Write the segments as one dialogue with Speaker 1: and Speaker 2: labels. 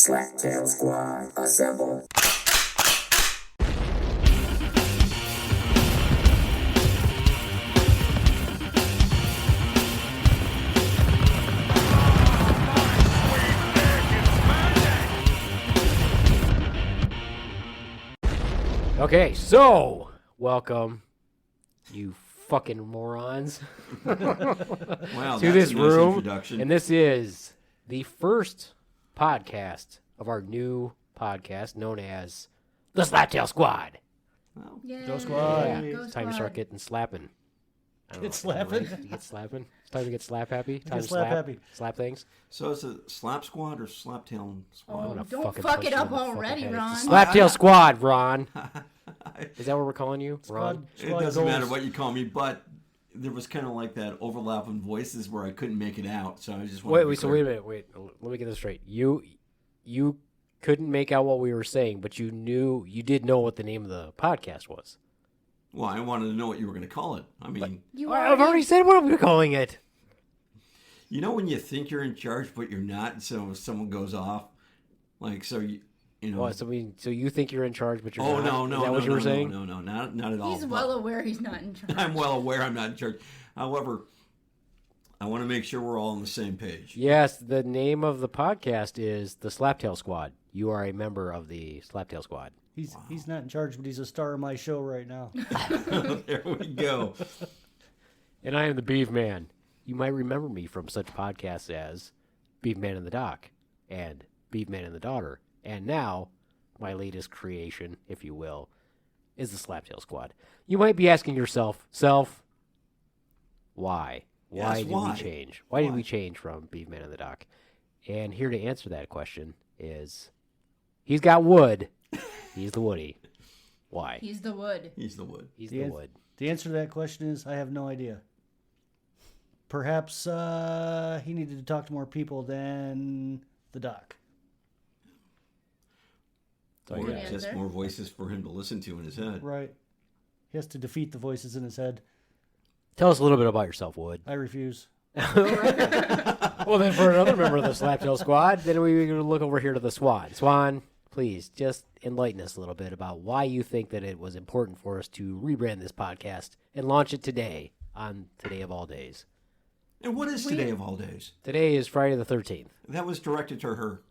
Speaker 1: Slaptail Squad, assemble.
Speaker 2: Okay, so welcome, you fucking morons,
Speaker 3: Wow,
Speaker 2: to
Speaker 3: that's
Speaker 2: this
Speaker 3: a nice
Speaker 2: room.
Speaker 3: introduction.
Speaker 2: And this is the first podcast of our new podcast known as the Slaptail Squad.
Speaker 3: Well,
Speaker 4: Yay.
Speaker 5: Go Squad.
Speaker 2: Yeah,
Speaker 4: Go
Speaker 2: it's time to start
Speaker 4: Squad.
Speaker 2: getting slapping. I don't
Speaker 5: Get
Speaker 2: know,
Speaker 5: slapping?
Speaker 2: right? Get slapping. It's time to get slap happy. Time
Speaker 5: Get
Speaker 2: to
Speaker 5: slap happy.
Speaker 2: Slap things.
Speaker 3: so is it Slap Squad or Slaptail Squad?
Speaker 2: I'm gonna
Speaker 4: Don't
Speaker 2: fucking
Speaker 4: fuck
Speaker 2: punch
Speaker 4: it
Speaker 2: you
Speaker 4: up
Speaker 2: in the fucking
Speaker 4: already,
Speaker 2: head.
Speaker 4: Ron.
Speaker 2: It's the Slaptail Squad, Ron. Is that what we're calling you, Ron?
Speaker 3: It doesn't matter what you call me, but there was kind of like that overlap in voices where I couldn't make it out, so I just wanted to be
Speaker 2: Wait a
Speaker 3: clear.
Speaker 2: minute. Wait. Let me get this straight. You couldn't make out what we were saying, but you did know what the name of the podcast was.
Speaker 3: Well, I wanted to know what you were going to call it. I mean,
Speaker 2: I've already said what we're calling it.
Speaker 3: you know when you think you're in charge, but you're not, so if someone goes off, like, so you know.
Speaker 2: Well, so you think you're in charge, but you're
Speaker 3: Oh,
Speaker 2: not.
Speaker 3: no,
Speaker 2: Is that
Speaker 3: no,
Speaker 2: what you were saying?
Speaker 3: no, not at all.
Speaker 4: He's
Speaker 3: but
Speaker 4: well aware he's not in charge.
Speaker 3: I'm well aware I'm not in charge. However, I want to make sure we're all on the same page.
Speaker 2: Yes, the name of the podcast is the Slaptail Squad. You are a member of the Slaptail Squad.
Speaker 5: He's not in charge, but he's a star of my show right now.
Speaker 3: There we go.
Speaker 2: And I am the Beaveman. You might remember me from such podcasts as Beaveman and the Doc and Beaveman and the Daughter. And now, my latest creation, if you will, is the Slaptail Squad. You might be asking yourself, why? Why
Speaker 3: Yes,
Speaker 2: did
Speaker 3: why?
Speaker 2: we change? Why did
Speaker 3: Why?
Speaker 2: we change from Beaveman and the Doc? And here to answer that question is, he's got wood. He's the Woody. Why?
Speaker 4: He's the wood.
Speaker 3: He's the wood.
Speaker 2: He's
Speaker 5: The
Speaker 2: the
Speaker 5: an-
Speaker 2: wood.
Speaker 5: The answer to that question is I have no idea. Perhaps he needed to talk to more people than the doc.
Speaker 2: So,
Speaker 3: Or
Speaker 2: yeah.
Speaker 3: just
Speaker 4: answer.
Speaker 3: more voices for him to listen to in his head.
Speaker 5: Right. He has to defeat the voices in his head.
Speaker 2: Tell us a little bit about yourself, Wood.
Speaker 5: I refuse.
Speaker 2: Well, then for another member of the Slaptail Squad, then we're going to look over here to the Swan. Swan, please, just enlighten us a little bit about why you think that it was important for us to rebrand this podcast and launch it today on Today of All Days.
Speaker 3: And what is today of all days?
Speaker 2: Today is Friday the 13th.
Speaker 3: That was directed to her.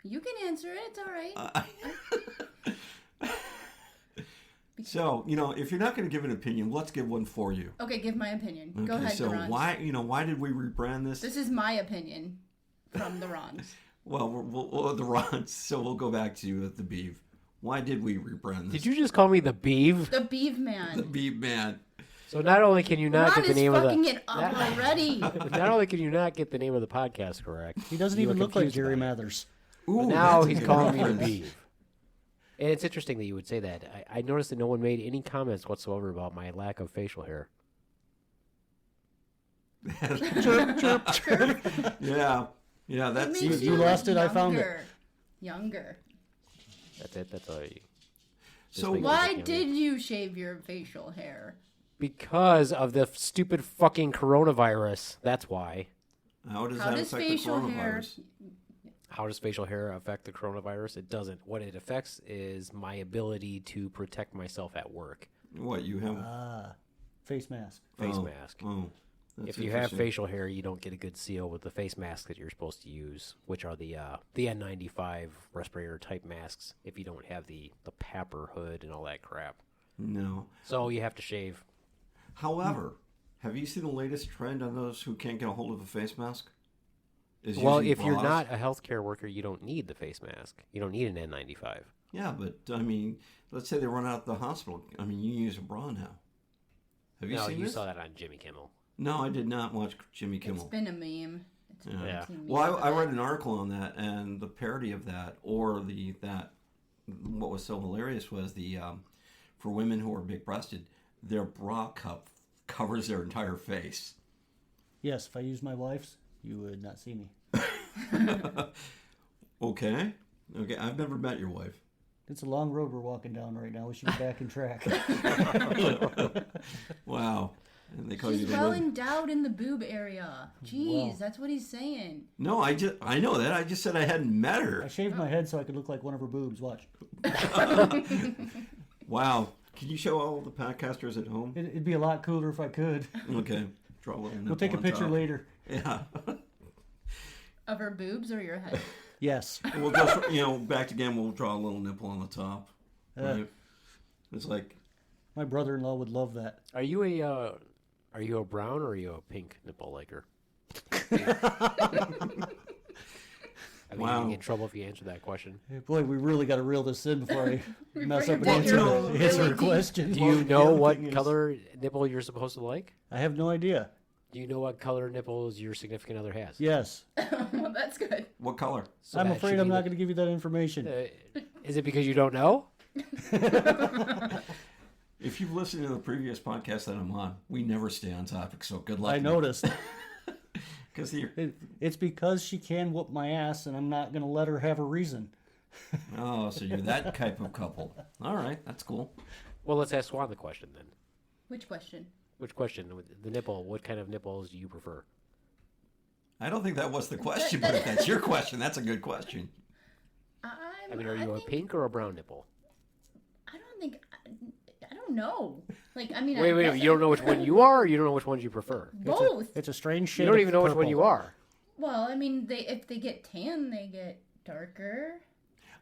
Speaker 4: You can answer it. It's all right.
Speaker 3: So, if you're not going to give an opinion, let's give one for you.
Speaker 4: Okay, give my opinion.
Speaker 3: Okay,
Speaker 4: Go ahead,
Speaker 3: so
Speaker 4: Ronz.
Speaker 3: why did we rebrand this?
Speaker 4: This is my opinion from the Ronz.
Speaker 3: Well, we'll the Ronz, so we'll go back to the Beeve. Why did we rebrand this?
Speaker 2: Did you just call me the Beeve?
Speaker 4: The Beaveman.
Speaker 3: The Beeve man.
Speaker 2: So not only can you not
Speaker 4: Ron
Speaker 2: get the
Speaker 4: is
Speaker 2: name of
Speaker 4: fucking
Speaker 2: the...
Speaker 4: it up already.
Speaker 2: Not only can you not get the name of the podcast correct,
Speaker 5: He doesn't
Speaker 2: you
Speaker 5: even
Speaker 2: were
Speaker 5: look like
Speaker 2: confused
Speaker 5: Jerry
Speaker 2: about it.
Speaker 5: Mathers.
Speaker 3: Ooh,
Speaker 2: But now
Speaker 3: that's a
Speaker 2: he's
Speaker 3: good
Speaker 2: calling me the
Speaker 3: reference.
Speaker 2: Beeve. And it's interesting that you would say that. I noticed that no one made any comments whatsoever about my lack of facial hair.
Speaker 3: Yeah,
Speaker 4: It
Speaker 3: that's
Speaker 4: makes
Speaker 5: You lost it, I found it.
Speaker 4: Younger.
Speaker 2: That's it. That's all you...
Speaker 3: so.
Speaker 2: makes-
Speaker 4: Why
Speaker 2: younger.
Speaker 4: did you shave your facial hair?
Speaker 2: Because of the stupid fucking coronavirus. That's why.
Speaker 3: How does
Speaker 4: How
Speaker 3: that
Speaker 4: does
Speaker 3: affect
Speaker 4: facial
Speaker 3: the
Speaker 4: hair?
Speaker 3: coronavirus?
Speaker 2: How does facial hair affect the coronavirus? It doesn't. What it affects is my ability to protect myself at work.
Speaker 3: What you have?
Speaker 5: Face mask.
Speaker 2: Face
Speaker 3: Oh,
Speaker 2: mask.
Speaker 3: Oh, that's
Speaker 2: If you have
Speaker 3: interesting.
Speaker 2: facial hair, you don't get a good seal with the face mask that you're supposed to use, which are the N95 respirator type masks. If you don't have the papper hood and all that crap,
Speaker 3: No.
Speaker 2: so you have to shave.
Speaker 3: However, have you seen the latest trend on those who can't get a hold of a face mask? Is
Speaker 2: Well,
Speaker 3: using
Speaker 2: if you're
Speaker 3: bras?
Speaker 2: not a healthcare worker, you don't need the face mask. You don't need an N95.
Speaker 3: Yeah, but I mean, let's say they run out of the hospital. I mean, you use a bra now. Have you
Speaker 2: No,
Speaker 3: seen
Speaker 2: you
Speaker 3: this?
Speaker 2: saw that on Jimmy Kimmel.
Speaker 3: No, I did not watch Jimmy
Speaker 4: It's
Speaker 3: Kimmel.
Speaker 4: been a meme. It's been
Speaker 2: Yeah.
Speaker 4: a meme
Speaker 3: Well, I
Speaker 4: for
Speaker 3: read
Speaker 4: that.
Speaker 3: an article on that, and the parody of that, or what was so hilarious was for women who are big-breasted, their bra cup covers their entire face.
Speaker 5: Yes, if I used my wife's, you would not see me.
Speaker 3: Okay, I've never met your wife.
Speaker 5: It's a long road we're walking down right now. We should get back in track.
Speaker 3: Wow. And they call
Speaker 4: She's
Speaker 3: you the
Speaker 4: well
Speaker 3: win.
Speaker 4: endowed in the boob area. Jeez,
Speaker 5: Wow.
Speaker 4: that's what he's saying.
Speaker 3: No, I know that. I just said I hadn't met her.
Speaker 5: I shaved my head so I could look like one of her boobs. Watch.
Speaker 3: Wow. Can you show all the podcasters at home?
Speaker 5: It'd be a lot cooler if I could.
Speaker 3: Okay. Draw a little nipple
Speaker 5: We'll take a
Speaker 3: on
Speaker 5: picture
Speaker 3: top.
Speaker 5: later.
Speaker 3: Yeah.
Speaker 4: Of her boobs or your head?
Speaker 5: Yes.
Speaker 3: We'll just, back again, we'll draw a little nipple on the top. Right? It's like,
Speaker 5: My brother-in-law would love that.
Speaker 2: Are you a brown or are you a pink nipple liker? I mean,
Speaker 3: Wow.
Speaker 2: you get in trouble if you answer that question.
Speaker 5: Hey, boy, we really got to reel this in before I mess up and
Speaker 4: Before you
Speaker 5: answer,
Speaker 4: get
Speaker 5: answer
Speaker 4: really
Speaker 5: a
Speaker 4: deep.
Speaker 5: question.
Speaker 2: Do
Speaker 3: Well,
Speaker 2: you
Speaker 3: the
Speaker 2: know
Speaker 3: other
Speaker 2: what
Speaker 3: thing is-
Speaker 2: color nipple you're supposed to like?
Speaker 5: I have no idea.
Speaker 2: Do you know what color nipples your significant other has?
Speaker 5: Yes.
Speaker 4: Well, that's good.
Speaker 3: what color?
Speaker 2: So
Speaker 5: I'm
Speaker 2: that
Speaker 5: afraid
Speaker 2: should
Speaker 5: I'm
Speaker 2: be
Speaker 5: not going to give you that information.
Speaker 2: Is it because you don't know?
Speaker 3: If you've listened to the previous podcast that I'm on, we never stay on topic, so good luck.
Speaker 5: I noticed.
Speaker 3: Because
Speaker 5: It's because she can whoop my ass, and I'm not going to let her have a reason.
Speaker 3: oh, so you're that type of couple. All right, that's cool.
Speaker 2: Well, let's ask Swan the question then.
Speaker 4: Which question?
Speaker 2: Which question? The nipple. What kind of nipples do you prefer?
Speaker 3: I don't think that was the question, but if that's your question, that's a good question.
Speaker 2: I mean, are you a
Speaker 4: think-
Speaker 2: pink or a brown nipple?
Speaker 4: I don't think. I don't know. Like, I mean,
Speaker 2: Wait, you don't know which one you are, or you don't know which ones you prefer?
Speaker 4: both.
Speaker 5: It's a strange shade
Speaker 2: You don't
Speaker 5: of
Speaker 2: even know which one
Speaker 5: purple.
Speaker 2: you are.
Speaker 4: Well, I mean, if they get tan, they get darker.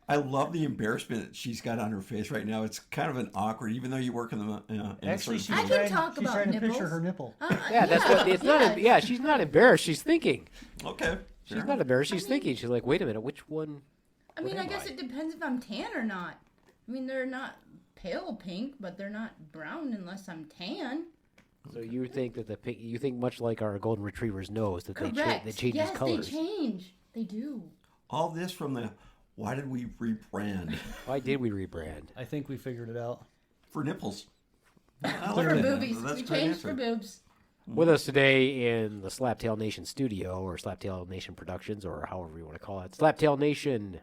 Speaker 3: I love the embarrassment that she's got on her face right now. It's kind of an awkward, even though you work in the in a
Speaker 5: Actually,
Speaker 3: certain
Speaker 5: she's
Speaker 4: I
Speaker 3: field.
Speaker 4: can talk
Speaker 5: she's
Speaker 4: about
Speaker 5: trying to
Speaker 4: nipples.
Speaker 5: picture her nipple.
Speaker 2: Yeah, that's what it's not. Yeah, she's not embarrassed. She's thinking.
Speaker 3: Okay.
Speaker 2: She's
Speaker 3: fair
Speaker 2: not embarrassed. She's thinking. She's like, wait a minute, which one?
Speaker 4: I mean,
Speaker 2: What
Speaker 4: I
Speaker 2: am
Speaker 4: guess
Speaker 2: I?
Speaker 4: it depends if I'm tan or not. I mean, they're not pale pink, but they're not brown unless I'm tan.
Speaker 2: So you think that the pink? You think much like our golden retriever's nose that
Speaker 4: Correct.
Speaker 2: they changes
Speaker 4: yes,
Speaker 2: colors.
Speaker 4: they change. They do.
Speaker 3: All this from the why did we rebrand
Speaker 2: Why did we rebrand?
Speaker 5: I think we figured it out.
Speaker 3: for nipples? I
Speaker 4: For
Speaker 3: like that.
Speaker 4: boobies.
Speaker 3: That's
Speaker 4: We
Speaker 3: a great
Speaker 4: changed for
Speaker 3: answer.
Speaker 4: boobs.
Speaker 2: With us today in the Slaptail Nation studio, or Slaptail Nation Productions, or however you want to call it. Slaptail Nation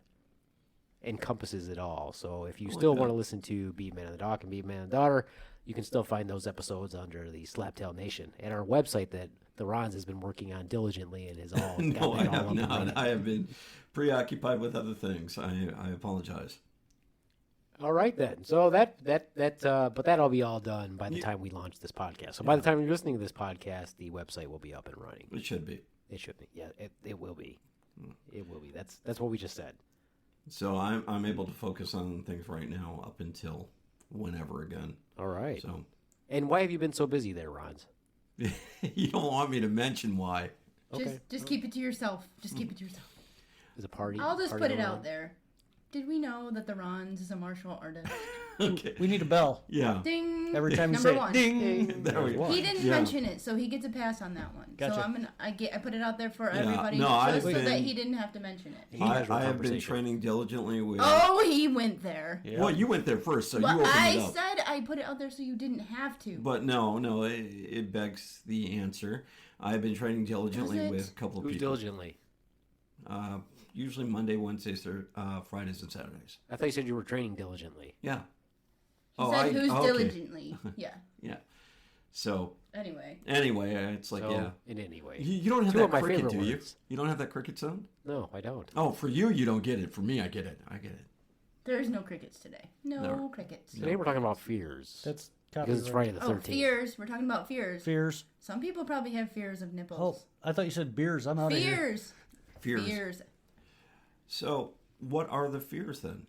Speaker 2: encompasses it all. So if you still
Speaker 3: that.
Speaker 2: want to listen to Beaveman and the Doc and Beaveman and the Daughter, you can still find those episodes under the Slaptail Nation and our website that the Ronz has been working on diligently and is all
Speaker 3: No,
Speaker 2: got
Speaker 3: I
Speaker 2: it all
Speaker 3: have
Speaker 2: up and
Speaker 3: not.
Speaker 2: running.
Speaker 3: I have been preoccupied with other things. I apologize.
Speaker 2: All right then. So but that'll be all done by the time we launch this podcast. So by the time you're listening to this podcast, the website will be up and running.
Speaker 3: It should be.
Speaker 2: It should be. Yeah, it will be. It will be. That's what we just said.
Speaker 3: So I'm able to focus on things right now up until whenever again.
Speaker 2: All right.
Speaker 3: So
Speaker 2: And why have you been so busy there, Ronz?
Speaker 3: you don't want me to mention why.
Speaker 2: Okay.
Speaker 4: Just keep it to yourself. Just keep it to yourself.
Speaker 2: Is a party?
Speaker 4: I'll just
Speaker 2: party
Speaker 4: put it
Speaker 2: going
Speaker 4: out
Speaker 2: on?
Speaker 4: there. Did we know that the Ronz is a martial artist?
Speaker 3: Okay.
Speaker 5: We need a bell.
Speaker 3: Yeah.
Speaker 4: Ding.
Speaker 5: Every time you
Speaker 4: Number
Speaker 5: say
Speaker 4: one.
Speaker 5: ding.
Speaker 3: There we go.
Speaker 4: He didn't
Speaker 3: Yeah.
Speaker 4: mention it, so he gets a pass on that one.
Speaker 5: Gotcha.
Speaker 4: So I put it out there for
Speaker 3: Yeah,
Speaker 4: everybody,
Speaker 3: no,
Speaker 4: just
Speaker 3: I've
Speaker 4: so that
Speaker 3: been-
Speaker 4: he didn't have to mention it.
Speaker 2: He has
Speaker 3: I have been
Speaker 2: conversation.
Speaker 3: training diligently with.
Speaker 4: Oh, he went there.
Speaker 5: Yeah.
Speaker 3: Well, you went there first, so you
Speaker 4: Well,
Speaker 3: opened
Speaker 4: I
Speaker 3: it up.
Speaker 4: said I put it out there so you didn't have to.
Speaker 3: But no, it begs the answer. I've been training diligently
Speaker 4: Does it?
Speaker 3: with a couple of
Speaker 2: Who's
Speaker 3: people.
Speaker 2: diligently?
Speaker 3: Usually Monday, Wednesdays, Fridays, and Saturdays.
Speaker 2: I thought you said you were training diligently.
Speaker 3: Yeah.
Speaker 4: He said who's
Speaker 3: okay.
Speaker 4: diligently. Yeah.
Speaker 3: Yeah. So
Speaker 4: Anyway.
Speaker 3: it's like
Speaker 2: So,
Speaker 3: yeah.
Speaker 2: in any way.
Speaker 3: You don't have
Speaker 2: Two
Speaker 3: that
Speaker 2: of my
Speaker 3: cricket,
Speaker 2: favorite
Speaker 3: do you?
Speaker 2: words.
Speaker 3: You don't have that cricket sound?
Speaker 2: No, I don't.
Speaker 3: Oh, for you don't get it. For me, I get it. I get it.
Speaker 4: There's no crickets today. No
Speaker 3: No.
Speaker 4: crickets.
Speaker 2: Today we're talking about fears.
Speaker 5: That's
Speaker 2: because it's
Speaker 5: copyright.
Speaker 2: Friday the
Speaker 4: Oh,
Speaker 2: 13th.
Speaker 4: fears. We're talking about fears.
Speaker 5: Fears.
Speaker 4: Some people probably have fears of
Speaker 5: Oh,
Speaker 4: nipples.
Speaker 5: I thought you said beers. I'm out of here.
Speaker 4: Fears.
Speaker 3: Fears.
Speaker 4: Fears.
Speaker 3: So, what are the fears then?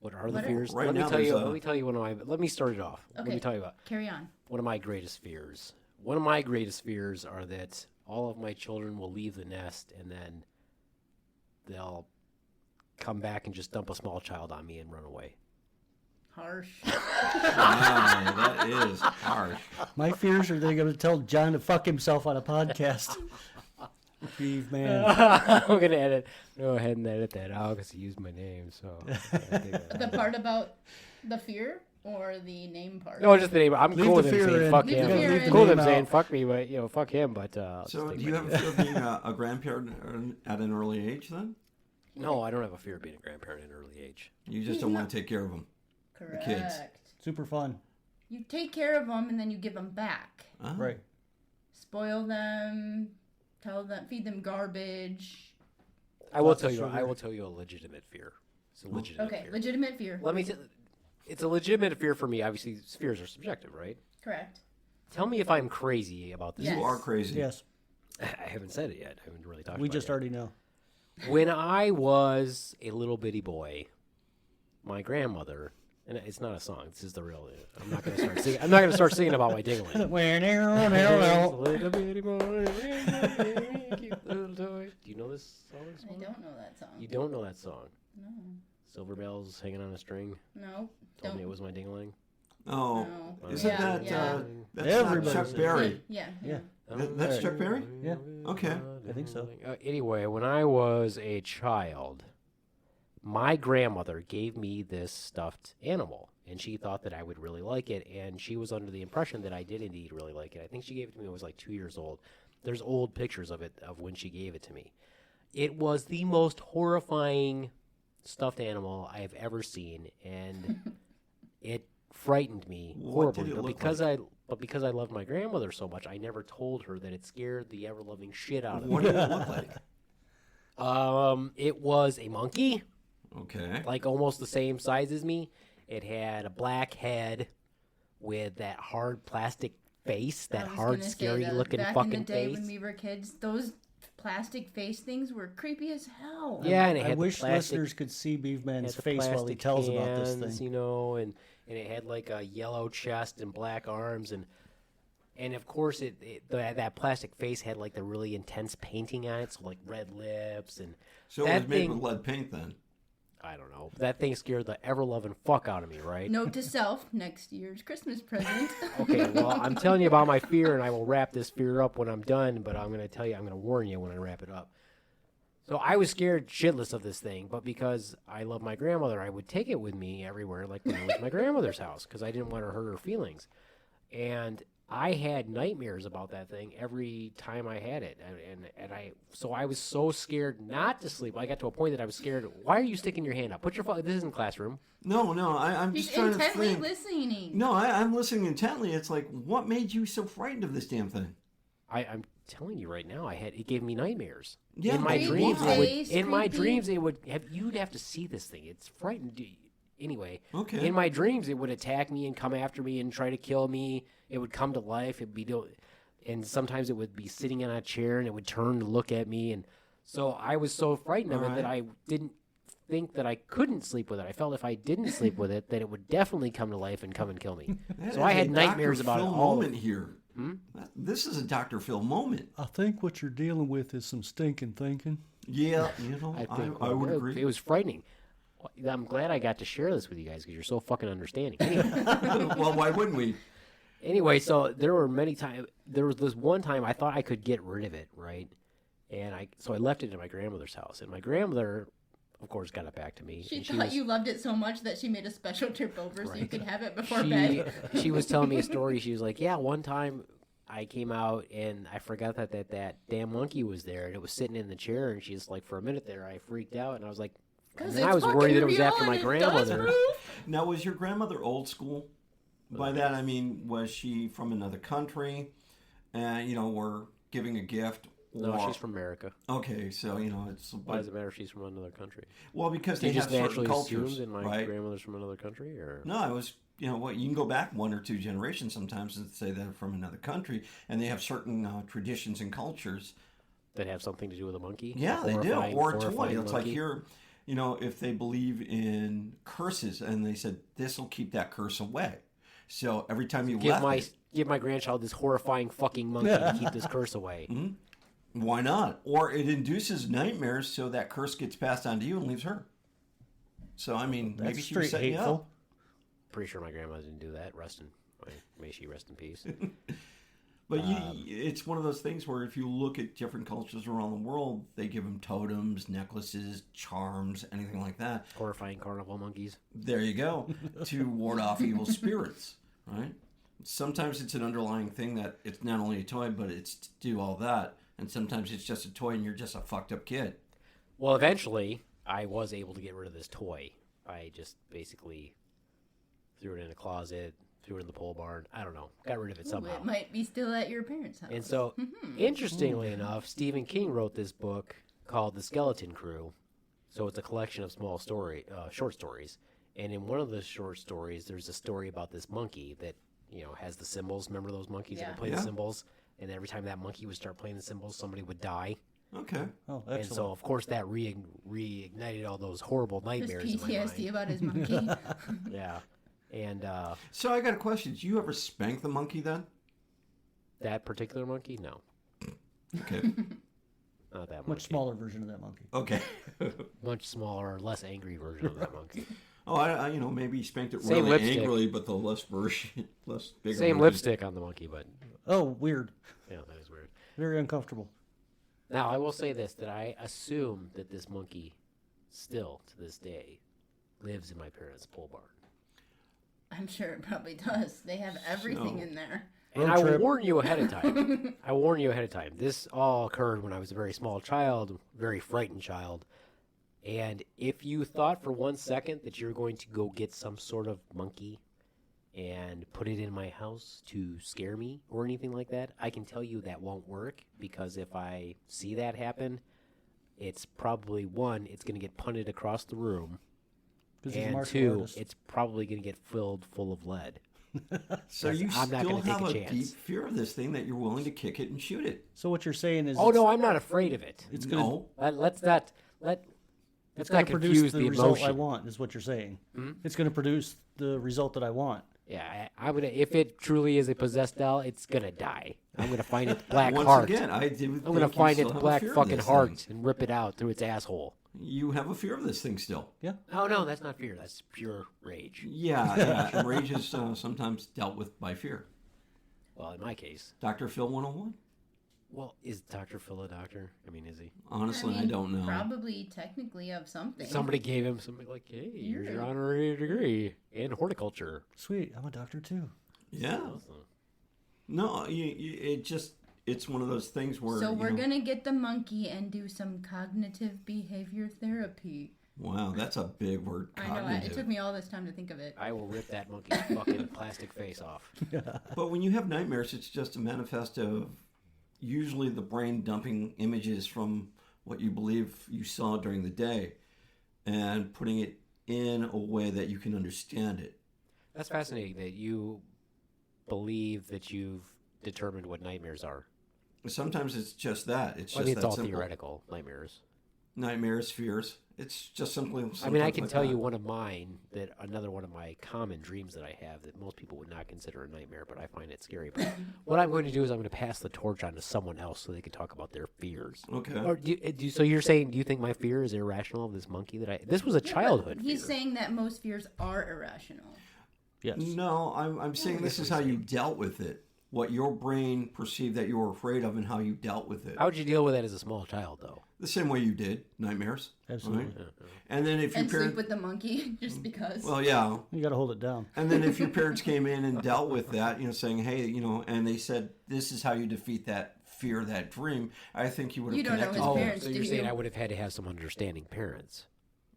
Speaker 2: What are the
Speaker 4: What are-
Speaker 2: fears?
Speaker 3: Right
Speaker 2: let me
Speaker 3: now
Speaker 2: tell you.
Speaker 3: there's a-
Speaker 2: Let me tell you one of my. Let me start it off. Let
Speaker 4: Okay.
Speaker 2: me tell you about
Speaker 4: Carry on.
Speaker 2: one of my greatest fears. One of my greatest fears are that all of my children will leave the nest and then they'll come back and just dump a small child on me and run away.
Speaker 4: Harsh.
Speaker 3: Wow, that is harsh.
Speaker 5: My fears are they're going to tell John to fuck himself on a podcast. Beef man.
Speaker 2: I'm gonna go ahead and edit that out because he used my name. So
Speaker 4: The part about the fear or the name part?
Speaker 2: no, just the name. I'm
Speaker 5: Leave
Speaker 2: cool
Speaker 5: the
Speaker 2: with him
Speaker 5: fear
Speaker 2: saying
Speaker 5: in.
Speaker 2: fuck
Speaker 4: Leave
Speaker 2: him.
Speaker 4: the fear
Speaker 5: Leave
Speaker 4: in.
Speaker 5: the
Speaker 2: Cool with him
Speaker 5: name
Speaker 2: saying
Speaker 5: out.
Speaker 2: fuck me, but fuck him. But
Speaker 3: So,
Speaker 2: just take
Speaker 3: do you
Speaker 2: my
Speaker 3: have a
Speaker 2: name.
Speaker 3: fear of being a grandparent at an early age then?
Speaker 2: No, I don't have a fear of being a grandparent at an early age.
Speaker 3: You just don't want to take care of them.
Speaker 4: Correct.
Speaker 3: kids.
Speaker 5: Super fun.
Speaker 4: You take care of them and then you give them back.
Speaker 3: Ah,
Speaker 5: Right.
Speaker 4: spoil them, feed them garbage.
Speaker 2: I will
Speaker 5: Lots of
Speaker 2: tell you.
Speaker 5: sugar.
Speaker 2: I will tell you a legitimate fear. It's a legitimate
Speaker 4: Okay,
Speaker 2: fear.
Speaker 4: legitimate fear.
Speaker 2: Let me. It's a legitimate fear for me. Obviously, fears are subjective, right?
Speaker 4: Correct.
Speaker 2: Tell me if I'm crazy about this.
Speaker 4: Yes.
Speaker 3: You are crazy.
Speaker 5: Yes,
Speaker 2: I haven't said it yet. I haven't really talked.
Speaker 5: we
Speaker 2: about
Speaker 5: just
Speaker 2: it yet.
Speaker 5: already know.
Speaker 2: When I was a little bitty boy, my grandmother, and it's not a song. This is the real. I'm not going to start singing. I'm not going to start singing about my dingling. Little bitty boy, cute little toy. Do you know this song?
Speaker 4: I don't know that song.
Speaker 2: You don't know that song.
Speaker 4: No.
Speaker 2: Silver bells hanging on a string.
Speaker 4: No.
Speaker 2: Told
Speaker 4: Don't.
Speaker 2: me it was my dingling.
Speaker 3: Oh,
Speaker 4: No.
Speaker 3: isn't
Speaker 4: Yeah,
Speaker 3: that
Speaker 4: yeah.
Speaker 3: that's
Speaker 5: Everybody
Speaker 3: not Chuck
Speaker 5: says
Speaker 3: Berry?
Speaker 4: Yeah.
Speaker 5: Yeah.
Speaker 3: That's Chuck Berry?
Speaker 5: Yeah.
Speaker 3: Okay.
Speaker 5: I think so.
Speaker 2: Anyway, when I was a child, my grandmother gave me this stuffed animal, and she thought that I would really like it, and she was under the impression that I did indeed really like it. I think she gave it to me when I was like 2 years old. There's old pictures of it, of when she gave it to me. It was the most horrifying stuffed animal I've ever seen, and it frightened me
Speaker 3: What did
Speaker 2: horribly.
Speaker 3: it
Speaker 2: But
Speaker 3: look
Speaker 2: because I loved my grandmother so much, I never told her that it scared the ever-loving shit out of me.
Speaker 3: What did it look like?
Speaker 2: It was a monkey,
Speaker 3: Okay.
Speaker 2: like almost the same size as me. It had a black head with that hard plastic face, that
Speaker 4: I was
Speaker 2: hard,
Speaker 4: gonna say
Speaker 2: scary
Speaker 4: that
Speaker 2: looking
Speaker 4: back
Speaker 2: fucking
Speaker 4: in the day
Speaker 2: face.
Speaker 4: when we were kids, those plastic face things were creepy as hell.
Speaker 2: Yeah, and it
Speaker 5: I
Speaker 2: had
Speaker 5: wish
Speaker 2: the plastic,
Speaker 5: listeners could see Beaveman's
Speaker 2: had the
Speaker 5: face while he
Speaker 2: plastic
Speaker 5: tells about this
Speaker 2: hands,
Speaker 5: thing.
Speaker 2: you know, and it had like a yellow chest and black arms, and of course that plastic face had like the really intense painting on it, so like red lips and
Speaker 3: So it
Speaker 2: that
Speaker 3: was made
Speaker 2: thing-
Speaker 3: with lead paint then.
Speaker 2: I don't know. That thing scared the ever loving fuck out of me, right?
Speaker 4: Note to self: next year's Christmas present.
Speaker 2: Okay, well, I'm telling you about my fear, and I will wrap this fear up when I'm done, but I'm going to tell you, I'm going to warn you when I wrap it up. So I was scared shitless of this thing, but because I love my grandmother, I would take it with me everywhere, like when I was at my grandmother's house, because I didn't want to hurt her feelings. And I had nightmares about that thing every time I had it, so I was so scared not to sleep. I got to a point that I was scared. Why are you sticking your hand up? Put your phone. This isn't classroom.
Speaker 3: No, I'm
Speaker 4: He's
Speaker 3: just trying to
Speaker 4: intently
Speaker 3: think.
Speaker 4: listening.
Speaker 3: No, I'm listening intently. It's like, what made you so frightened of this damn thing?
Speaker 2: I'm telling you right now, it gave me nightmares.
Speaker 3: Yeah,
Speaker 2: in my
Speaker 3: but
Speaker 2: dreams,
Speaker 3: why?
Speaker 2: it would you'd have to see this thing. It's frightening. Anyway,
Speaker 3: Okay.
Speaker 2: in my dreams, it would attack me and come after me and try to kill me. It would come to life. And sometimes it would be sitting in a chair and it would turn to look at me. And so I was so frightened of it that I didn't think that I couldn't sleep with it. I felt if I didn't sleep with it, that it would definitely come to life and come and kill me.
Speaker 3: That
Speaker 2: So
Speaker 3: is
Speaker 2: I
Speaker 3: a
Speaker 2: had nightmares
Speaker 3: Dr.
Speaker 2: about
Speaker 3: Phil
Speaker 2: it all.
Speaker 3: moment here. This is a Dr. Phil moment.
Speaker 5: I think what you're dealing with is some stinking thinking.
Speaker 3: Yeah, I would agree.
Speaker 2: It was frightening. I'm glad I got to share this with you guys because you're so fucking understanding. Anyway,
Speaker 3: Well, why wouldn't we?
Speaker 2: so there were many times. There was this one time I thought I could get rid of it, right? And so I left it in my grandmother's house, and my grandmother, of course, got it back to me.
Speaker 4: She
Speaker 2: and
Speaker 4: thought you loved it so much that she made a special trip over so you could have it before
Speaker 2: she,
Speaker 4: bed.
Speaker 2: she was telling me a story. She was like, "Yeah, one time I came out and I forgot that damn monkey was there, and it was sitting in the chair." And she's like, "For a minute there, I freaked out, and I was like." And then I was worried that it was after my grandmother.
Speaker 3: Now, was your grandmother old school? By that I mean, was she from another country? And we're giving a gift.
Speaker 2: No,
Speaker 3: or-
Speaker 2: she's from America.
Speaker 3: Okay, so it's
Speaker 2: Why does it matter if she's from another country?
Speaker 3: well because
Speaker 2: They
Speaker 3: they have
Speaker 2: just
Speaker 3: certain
Speaker 2: naturally
Speaker 3: cultures,
Speaker 2: assumed that my
Speaker 3: right?
Speaker 2: grandmother's from another country, or
Speaker 3: No, I was what you can go back one or two generations sometimes and say they're from another country, and they have certain traditions and cultures.
Speaker 2: that have something to do with a monkey.
Speaker 3: Yeah,
Speaker 2: A
Speaker 3: they do.
Speaker 2: horrifying-
Speaker 3: Or a toy.
Speaker 2: horrifying
Speaker 3: It's like
Speaker 2: monkey.
Speaker 3: here, if they believe in curses, and they said this will keep that curse away. So every time you
Speaker 2: give my grandchild this horrifying fucking monkey to keep this curse away.
Speaker 3: why not? Or it induces nightmares, so that curse gets passed on to you and leaves her. So maybe
Speaker 5: That's
Speaker 3: she was
Speaker 5: straight
Speaker 3: setting you
Speaker 5: hateful.
Speaker 3: up.
Speaker 2: Pretty sure my grandma didn't do that. May she rest in peace.
Speaker 3: But it's one of those things where if you look at different cultures around the world, they give them totems, necklaces, charms, anything like that.
Speaker 2: Horrifying carnival monkeys.
Speaker 3: There you go, to ward off evil spirits, right? Sometimes it's an underlying thing that it's not only a toy, but it's to do all that. And sometimes it's just a toy and you're just a fucked up kid.
Speaker 2: Well, eventually, I was able to get rid of this toy. I just basically threw it in a closet, threw it in the pole barn. I don't know. Got rid of it
Speaker 4: Ooh,
Speaker 2: somehow.
Speaker 4: it might be still at your parents' house.
Speaker 2: And so, interestingly enough, Stephen King wrote this book called The Skeleton Crew. So it's a collection of short stories. And in one of the short stories, there's a story about this monkey that, has the cymbals. Remember those monkeys that would play the cymbals? And every time that monkey would start playing the cymbals, somebody would die.
Speaker 3: Okay.
Speaker 5: Oh, excellent.
Speaker 2: And so, of course, that reignited all those horrible
Speaker 4: There's
Speaker 2: nightmares in my
Speaker 4: PTSD
Speaker 2: mind.
Speaker 4: about his monkey.
Speaker 2: Yeah. And
Speaker 3: So I got a question. Did you ever spank the monkey then?
Speaker 2: that particular monkey? No.
Speaker 3: Okay.
Speaker 2: Not that monkey.
Speaker 5: Much smaller version of that monkey.
Speaker 3: Okay.
Speaker 2: Much smaller, less angry version of that monkey.
Speaker 3: Oh, I maybe you spanked it
Speaker 2: Same
Speaker 3: really
Speaker 2: lipstick.
Speaker 3: angrily, but the less version, less bigger.
Speaker 2: Same
Speaker 3: version.
Speaker 2: lipstick on the monkey, but
Speaker 5: Oh, weird.
Speaker 2: yeah, that is weird.
Speaker 5: Very uncomfortable.
Speaker 2: Now, I will say this, that I assume that this monkey still, to this day, lives in my parents' pole barn.
Speaker 4: I'm sure it probably does. They have everything
Speaker 3: So-
Speaker 4: in there.
Speaker 2: And
Speaker 5: Road
Speaker 2: I
Speaker 5: trip.
Speaker 2: warn you ahead of time. I warn you ahead of time. This all occurred when I was a very small child, very frightened child. And if you thought for 1 second that you're going to go get some sort of monkey and put it in my house to scare me or anything like that, I can tell you that won't work, because if I see that happen, it's probably, one, it's going to get punted across the room,
Speaker 5: 'Cause he's a
Speaker 2: and
Speaker 5: martial
Speaker 2: two,
Speaker 5: artist.
Speaker 2: it's probably going to get filled full of lead.
Speaker 3: So you
Speaker 2: I'm not
Speaker 3: still
Speaker 2: gonna take
Speaker 3: have
Speaker 2: a
Speaker 3: a
Speaker 2: chance.
Speaker 3: deep fear of this thing that you're willing to kick it and shoot it.
Speaker 5: So what you're saying is
Speaker 2: Oh, no, I'm not afraid of it.
Speaker 5: it's gonna
Speaker 3: No.
Speaker 2: Let's not
Speaker 5: it's gonna produce
Speaker 2: confuse
Speaker 5: the
Speaker 2: the
Speaker 5: result I
Speaker 2: emotion.
Speaker 5: want, is what you're saying. It's gonna produce the result that I want.
Speaker 2: Yeah, I'm gonna. If it truly is a possessed doll, it's gonna die. I'm gonna find its black
Speaker 3: Once
Speaker 2: heart.
Speaker 3: again, I do.
Speaker 2: I'm gonna find its black fucking heart and rip it out through its asshole.
Speaker 3: You have a fear of this thing still.
Speaker 2: Oh no, that's not fear. That's pure rage.
Speaker 3: Yeah. Rage is sometimes dealt with by fear.
Speaker 2: Well, in my case,
Speaker 3: Dr. Phil 101?
Speaker 2: well, is Dr. Phil a doctor? I mean, is he?
Speaker 3: Honestly, I don't know.
Speaker 4: Probably technically of something.
Speaker 2: Somebody gave him something like, "Hey, here's your honorary degree in horticulture."
Speaker 5: Sweet, I'm a doctor too.
Speaker 3: Yeah.
Speaker 2: Awesome.
Speaker 3: No, it's one of those things where.
Speaker 4: So we're gonna get the monkey and do some cognitive behavior therapy.
Speaker 3: Wow, that's a big word.
Speaker 4: I know,
Speaker 3: Cognitive.
Speaker 4: it took me all this time to think of it.
Speaker 2: I will rip that monkey's fucking plastic face off.
Speaker 3: But when you have nightmares, it's just a manifesto of usually the brain dumping images from what you believe you saw during the day and putting it in a way that you can understand it.
Speaker 2: That's fascinating that you believe that you've determined what nightmares are.
Speaker 3: Sometimes it's just that. It's just
Speaker 2: I mean, it's
Speaker 3: that
Speaker 2: all
Speaker 3: simple.
Speaker 2: theoretical, nightmares.
Speaker 3: Nightmares, fears. It's just simply.
Speaker 2: I mean, I
Speaker 3: sometimes
Speaker 2: can
Speaker 3: like
Speaker 2: tell
Speaker 3: that.
Speaker 2: you one of mine, that another one of my common dreams that I have that most people would not consider a nightmare, but I find it scary. But what I'm going to do is I'm going to pass the torch on to someone else so they can talk about their fears.
Speaker 3: Okay.
Speaker 2: Or so you're saying, do you think my fear is irrational of this monkey this was a childhood
Speaker 4: He's
Speaker 2: fear.
Speaker 4: saying that most fears are irrational.
Speaker 5: Yes.
Speaker 3: No, I'm saying this is how you dealt with it. What your brain perceived that you were afraid of and how you dealt with it.
Speaker 2: How would you deal with that as a small child, though?
Speaker 3: The same way you did. Nightmares.
Speaker 5: Absolutely.
Speaker 3: Right? And then if your
Speaker 4: And sleep
Speaker 3: parents...
Speaker 4: with the monkey just because.
Speaker 3: Well, yeah.
Speaker 5: You got to hold it down.
Speaker 3: And then if your parents came in and dealt with that, saying, hey, and they said, this is how you defeat that fear, that dream, I think you would have
Speaker 4: You don't know
Speaker 3: connected.
Speaker 4: his
Speaker 2: Oh,
Speaker 4: parents,
Speaker 2: so
Speaker 4: do
Speaker 2: you're saying
Speaker 4: you?
Speaker 2: I would have had to have some understanding parents.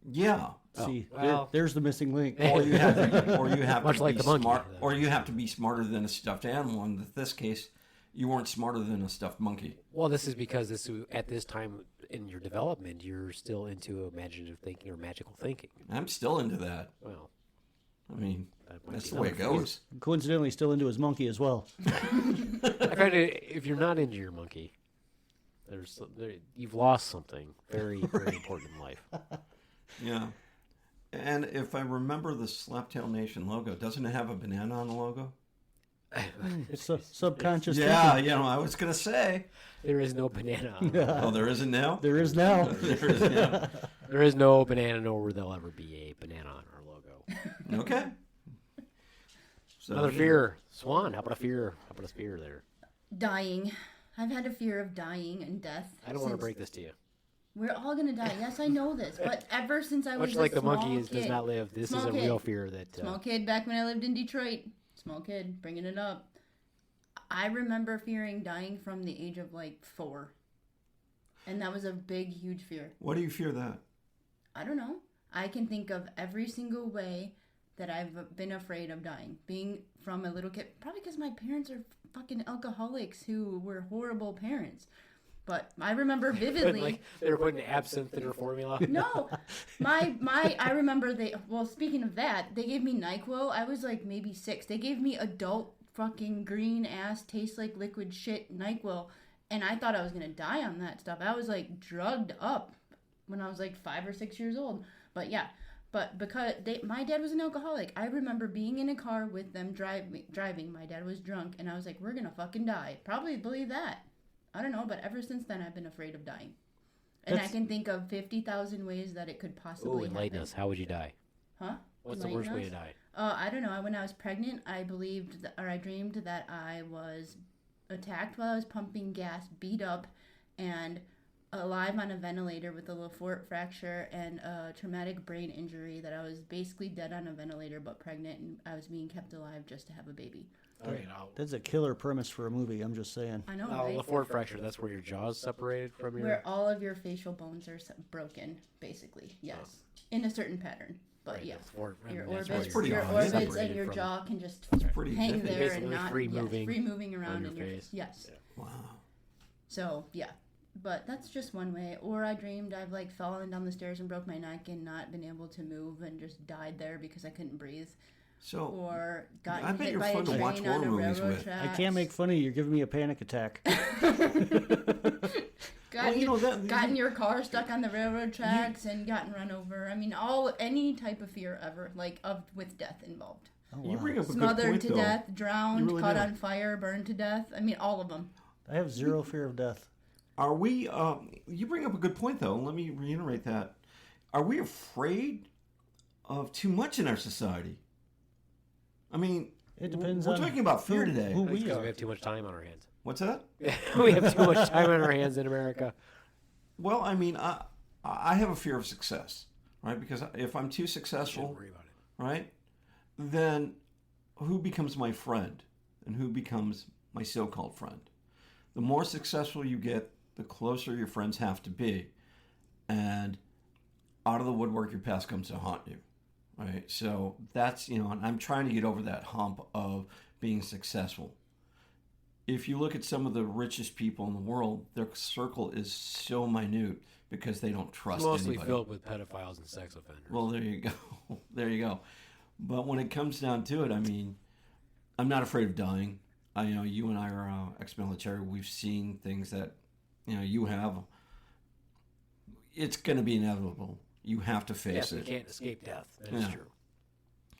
Speaker 3: Yeah.
Speaker 5: See,
Speaker 2: well.
Speaker 5: there's the missing link.
Speaker 3: Or you have
Speaker 2: Much
Speaker 3: to
Speaker 2: like
Speaker 3: be
Speaker 2: the monkey.
Speaker 3: smart, or you have to be smarter than a stuffed animal. In this case, you weren't smarter than a stuffed monkey.
Speaker 2: Well, this is because at this time in your development, you're still into imaginative thinking or magical thinking.
Speaker 3: I'm still into that.
Speaker 2: Well,
Speaker 3: I mean,
Speaker 2: that might
Speaker 3: that's
Speaker 2: be
Speaker 3: the way it
Speaker 2: something.
Speaker 3: goes.
Speaker 5: Coincidentally, still into his monkey as well.
Speaker 2: I find if you're not into your monkey, you've lost something very, very important in life.
Speaker 3: Yeah. And if I remember the Slaptail Nation logo, doesn't it have a banana on the logo?
Speaker 5: Subconscious
Speaker 3: Yeah,
Speaker 5: thinking.
Speaker 3: I was going to say.
Speaker 2: There is no banana. On it.
Speaker 3: Oh, there isn't now?
Speaker 5: There is now.
Speaker 3: There is now.
Speaker 2: There is no banana, nor will there ever be a banana on our logo.
Speaker 3: Okay. So,
Speaker 2: Another fear, Swan. How about a fear? How about a fear there?
Speaker 4: Dying. I've had a fear of dying and death.
Speaker 2: I don't want to
Speaker 4: since-
Speaker 2: break this to you.
Speaker 4: We're all gonna die. Yes, I know this. But ever since I was
Speaker 2: Much like
Speaker 4: a
Speaker 2: the
Speaker 4: small
Speaker 2: monkey
Speaker 4: kid,
Speaker 2: does not live, this is
Speaker 4: Small
Speaker 2: a
Speaker 4: kid.
Speaker 2: real fear that.
Speaker 4: small kid back when I lived in Detroit. Small kid, bringing it up. I remember fearing dying from the age of 4, and that was a big, huge fear.
Speaker 3: What do you fear that?
Speaker 4: I don't know. I can think of every single way that I've been afraid of dying. Being from a little kid, probably because my parents are fucking alcoholics who were horrible parents. But I remember vividly.
Speaker 2: Like they were putting absinthe in her formula.
Speaker 4: No, I remember speaking of that, they gave me NyQuil. I was like maybe 6. They gave me adult fucking green ass, tastes like liquid shit NyQuil. And I thought I was going to die on that stuff. I was like drugged up when I was like 5 or 6 years old. But yeah. But because my dad was an alcoholic, I remember being in a car with them driving. My dad was drunk, and I was like, we're going to fucking die. Probably believe that. I don't know, but ever since then, I've been afraid of dying. And I can think of 50,000 ways that it could possibly happen.
Speaker 2: Enlighten us. How would you die?
Speaker 4: Huh?
Speaker 2: What's the worst way to die?
Speaker 4: I don't know. When I was pregnant, I dreamed that I was attacked while I was pumping gas, beat up, and alive on a ventilator with a Le Fort fracture and a traumatic brain injury, that I was basically dead on a ventilator but pregnant, and I was being kept alive just to have a baby.
Speaker 2: Okay,
Speaker 5: That's a killer premise for a movie, I'm just saying.
Speaker 4: I know, right?
Speaker 2: Le Fort fracture, that's where your jaw's separated from your...
Speaker 4: Where all of your facial bones are broken, basically, yes. In a certain pattern, but yeah. Your orbits and your jaw can just hang there and not... free moving around in your face. Yes.
Speaker 3: Wow.
Speaker 4: So, yeah. But that's just one way. Or I dreamed I've like fallen down the stairs and broke my neck and not been able to move and just died there because I couldn't breathe.
Speaker 3: So
Speaker 4: or gotten hit by a train on a railroad track.
Speaker 5: I can't make fun of you. You're giving me a panic attack.
Speaker 4: Gotten your car stuck on the railroad tracks and gotten run over. I mean, any type of fear ever, with death involved.
Speaker 5: Oh, wow.
Speaker 3: You bring up a
Speaker 4: Smothered
Speaker 3: good point,
Speaker 4: to
Speaker 3: though.
Speaker 4: death, drowned,
Speaker 3: really
Speaker 4: caught
Speaker 3: do.
Speaker 4: on fire, burned to death. I mean, all of them.
Speaker 5: I have zero fear of death.
Speaker 3: Are we? You bring up a good point, though. Let me reiterate that. Are we afraid of too much in our society? I mean,
Speaker 5: It depends
Speaker 3: we're
Speaker 5: on
Speaker 3: talking about fear today.
Speaker 5: who
Speaker 2: Because
Speaker 5: we are.
Speaker 2: we have too much time on our hands.
Speaker 3: What's that?
Speaker 2: We have too much time on our hands in America.
Speaker 3: Well, I mean, I have a fear of success, right? Because if I'm too successful,
Speaker 2: Don't worry about it.
Speaker 3: right, then who becomes my friend and who becomes my so-called friend? The more successful you get, the closer your friends have to be. And out of the woodwork, your past comes to haunt you, right? So that's, and I'm trying to get over that hump of being successful. If you look at some of the richest people in the world, their circle is so minute because they don't trust
Speaker 2: Mostly
Speaker 3: anybody.
Speaker 2: filled with pedophiles and sex offenders.
Speaker 3: Well, there you go. There you go. But when it comes down to it, I mean, I'm not afraid of dying. You and I are ex-military. We've seen things that, you have. It's going to be inevitable. You have to face
Speaker 2: we
Speaker 3: it.
Speaker 2: can't escape death. That is
Speaker 3: Yeah.
Speaker 2: true.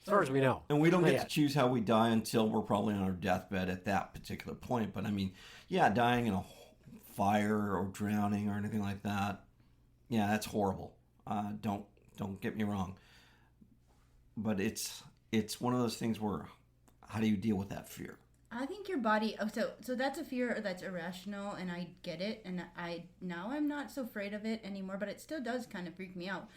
Speaker 2: As far as we know.
Speaker 3: And we don't
Speaker 2: Not
Speaker 3: get to
Speaker 2: yet.
Speaker 3: choose how we die until we're probably on our deathbed at that particular point. But I mean, yeah, dying in a fire or drowning or anything like that, yeah, that's horrible. Don't get me wrong. But it's one of those things where, how do you deal with that fear?
Speaker 4: I think your body. Oh, so that's a fear that's irrational, and I get it. And I'm not so afraid of it anymore, but it still does kind of freak me out.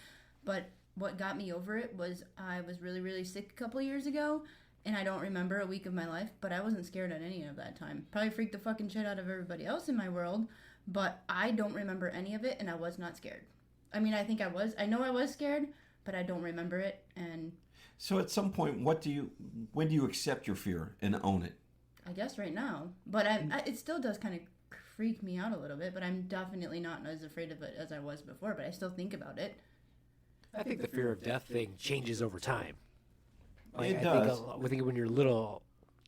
Speaker 4: But what got me over it was I was really, really sick a couple years ago, and I don't remember a week of my life, but I wasn't scared at any of that time. Probably freaked the fucking shit out of everybody else in my world, but I don't remember any of it, and I was not scared. I mean, I think I was. I know I was scared, but I don't remember it. And
Speaker 3: So at some point, when do you accept your fear and own it?
Speaker 4: I guess right now, but it still does kind of freak me out a little bit, but I'm definitely not as afraid of it as I was before, but I still think about it.
Speaker 2: I think the fear of death thing changes over time.
Speaker 3: It
Speaker 2: I
Speaker 3: does.
Speaker 2: think when you're little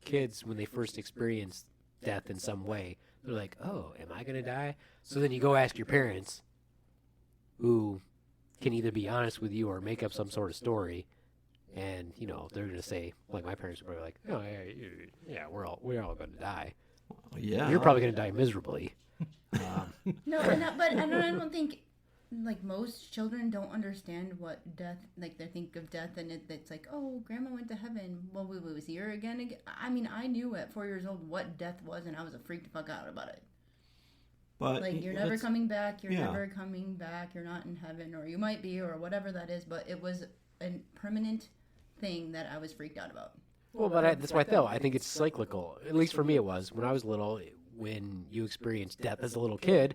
Speaker 2: kids, when they first experience death in some way, they're like, oh, am I going to die? So then you go ask your parents, who can either be honest with you or make up some sort of story. And, they're going to say, like my parents are probably like, oh, yeah, we're all going to die.
Speaker 3: Yeah.
Speaker 2: You're probably going to die miserably.
Speaker 4: No, but I don't think, like, most children don't understand what death, like, they think of death, and it's like, oh, grandma went to heaven. Well, we was here again. I mean, I knew at 4 years old what death was, and I was freaked the fuck out about it.
Speaker 3: But
Speaker 4: Like, you're never coming back, you're never coming back, you're not in heaven, or you might be, or whatever that is, but it was a permanent thing that I was freaked out about.
Speaker 2: Well, but that's why, though, I think it's cyclical. At least for me it was. When I was little, when you experience death as a little kid,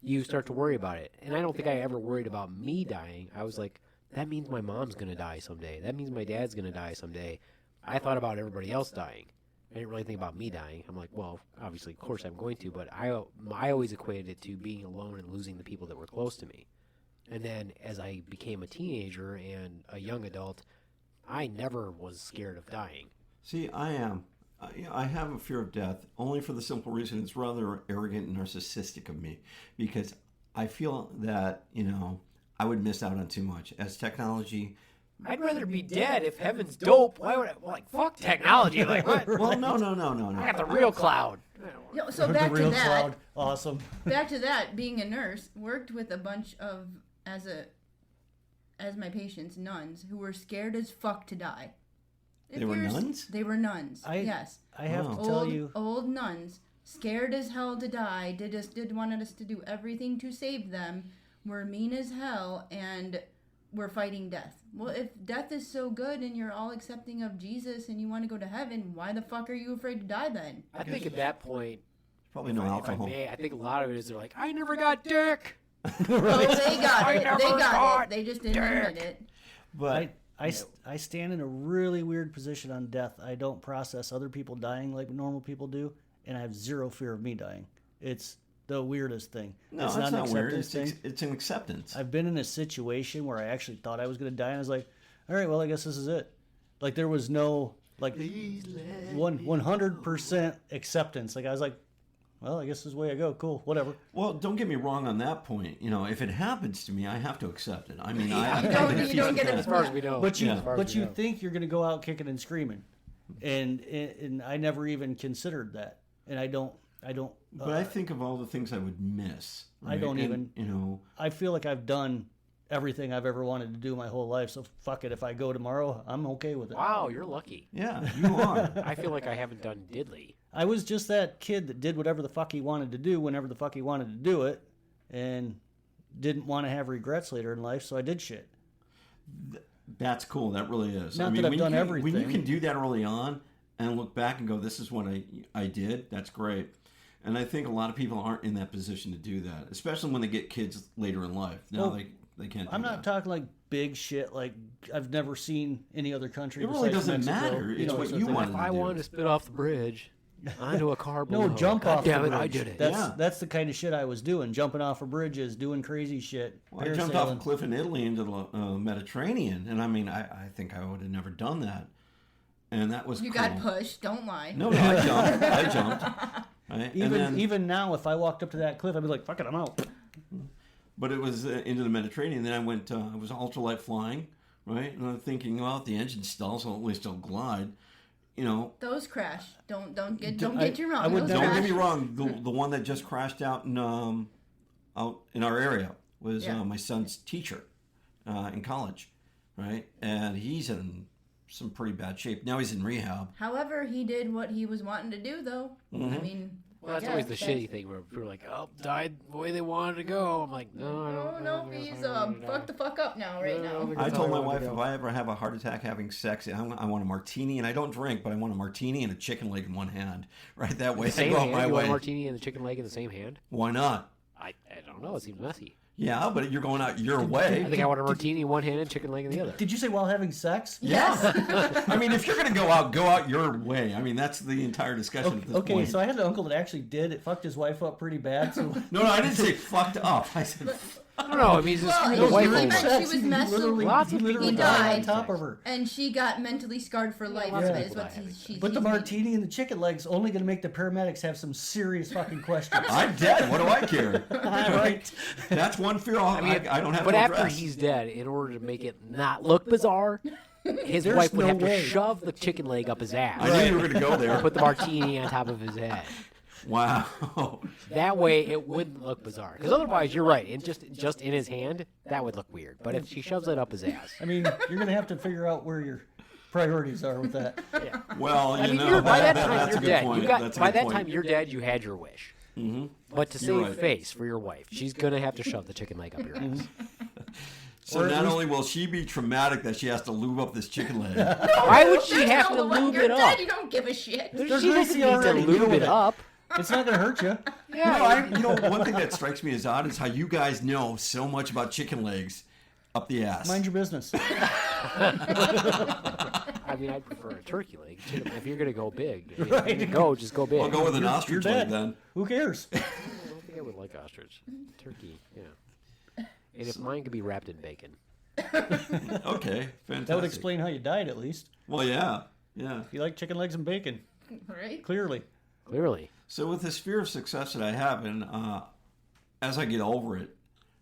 Speaker 2: you start to worry about it. And I don't think I ever worried about me dying. I was like, that means my mom's going to die someday. That means my dad's going to die someday. I thought about everybody else dying. I didn't really think about me dying. I'm like, well, obviously, of course I'm going to, but I always equated it to being alone and losing the people that were close to me. And then as I became a teenager and a young adult, I never was scared of dying.
Speaker 3: See, I am. I have a fear of death only for the simple reason it's rather arrogant and narcissistic of me, because I feel that, I would miss out on too much. As technology...
Speaker 2: I'd rather be dead if heaven's dope. Why would I? Fuck technology. Like, what?
Speaker 3: Well, no.
Speaker 2: I got the real cloud.
Speaker 4: So back
Speaker 5: the real
Speaker 4: to that.
Speaker 5: cloud. Awesome.
Speaker 4: Back to that. Being a nurse, worked with a bunch of as my patients, nuns who were scared as fuck to die.
Speaker 3: They were nuns?
Speaker 4: They were nuns. Yes.
Speaker 5: I have to tell you,
Speaker 4: old nuns, scared as hell to die. Wanted us to do everything to save them. Were mean as hell and we're fighting death. Well, if death is so good and you're all accepting of Jesus and you want to go to heaven, why the fuck are you afraid to die then?
Speaker 2: I think at that point,
Speaker 3: probably no alcohol.
Speaker 2: I think a lot of it is they're like, I never got dick.
Speaker 4: Oh, they got it. They got
Speaker 2: got
Speaker 4: it. They just didn't admit it.
Speaker 3: But
Speaker 5: I stand in a really weird position on death. I don't process other people dying like normal people do, and I have zero fear of me dying. It's the weirdest thing.
Speaker 3: No,
Speaker 5: it's
Speaker 3: not
Speaker 5: an
Speaker 3: weird.
Speaker 5: acceptance thing.
Speaker 3: It's an acceptance.
Speaker 5: I've been in a situation where I actually thought I was going to die, and I was like, all right, well, I guess this is it. Like, there was no, 100% acceptance. Like, I was like, well, I guess this is the way I go. Cool, whatever.
Speaker 3: Well, don't get me wrong on that point. If it happens to me, I have to accept it. I mean,
Speaker 4: You don't get it
Speaker 2: As far as we know.
Speaker 5: But you,
Speaker 2: as far as
Speaker 5: but
Speaker 2: we
Speaker 5: you
Speaker 2: know.
Speaker 5: think you're going to go out kicking and screaming, and I never even considered that, and I don't.
Speaker 3: But I think of all the things I would miss.
Speaker 5: I
Speaker 3: right?
Speaker 5: don't
Speaker 3: And,
Speaker 5: even. I feel like I've done everything I've ever wanted to do my whole life. So fuck it. If I go tomorrow, I'm okay with it.
Speaker 2: Wow, you're lucky.
Speaker 3: Yeah, you are.
Speaker 2: I feel like I haven't done diddly.
Speaker 5: I was just that kid that did whatever the fuck he wanted to do whenever the fuck he wanted to do it, and didn't want to have regrets later in life. So I did shit.
Speaker 3: That's cool. That really is.
Speaker 5: Not that I've done everything.
Speaker 3: When you can do that early on and look back and go, this is what I did, that's great. And I think a lot of people aren't in that position to do that, especially when they get kids later in life. No,
Speaker 5: Well,
Speaker 3: they can't do
Speaker 5: I'm not
Speaker 3: that.
Speaker 5: talking like big shit like I've never seen any other country.
Speaker 3: It really
Speaker 5: besides
Speaker 3: doesn't
Speaker 5: Mexico,
Speaker 3: matter. It's what
Speaker 5: sort
Speaker 3: you
Speaker 5: of thing.
Speaker 3: want.
Speaker 2: If I wanted to spit off the bridge onto a car below,
Speaker 5: No, jump
Speaker 2: God
Speaker 5: off
Speaker 2: damn
Speaker 5: the
Speaker 2: it,
Speaker 5: bridge.
Speaker 2: I did it.
Speaker 5: That's the kind of shit I was doing, jumping off of bridges, doing crazy shit.
Speaker 3: Well, I jumped off a
Speaker 5: parasailing.
Speaker 3: cliff in Italy into the Mediterranean, and I mean, I think I would have never done that. And that was
Speaker 4: You
Speaker 3: cool.
Speaker 4: got pushed. Don't lie.
Speaker 3: No, I jumped. I jumped. Right? And then,
Speaker 5: Even now, if I walked up to that cliff, I'd be like, "Fuck it, I'm out."
Speaker 3: but it was into the Mediterranean. Then I went. I was ultralight flying, right? And I'm thinking, well, if the engine's stalled, so at least I'll glide.
Speaker 4: Those crash. Don't get you
Speaker 5: I
Speaker 4: wrong.
Speaker 5: would
Speaker 4: Those
Speaker 5: never-
Speaker 3: Don't
Speaker 4: crash.
Speaker 3: get me wrong. The one that just crashed out in our area was
Speaker 4: Yeah.
Speaker 3: my son's teacher in college, right? And he's in some pretty bad shape. Now he's in rehab.
Speaker 4: However, he did what he was wanting to do, though.
Speaker 3: Mm-hmm.
Speaker 4: I mean,
Speaker 2: Well, that's always the shitty thing where people are like, oh, died the way they wanted to go. I'm like, no, I don't.
Speaker 4: No, he's fucked the fuck up now, right now.
Speaker 3: I told my wife if I ever have a heart attack having sex, I want a martini, and I don't drink, but I want a martini and a chicken leg in one hand. Right, that way I
Speaker 2: Same
Speaker 3: go out
Speaker 2: hand?
Speaker 3: my
Speaker 2: You want a
Speaker 3: way.
Speaker 2: martini and the chicken leg in the same hand?
Speaker 3: Why not?
Speaker 2: I don't know. It seems messy.
Speaker 3: Yeah, but you're going out your
Speaker 2: I
Speaker 3: way.
Speaker 2: think I want a martini in one hand and chicken leg in the other.
Speaker 5: Did you say while having sex?
Speaker 4: Yes.
Speaker 3: I mean, if you're going to go out your way. I mean, that's the entire discussion at this
Speaker 5: Okay,
Speaker 3: point.
Speaker 5: so I had an uncle that actually did. It fucked his wife up pretty bad. So
Speaker 3: No, I didn't say fucked up. I said
Speaker 2: I don't know. I mean, he's just
Speaker 4: Well,
Speaker 2: the
Speaker 4: he
Speaker 2: wife
Speaker 4: really
Speaker 2: over.
Speaker 4: meant she was messed
Speaker 5: literally,
Speaker 2: Lots
Speaker 5: he
Speaker 2: of
Speaker 5: literally
Speaker 4: people
Speaker 5: died
Speaker 4: die.
Speaker 5: on top of her.
Speaker 4: And she got mentally scarred for life.
Speaker 2: lots of
Speaker 4: Is
Speaker 2: people
Speaker 4: what
Speaker 2: die having
Speaker 4: she's
Speaker 5: But the
Speaker 4: saying.
Speaker 5: martini and the chicken legs only going to make the paramedics have some serious fucking questions.
Speaker 3: I'm dead. What do I care?
Speaker 5: Right.
Speaker 3: That's one fear I don't have
Speaker 2: But
Speaker 3: to
Speaker 2: after
Speaker 3: address.
Speaker 2: he's dead, in order to make it not look bizarre, his
Speaker 5: There's
Speaker 2: wife would
Speaker 5: no
Speaker 2: have
Speaker 5: way.
Speaker 2: to shove the chicken leg up his ass.
Speaker 3: I knew you were going to go there.
Speaker 2: Put the martini on top of his head.
Speaker 3: Wow.
Speaker 2: That way, it wouldn't look bizarre. Because otherwise, you're right. And just in his hand, that would look weird. But if she shoves it up his ass,
Speaker 5: I mean, you're going to have to figure out where your priorities are with that.
Speaker 2: yeah.
Speaker 3: Well,
Speaker 2: I mean,
Speaker 3: know,
Speaker 2: by that
Speaker 3: that's
Speaker 2: time
Speaker 3: a
Speaker 2: you're
Speaker 3: good
Speaker 2: dead.
Speaker 3: point.
Speaker 2: You got
Speaker 3: That's a
Speaker 2: by
Speaker 3: good
Speaker 2: that
Speaker 3: point.
Speaker 2: time you're dead. You had your wish.
Speaker 3: Mm-hmm.
Speaker 2: But to
Speaker 3: You're
Speaker 2: save
Speaker 3: right.
Speaker 2: face for your wife, she's gonna have to shove the chicken leg up your ass.
Speaker 3: So
Speaker 5: Or at
Speaker 3: not
Speaker 5: least-
Speaker 3: only will she be traumatic that she has to lube up this chicken leg.
Speaker 2: Why would she
Speaker 4: That's
Speaker 2: have
Speaker 4: not
Speaker 2: to
Speaker 4: what
Speaker 2: lube
Speaker 4: you're
Speaker 2: it
Speaker 4: dead,
Speaker 2: up?
Speaker 4: You don't give a shit.
Speaker 2: She
Speaker 5: There's
Speaker 2: doesn't
Speaker 5: Lucy
Speaker 2: need to
Speaker 5: already. Deal
Speaker 2: lube
Speaker 5: with
Speaker 2: it
Speaker 5: it.
Speaker 2: up.
Speaker 5: It's not going to hurt you.
Speaker 2: Yeah,
Speaker 3: One thing that strikes me as odd is how you guys know so much about chicken legs. Up the ass.
Speaker 5: Mind your business.
Speaker 2: I mean, I'd prefer a turkey leg. If you're going to go big,
Speaker 5: Right.
Speaker 2: Just go big.
Speaker 3: I'll go with an
Speaker 5: You're
Speaker 3: ostrich leg
Speaker 5: dead.
Speaker 3: then.
Speaker 5: Who cares?
Speaker 2: I don't think I would like ostrich. Turkey, yeah. And if mine could be wrapped in bacon.
Speaker 3: Okay, fantastic.
Speaker 5: That would explain how you died, at least.
Speaker 3: Well, yeah. Yeah.
Speaker 5: You like chicken legs and bacon,
Speaker 4: Right?
Speaker 5: clearly.
Speaker 2: Clearly.
Speaker 3: So with this fear of success that I have, and as I get over it,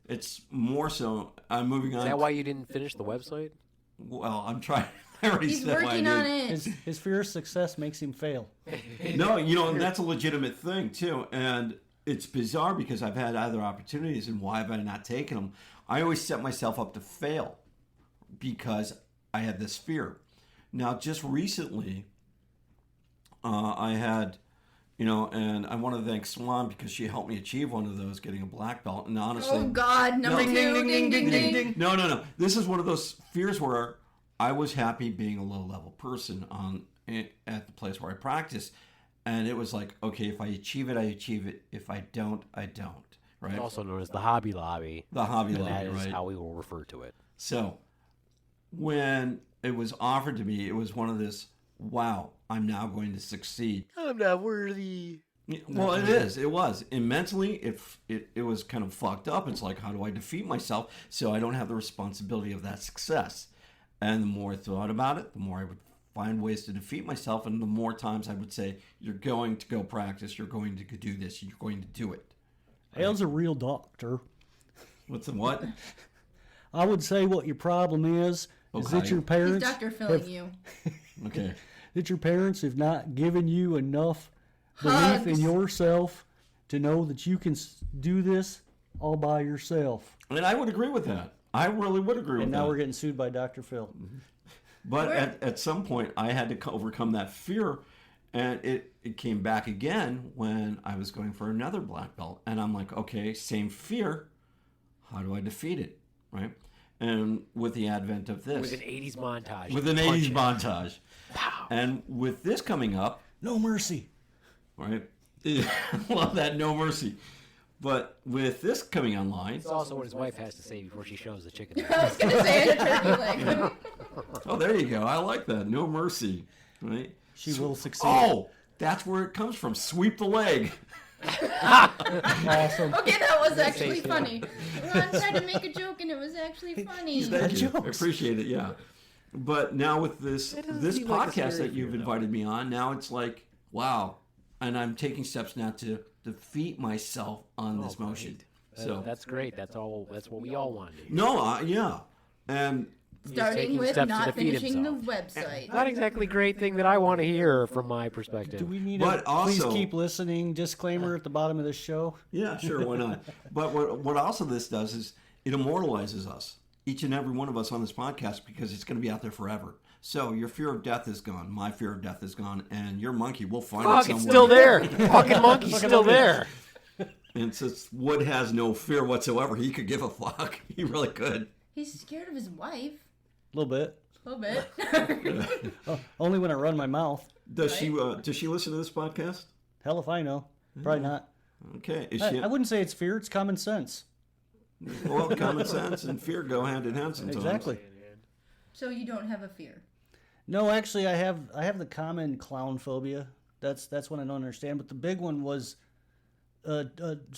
Speaker 3: it's more so I'm moving on.
Speaker 2: Is that why you didn't finish the website?
Speaker 3: Well, I'm trying. I already
Speaker 4: He's
Speaker 3: said why I
Speaker 4: working on
Speaker 3: did.
Speaker 4: it.
Speaker 5: His fear of success makes him fail.
Speaker 3: No, and that's a legitimate thing too. And it's bizarre because I've had other opportunities, and why have I not taken them? I always set myself up to fail because I had this fear. Now, just recently, I had, and I want to thank Swan because she helped me achieve one of those, getting a black belt. And honestly,
Speaker 4: Oh God, number
Speaker 3: No.
Speaker 4: two, ding ding ding.
Speaker 3: no. This is one of those fears where I was happy being a low-level person at the place where I practice, and it was like, okay, if I achieve it, I achieve it. If I don't, I don't. Right?
Speaker 2: Also known as the Hobby Lobby.
Speaker 3: The Hobby
Speaker 2: And
Speaker 3: Lobby,
Speaker 2: that is
Speaker 3: right?
Speaker 2: how we will refer to it.
Speaker 3: So, when it was offered to me, it was one of this, wow, I'm now going to succeed.
Speaker 2: I'm not worthy.
Speaker 3: Well, it is. It was. And mentally, it was kind of fucked up. It's like, how do I defeat myself so I don't have the responsibility of that success? And the more I thought about it, the more I would find ways to defeat myself. And the more times I would say, you're going to go practice. You're going to do this. You're going to do it.
Speaker 5: Hale's a real doctor.
Speaker 3: What's the what?
Speaker 5: I would say what your problem is that
Speaker 3: Okay.
Speaker 5: your
Speaker 4: He's
Speaker 5: parents
Speaker 4: Dr. Philling you.
Speaker 3: Okay.
Speaker 5: that your parents have not given you enough belief
Speaker 4: Hugs.
Speaker 5: in yourself to know that you can do this all by yourself.
Speaker 3: And I would agree with that. I really would agree with
Speaker 5: And
Speaker 3: that.
Speaker 5: now we're getting sued by Dr. Phil.
Speaker 3: But at some point, I had to overcome that fear, and it came back again when I was going for another black belt. And I'm like, okay, same fear. How do I defeat it? Right? And with the advent of this.
Speaker 2: With an 80s montage.
Speaker 3: With an
Speaker 2: Punch
Speaker 3: 80s
Speaker 2: it.
Speaker 3: montage.
Speaker 2: Pow.
Speaker 3: And with this coming up,
Speaker 5: No mercy.
Speaker 3: right? Love that, no mercy. But with this coming online,
Speaker 2: It's also what his wife has to say before she shows the chicken.
Speaker 4: I was gonna say a turkey leg.
Speaker 3: oh, there you go. I like that. No mercy. Right?
Speaker 5: She will succeed.
Speaker 3: Oh, that's where it comes from. Sweep the leg.
Speaker 5: Awesome.
Speaker 4: Okay, that was actually
Speaker 2: so.
Speaker 4: funny. Ron tried to make a joke and it was actually funny.
Speaker 3: Thank you. I
Speaker 5: jokes.
Speaker 3: appreciate it. Yeah, but now with this
Speaker 2: doesn't seem like a
Speaker 3: podcast
Speaker 2: scary
Speaker 3: that you've
Speaker 2: fear, though.
Speaker 3: invited me on, now it's like, wow, and I'm taking steps now to defeat myself on this motion. So
Speaker 2: That's great. That's what we all want to do.
Speaker 3: no, yeah, and
Speaker 4: Starting
Speaker 2: taking
Speaker 4: with
Speaker 2: steps to
Speaker 4: not
Speaker 2: defeat
Speaker 4: finishing
Speaker 2: himself.
Speaker 4: the website.
Speaker 2: Not exactly great thing that I want to hear from my perspective.
Speaker 5: Do we need
Speaker 3: But
Speaker 5: to please
Speaker 3: also-
Speaker 5: keep listening? Disclaimer at the bottom of this show.
Speaker 3: yeah, sure, why not? But what also this does is it immortalizes us, each and every one of us on this podcast, because it's going to be out there forever. So your fear of death is gone, my fear of death is gone, and your monkey will find it
Speaker 2: Fuck,
Speaker 3: somewhere.
Speaker 2: it's still there. Fucking monkey's still there.
Speaker 3: And since Wood has no fear whatsoever, he could give a fuck. He really could.
Speaker 4: He's scared of his wife.
Speaker 5: A little bit.
Speaker 4: A little bit.
Speaker 5: Only when I run my mouth.
Speaker 3: Does she listen to this podcast?
Speaker 5: Hell if I know. Probably not.
Speaker 3: Okay. Is she,
Speaker 5: I wouldn't say it's fear, it's common sense.
Speaker 3: well, common sense and fear go hand in hand sometimes.
Speaker 5: Exactly.
Speaker 4: So you don't have a fear.
Speaker 5: No, actually, I have the common clown phobia. That's one I don't understand. But the big one was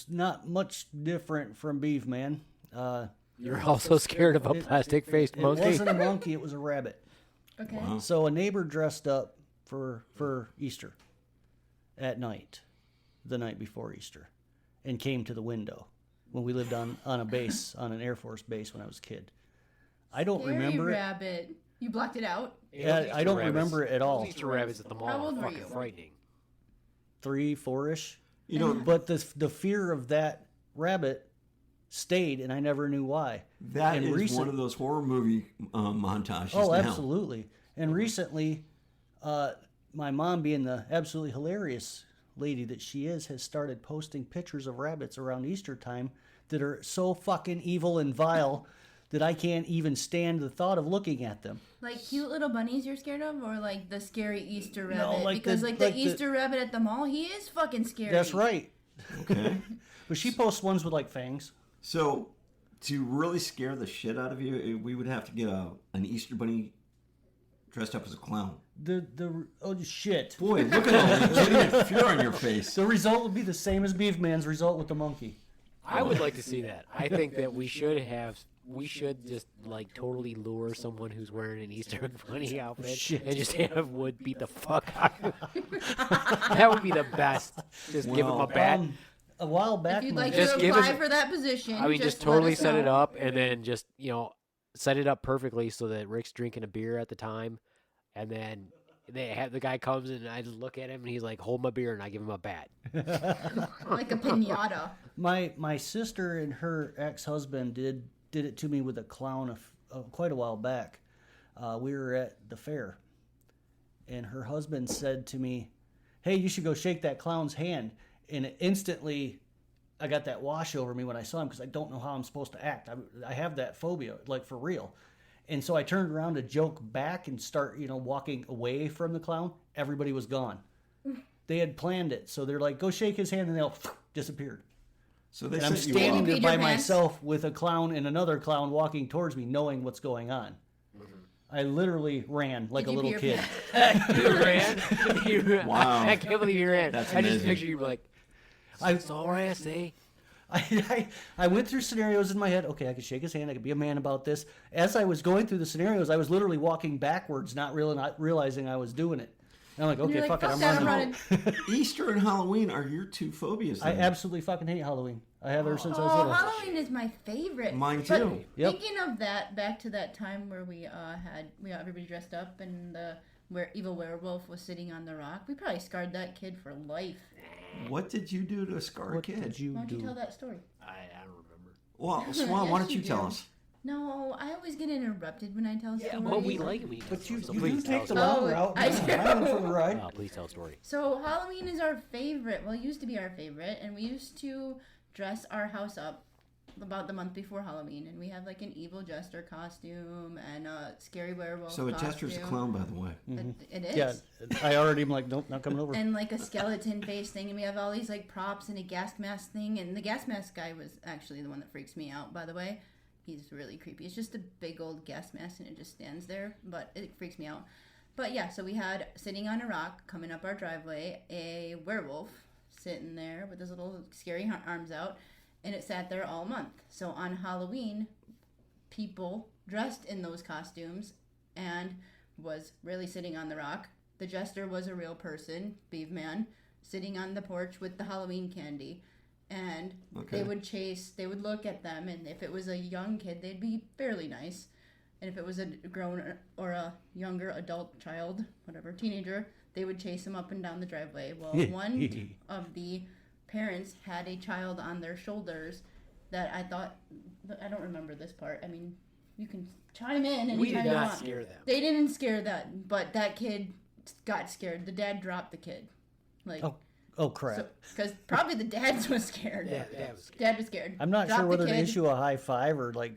Speaker 5: not much different from Beaveman.
Speaker 2: You're also scared of a plastic-faced
Speaker 5: It
Speaker 2: monkey.
Speaker 5: wasn't a monkey; it was a rabbit.
Speaker 4: Okay.
Speaker 3: Wow.
Speaker 5: So a neighbor dressed up for Easter at night, the night before Easter, and came to the window when we lived on a base, on an Air Force base when I was a kid. I don't
Speaker 4: Scary
Speaker 5: remember it.
Speaker 4: rabbit. You blocked it out?
Speaker 5: Yeah, I don't remember it at all.
Speaker 2: Easter rabbits at the mall
Speaker 4: How
Speaker 2: are
Speaker 4: old were
Speaker 2: fucking
Speaker 4: you?
Speaker 2: frightening.
Speaker 5: 3, 4-ish.
Speaker 3: You know,
Speaker 5: But the fear of that rabbit stayed, and I never knew why.
Speaker 3: that
Speaker 5: and
Speaker 3: is one of those horror movie montages
Speaker 5: Oh,
Speaker 3: now.
Speaker 5: absolutely. And recently, my mom, being the absolutely hilarious lady that she is, has started posting pictures of rabbits around Easter time that are so fucking evil and vile that I can't even stand the thought of looking at them.
Speaker 4: Like cute little bunnies you're scared of? Or like the scary Easter rabbit?
Speaker 5: No, like
Speaker 4: because
Speaker 5: the-
Speaker 4: like the
Speaker 5: like the-
Speaker 4: Easter rabbit at the mall, he is fucking scary.
Speaker 5: That's right.
Speaker 3: Okay.
Speaker 5: But she posts ones with like fangs.
Speaker 3: So To really scare the shit out of you, we would have to get an Easter bunny dressed up as a clown.
Speaker 5: Oh shit!
Speaker 3: Boy, look at all the legitimate fear on your face.
Speaker 5: The result would be the same as Beaveman's result with the monkey.
Speaker 2: I would like to see that. I think that we should just like totally lure someone who's wearing an Easter Bunny outfit and just have Wood beat the fuck out of him. That would be the best. Just give him a bat.
Speaker 5: A while back,
Speaker 4: If you'd
Speaker 5: my-
Speaker 4: like
Speaker 2: Just
Speaker 4: to
Speaker 2: give
Speaker 4: apply
Speaker 2: us-
Speaker 4: for that position,
Speaker 2: I mean, just
Speaker 4: let
Speaker 2: totally
Speaker 4: us
Speaker 2: set it
Speaker 4: know.
Speaker 2: up and then just, set it up perfectly so that Rick's drinking a beer at the time. And then the guy comes and I just look at him and he's like, hold my beer, and I give him a bat.
Speaker 4: Like a pinata.
Speaker 5: My sister and her ex-husband did it to me with a clown quite a while back. We were at the fair, and her husband said to me, "Hey, you should go shake that clown's hand." And instantly, I got that wash over me when I saw him because I don't know how I'm supposed to act. I have that phobia, like for real. And so I turned around to joke back and start, walking away from the clown. Everybody was gone. They had planned it, so they're like, "Go shake his hand," and they all disappeared.
Speaker 3: So they
Speaker 5: And I'm
Speaker 3: sent you
Speaker 5: standing
Speaker 3: off.
Speaker 5: there
Speaker 4: Peed
Speaker 5: by
Speaker 4: your pants?
Speaker 5: myself with a clown and another clown walking towards me, knowing what's going on. I literally ran like
Speaker 4: Did
Speaker 5: a
Speaker 4: you
Speaker 5: little
Speaker 4: pee your
Speaker 5: kid.
Speaker 2: You ran? You ran.
Speaker 3: Wow.
Speaker 2: I can't believe you ran.
Speaker 3: That's
Speaker 2: I just
Speaker 3: amazing.
Speaker 2: picture you like, that's all I say.
Speaker 5: I went through scenarios in my head. Okay, I could shake his hand. I could be a man about this. As I was going through the scenarios, I was literally walking backwards, not realizing I was doing it. And I'm like,
Speaker 4: And
Speaker 5: okay,
Speaker 4: you're like,
Speaker 5: fuck it,
Speaker 4: fuck that, I'm
Speaker 5: running.
Speaker 3: Easter and Halloween are your two phobias.
Speaker 5: I
Speaker 3: then.
Speaker 5: absolutely fucking hate Halloween. I have ever since I was
Speaker 4: Oh,
Speaker 5: little.
Speaker 4: Halloween is my favorite.
Speaker 3: Mine
Speaker 4: But
Speaker 3: too.
Speaker 5: Yep.
Speaker 4: Thinking of that, back to that time where we got everybody dressed up and where evil werewolf was sitting on the rock. We probably scarred that kid for life.
Speaker 3: What did you do to a scar
Speaker 5: What
Speaker 3: kid?
Speaker 5: did you
Speaker 4: Why don't you
Speaker 5: do?
Speaker 4: tell that story?
Speaker 2: I don't remember.
Speaker 3: Well, Swan, why
Speaker 4: Yes,
Speaker 3: don't you
Speaker 4: you
Speaker 3: tell
Speaker 4: do.
Speaker 3: us?
Speaker 4: No, I always get interrupted when I tell stories.
Speaker 2: Well, we like it when you tell
Speaker 5: But you,
Speaker 2: stories, so
Speaker 5: you
Speaker 2: please
Speaker 5: do
Speaker 2: tell
Speaker 5: take
Speaker 2: a
Speaker 5: the
Speaker 2: story.
Speaker 5: long
Speaker 4: Oh,
Speaker 5: route.
Speaker 4: I
Speaker 5: I'm
Speaker 4: do.
Speaker 5: in for the ride.
Speaker 2: Please tell a story.
Speaker 4: So Halloween is our favorite. Well, it used to be our favorite, and we used to dress our house up about the month before Halloween, and we have like an evil jester costume and a scary werewolf.
Speaker 3: So a
Speaker 4: costume.
Speaker 3: jester's a clown, by the way.
Speaker 4: It is.
Speaker 5: Yeah, I already am like, nope, not coming over.
Speaker 4: And like a skeleton face thing, and we have all these like props and a gas mask thing. And the gas mask guy was actually the one that freaks me out, by the way. He's really creepy. It's just a big old gas mask and it just stands there, but it freaks me out. But yeah, so we had sitting on a rock coming up our driveway a werewolf sitting there with his little scary arms out, and it sat there all month. So on Halloween, people dressed in those costumes and was really sitting on the rock. The jester was a real person, Beaveman, sitting on the porch with the Halloween candy. And
Speaker 3: Okay.
Speaker 4: they would look at them, and if it was a young kid, they'd be fairly nice. And if it was a grown or a younger adult child, whatever, teenager, they would chase him up and down the driveway. Well, one of the parents had a child on their shoulders that I don't remember this part. I mean, you can chime in anytime
Speaker 2: We did
Speaker 4: you
Speaker 2: not
Speaker 4: want.
Speaker 2: scare them.
Speaker 4: They didn't scare that, but that kid got scared. The dad dropped the kid. Like,
Speaker 5: Oh crap!
Speaker 4: because probably the dad was scared.
Speaker 2: Yeah, Dad was scared.
Speaker 4: Dad was scared.
Speaker 5: I'm not
Speaker 4: Dropped
Speaker 5: sure
Speaker 4: the
Speaker 5: whether to
Speaker 4: kid.
Speaker 5: issue a high five or like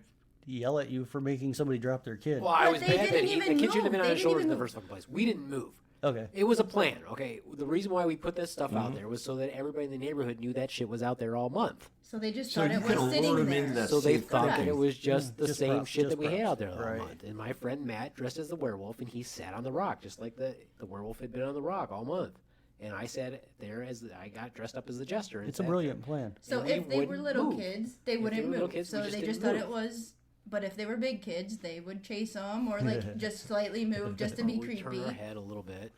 Speaker 5: yell at you for making somebody drop their kid.
Speaker 2: Well, I
Speaker 4: But
Speaker 2: was
Speaker 4: they
Speaker 2: bad that
Speaker 4: didn't
Speaker 2: the
Speaker 4: even
Speaker 2: kid should have been
Speaker 4: move.
Speaker 2: on
Speaker 4: They
Speaker 2: his
Speaker 4: didn't
Speaker 2: shoulders in
Speaker 4: even
Speaker 2: the
Speaker 4: move.
Speaker 2: first fucking place. We didn't move.
Speaker 5: Okay.
Speaker 2: It was a plan, okay? The reason why we put this stuff out there was so that everybody in the neighborhood knew that shit was out there all month.
Speaker 4: So they just
Speaker 3: So
Speaker 4: thought
Speaker 3: you
Speaker 4: it
Speaker 3: could
Speaker 4: was
Speaker 3: lure
Speaker 4: sitting
Speaker 3: them
Speaker 4: there.
Speaker 3: into that
Speaker 2: So they
Speaker 3: safe
Speaker 2: thought that
Speaker 3: thinking.
Speaker 2: it was just the
Speaker 5: Just
Speaker 2: same
Speaker 5: props,
Speaker 2: shit
Speaker 5: just
Speaker 2: that we had
Speaker 5: props.
Speaker 2: out there all
Speaker 5: Right.
Speaker 2: month. And my friend Matt dressed as the werewolf, and he sat on the rock just like the werewolf had been on the rock all month. And I sat there I got dressed up as the jester. And
Speaker 5: It's a
Speaker 2: sat
Speaker 5: brilliant plan.
Speaker 4: So
Speaker 2: and we
Speaker 4: if they were
Speaker 2: wouldn't
Speaker 4: little
Speaker 2: move.
Speaker 4: kids, they
Speaker 2: If they
Speaker 4: wouldn't
Speaker 2: were little
Speaker 4: move.
Speaker 2: kids, we
Speaker 4: So
Speaker 2: just
Speaker 4: they
Speaker 2: didn't
Speaker 4: just thought
Speaker 2: move.
Speaker 4: it was. But if they were big kids, they would chase them or like just slightly move just to
Speaker 2: Or
Speaker 4: be
Speaker 2: we'd turn
Speaker 4: creepy.
Speaker 2: our head a little bit.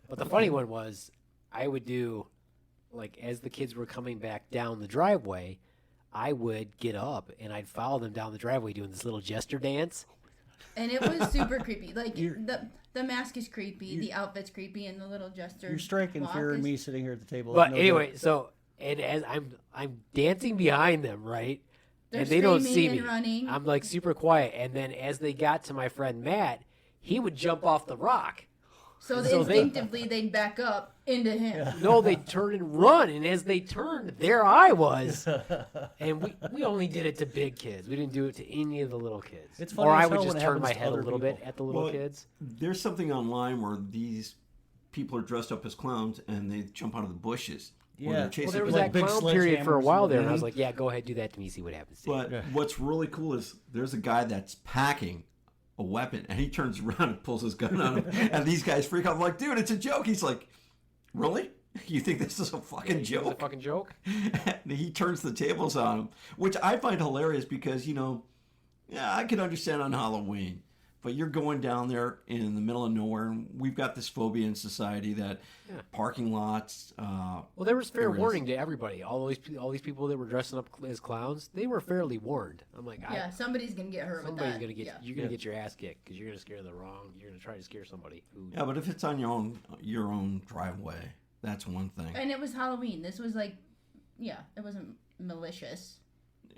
Speaker 2: But the funny one was, I would do, like, as the kids were coming back down the driveway, I would get up and I'd follow them down the driveway doing this little jester dance.
Speaker 4: And it was super creepy. Like
Speaker 5: You're-
Speaker 4: the mask is creepy, the outfit's creepy, and the little jester.
Speaker 5: You're striking
Speaker 4: walk
Speaker 5: fear in
Speaker 4: is-
Speaker 5: me sitting here at the table.
Speaker 2: But
Speaker 5: No
Speaker 2: anyway,
Speaker 5: joke.
Speaker 2: so and as I'm dancing behind them, right?
Speaker 4: They're
Speaker 2: and they don't see
Speaker 4: screaming
Speaker 2: me.
Speaker 4: and running.
Speaker 2: I'm like super quiet, and then as they got to my friend Matt, he would jump off the rock.
Speaker 4: So,
Speaker 2: so they-
Speaker 4: instinctively they'd back up into him.
Speaker 2: No, they'd turn and run, and as they turned, there I was. And we only did it to big kids. We didn't do it to any of the little kids.
Speaker 5: It's funny
Speaker 2: or I
Speaker 5: as
Speaker 2: would
Speaker 5: hell
Speaker 2: just
Speaker 5: when it
Speaker 2: turn my
Speaker 5: happens to
Speaker 2: head a
Speaker 5: other
Speaker 2: little bit
Speaker 5: people.
Speaker 2: at the little
Speaker 3: Well,
Speaker 2: kids.
Speaker 3: There's something online where these people are dressed up as clowns and they jump out of the bushes Where they're
Speaker 5: Yeah.
Speaker 3: chasing
Speaker 2: Well, there was
Speaker 3: people.
Speaker 2: that
Speaker 5: big
Speaker 2: clown period for a
Speaker 5: sledgehammers
Speaker 2: while
Speaker 5: and
Speaker 2: there, and I was
Speaker 3: Mhm.
Speaker 2: like, yeah, go ahead, do that to me, see what happens.
Speaker 3: But what's really cool is there's a guy that's packing a weapon, and he turns around and pulls his gun on him, and these guys freak out. I'm like, dude, it's a joke. He's like, really? You think this is a fucking
Speaker 2: It
Speaker 3: joke?
Speaker 2: was a fucking joke.
Speaker 3: And he turns the tables on him, which I find hilarious because, yeah, I can understand on Halloween, but you're going down there in the middle of nowhere, and we've got this phobia in society that parking lots.
Speaker 2: Well, there was fair warning to everybody. All these people that were dressing up as clowns, they were fairly warned. I'm like,
Speaker 4: Yeah, somebody's gonna get hurt with that.
Speaker 2: somebody's gonna get
Speaker 4: Yeah.
Speaker 2: you're gonna get your ass kicked because you're gonna scare you're gonna try to scare somebody.
Speaker 3: Yeah, but if it's on your own driveway, that's one thing.
Speaker 4: And it was Halloween. This was like, yeah, it wasn't malicious.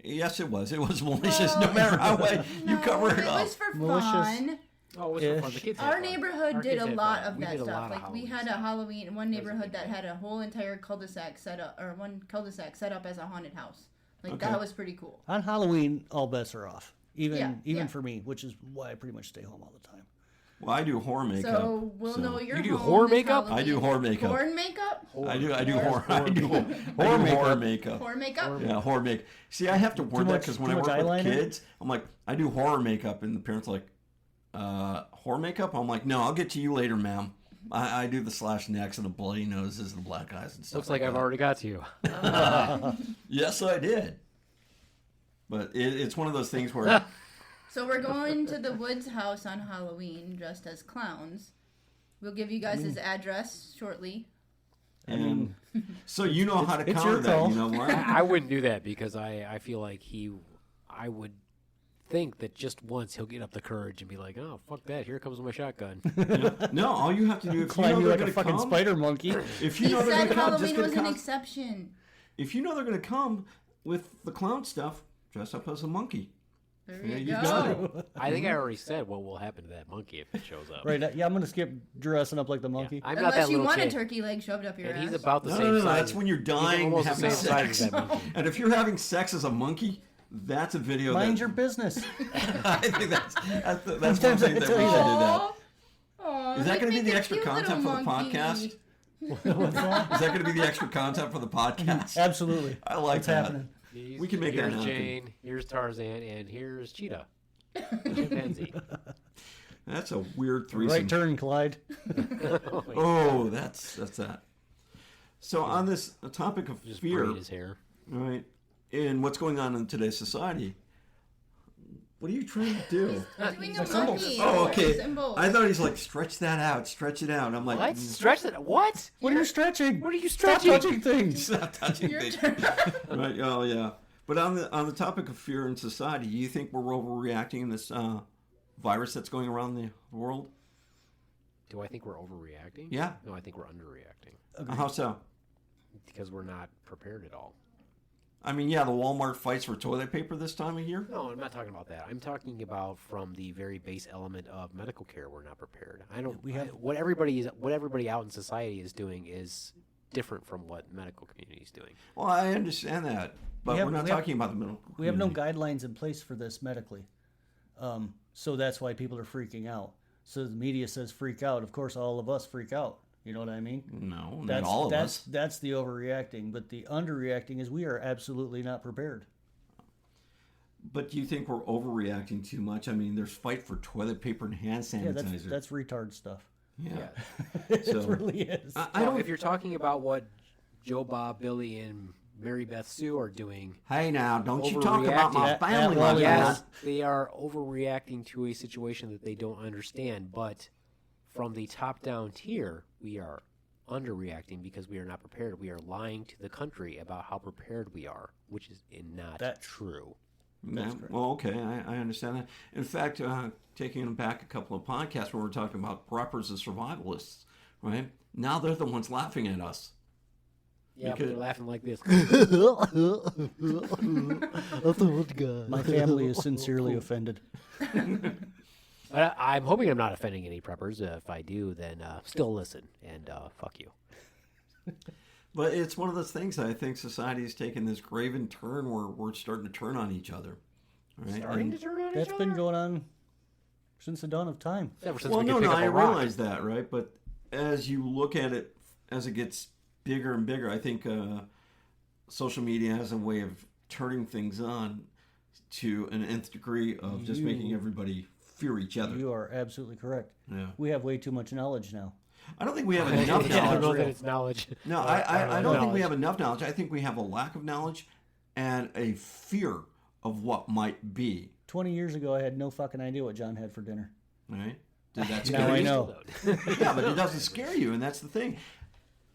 Speaker 3: Yes, it was. It was malicious. No matter how way you cover it
Speaker 4: It
Speaker 3: up.
Speaker 4: was for
Speaker 5: Malicious.
Speaker 4: fun.
Speaker 2: Oh, it was for fun. The kids had
Speaker 4: Our
Speaker 2: fun.
Speaker 4: neighborhood
Speaker 2: Our
Speaker 4: did
Speaker 2: kids
Speaker 4: a
Speaker 2: had
Speaker 4: lot
Speaker 2: fun.
Speaker 4: of
Speaker 2: We
Speaker 4: that
Speaker 2: did a
Speaker 4: stuff.
Speaker 2: lot of
Speaker 4: Like we
Speaker 2: Halloween
Speaker 4: had a
Speaker 2: stuff.
Speaker 4: Halloween in one
Speaker 2: That was a
Speaker 4: neighborhood
Speaker 2: big
Speaker 4: that
Speaker 2: deal.
Speaker 4: had a whole entire cul-de-sac set up, or one cul-de-sac set up as a haunted house. Like
Speaker 3: Okay.
Speaker 4: that was pretty cool.
Speaker 5: On Halloween, all bets are off. Even
Speaker 4: Yeah.
Speaker 5: for me, which is why I pretty much stay home all the time.
Speaker 3: Well, I do horror makeup.
Speaker 4: So we'll know you're
Speaker 2: You do
Speaker 4: home
Speaker 2: horror
Speaker 4: this
Speaker 2: makeup?
Speaker 3: I do
Speaker 4: Halloween.
Speaker 3: horror makeup.
Speaker 4: Horror makeup?
Speaker 3: I do horror makeup.
Speaker 4: Horror makeup?
Speaker 3: Yeah, horror makeup. See, I have to word that
Speaker 5: much-
Speaker 3: because when
Speaker 5: too
Speaker 3: I
Speaker 5: much
Speaker 3: work with
Speaker 5: eyeliner?
Speaker 3: kids, I'm like, I do horror makeup, and the parents are like, horror makeup? I'm like, no, I'll get to you later, ma'am. I do the slash necks and the bloody noses and the black eyes and stuff.
Speaker 2: Looks like I've
Speaker 3: that.
Speaker 2: already got to you.
Speaker 3: Yes, I did. But it's one of those things where
Speaker 4: So we're going to the Woods house on Halloween dressed as clowns. We'll give you guys his address shortly.
Speaker 3: and so you know how to
Speaker 5: it's
Speaker 3: counter
Speaker 5: your
Speaker 3: that,
Speaker 5: call.
Speaker 3: you know what?
Speaker 2: I wouldn't do that because I feel like I would think that just once he'll get up the courage and be like, oh, fuck that, here comes my shotgun.
Speaker 3: No, all you have to do if you
Speaker 5: Climb
Speaker 3: know
Speaker 5: you
Speaker 3: they're
Speaker 5: like a
Speaker 3: going to
Speaker 5: fucking
Speaker 3: come,
Speaker 5: spider monkey.
Speaker 3: if you
Speaker 4: He
Speaker 3: know they're going
Speaker 4: said
Speaker 3: to come, just
Speaker 4: Halloween
Speaker 3: get
Speaker 4: was
Speaker 3: a
Speaker 4: an
Speaker 3: costume.
Speaker 4: exception.
Speaker 3: If you know they're going to come with the clown stuff, dress up as a monkey.
Speaker 4: There
Speaker 3: Yeah,
Speaker 4: you
Speaker 3: you
Speaker 4: go.
Speaker 3: got it.
Speaker 2: I think I already said what will happen to that monkey if it shows up.
Speaker 5: Right, yeah, I'm going to skip dressing up like the monkey.
Speaker 2: I'm not that
Speaker 4: Unless you
Speaker 2: little
Speaker 4: want
Speaker 2: kid.
Speaker 4: a turkey leg shoved up your
Speaker 2: And
Speaker 4: ass.
Speaker 2: he's about the
Speaker 3: No,
Speaker 2: same
Speaker 3: no, no,
Speaker 2: size.
Speaker 3: that's when you're
Speaker 2: He's
Speaker 3: dying
Speaker 2: almost the
Speaker 3: having
Speaker 2: same size as
Speaker 3: sex.
Speaker 2: that monkey.
Speaker 3: And if you're having sex as a monkey, that's a video.
Speaker 5: Mind
Speaker 3: that,
Speaker 5: your business.
Speaker 3: I think that's one
Speaker 5: Sometimes I
Speaker 3: thing that
Speaker 5: tell
Speaker 3: we
Speaker 5: you
Speaker 3: should do
Speaker 5: that.
Speaker 3: that.
Speaker 4: Aw,
Speaker 3: Is that going to be
Speaker 4: make
Speaker 3: the
Speaker 4: a
Speaker 3: extra
Speaker 4: cute
Speaker 3: content for
Speaker 4: little
Speaker 3: the
Speaker 4: monkey.
Speaker 3: podcast?
Speaker 5: What's that?
Speaker 3: Is that going to be the extra content for the podcast?
Speaker 5: Absolutely.
Speaker 3: I like
Speaker 5: What's
Speaker 3: that.
Speaker 5: happening?
Speaker 3: We can make that
Speaker 2: here's
Speaker 3: happen.
Speaker 2: Jane, here's Tarzan, and here's Cheetah. Chimpanzee.
Speaker 3: That's a weird threesome.
Speaker 5: Right turn, Clyde.
Speaker 3: Oh, that's that. So on this topic of
Speaker 2: Just
Speaker 3: fear,
Speaker 2: braid his hair.
Speaker 3: right, and what's going on in today's society, what are you trying to do?
Speaker 4: Doing a
Speaker 5: symbols.
Speaker 4: monkey.
Speaker 3: Oh, okay.
Speaker 4: Symbols.
Speaker 3: I thought he's like, stretch that out, stretch it out. I'm like,
Speaker 2: What? Stretch it? What?
Speaker 5: What are you stretching?
Speaker 2: What are you
Speaker 5: Stop
Speaker 2: stretching?
Speaker 5: touching things.
Speaker 3: stop touching
Speaker 4: Your
Speaker 3: things.
Speaker 4: turn.
Speaker 3: Right? Oh, yeah. But on the topic of fear in society, you think we're overreacting in this virus that's going around the world?
Speaker 2: Do I think we're overreacting?
Speaker 3: Yeah.
Speaker 2: No, I think we're underreacting
Speaker 3: How so?
Speaker 2: because we're not prepared at all.
Speaker 3: I mean, yeah, the Walmart fights for toilet paper this time of year.
Speaker 2: No, I'm not talking about that. I'm talking about from the very base element of medical care. We're not prepared. I don't.
Speaker 5: We have-
Speaker 2: what everybody out in society is doing is different from what medical community is doing.
Speaker 3: Well, I understand that, but
Speaker 5: have-
Speaker 3: we're not
Speaker 5: we have-
Speaker 3: talking about the middle.
Speaker 5: We have no guidelines in place for this medically. So that's why people are freaking out. So the media says freak out. Of course, all of us freak out. You know what I mean?
Speaker 3: No, not
Speaker 5: That's,
Speaker 3: all of
Speaker 5: that's,
Speaker 3: us.
Speaker 5: That's the overreacting. But the underreacting is we are absolutely not prepared.
Speaker 3: But do you think we're overreacting too much? I mean, there's fight for toilet paper and hand
Speaker 5: Yeah,
Speaker 3: sanitizer.
Speaker 5: that's retard stuff.
Speaker 3: yeah.
Speaker 5: It
Speaker 3: So-
Speaker 5: really is.
Speaker 3: I
Speaker 2: Well,
Speaker 3: don't.
Speaker 2: if you're talking about what Joe, Bob, Billy, and Mary Beth Sue are doing,
Speaker 3: Hey, now, don't you talk about my
Speaker 5: Overreacting.
Speaker 3: family
Speaker 5: At
Speaker 3: like
Speaker 5: all,
Speaker 2: yes,
Speaker 3: that.
Speaker 2: they are overreacting to a situation that they don't understand. But from the top-down tier, we are underreacting because we are not prepared. We are lying to the country about how prepared we are, which is not true.
Speaker 3: Yeah, well, okay, I understand that. In fact, taking back a couple of podcasts where we're talking about preppers and survivalists, right? Now they're the ones laughing at us.
Speaker 2: Yeah, but
Speaker 3: Because-
Speaker 2: they're laughing like this.
Speaker 5: My family is sincerely offended.
Speaker 2: I'm hoping I'm not offending any preppers. If I do, then still listen and fuck you.
Speaker 3: But it's one of those things that I think society has taken this graven turn where we're starting to turn on each other. Right?
Speaker 2: Starting
Speaker 3: And-
Speaker 2: to turn on
Speaker 5: That's
Speaker 2: each
Speaker 5: been
Speaker 2: other?
Speaker 5: going on since the dawn of time.
Speaker 2: Ever since
Speaker 3: well,
Speaker 2: we
Speaker 3: no,
Speaker 2: could pick
Speaker 3: no,
Speaker 2: up
Speaker 3: I
Speaker 2: a rock.
Speaker 3: realize that, right? But as you look at it, as it gets bigger and bigger. I think social media has a way of turning things on to an nth degree of just making everybody fear each other.
Speaker 5: You are absolutely correct.
Speaker 3: Yeah.
Speaker 5: We have way too much knowledge now.
Speaker 3: I don't think we have enough
Speaker 2: I don't know
Speaker 3: knowledge.
Speaker 2: that it's knowledge.
Speaker 3: No, I don't think we have enough knowledge. I think we have a lack of knowledge and a fear of what might be.
Speaker 5: 20 years ago, I had no fucking idea what John had for dinner.
Speaker 3: Right? Did that
Speaker 5: Now
Speaker 3: scare
Speaker 5: I
Speaker 3: you?
Speaker 5: know.
Speaker 3: Yeah, but it doesn't scare you, and that's the thing.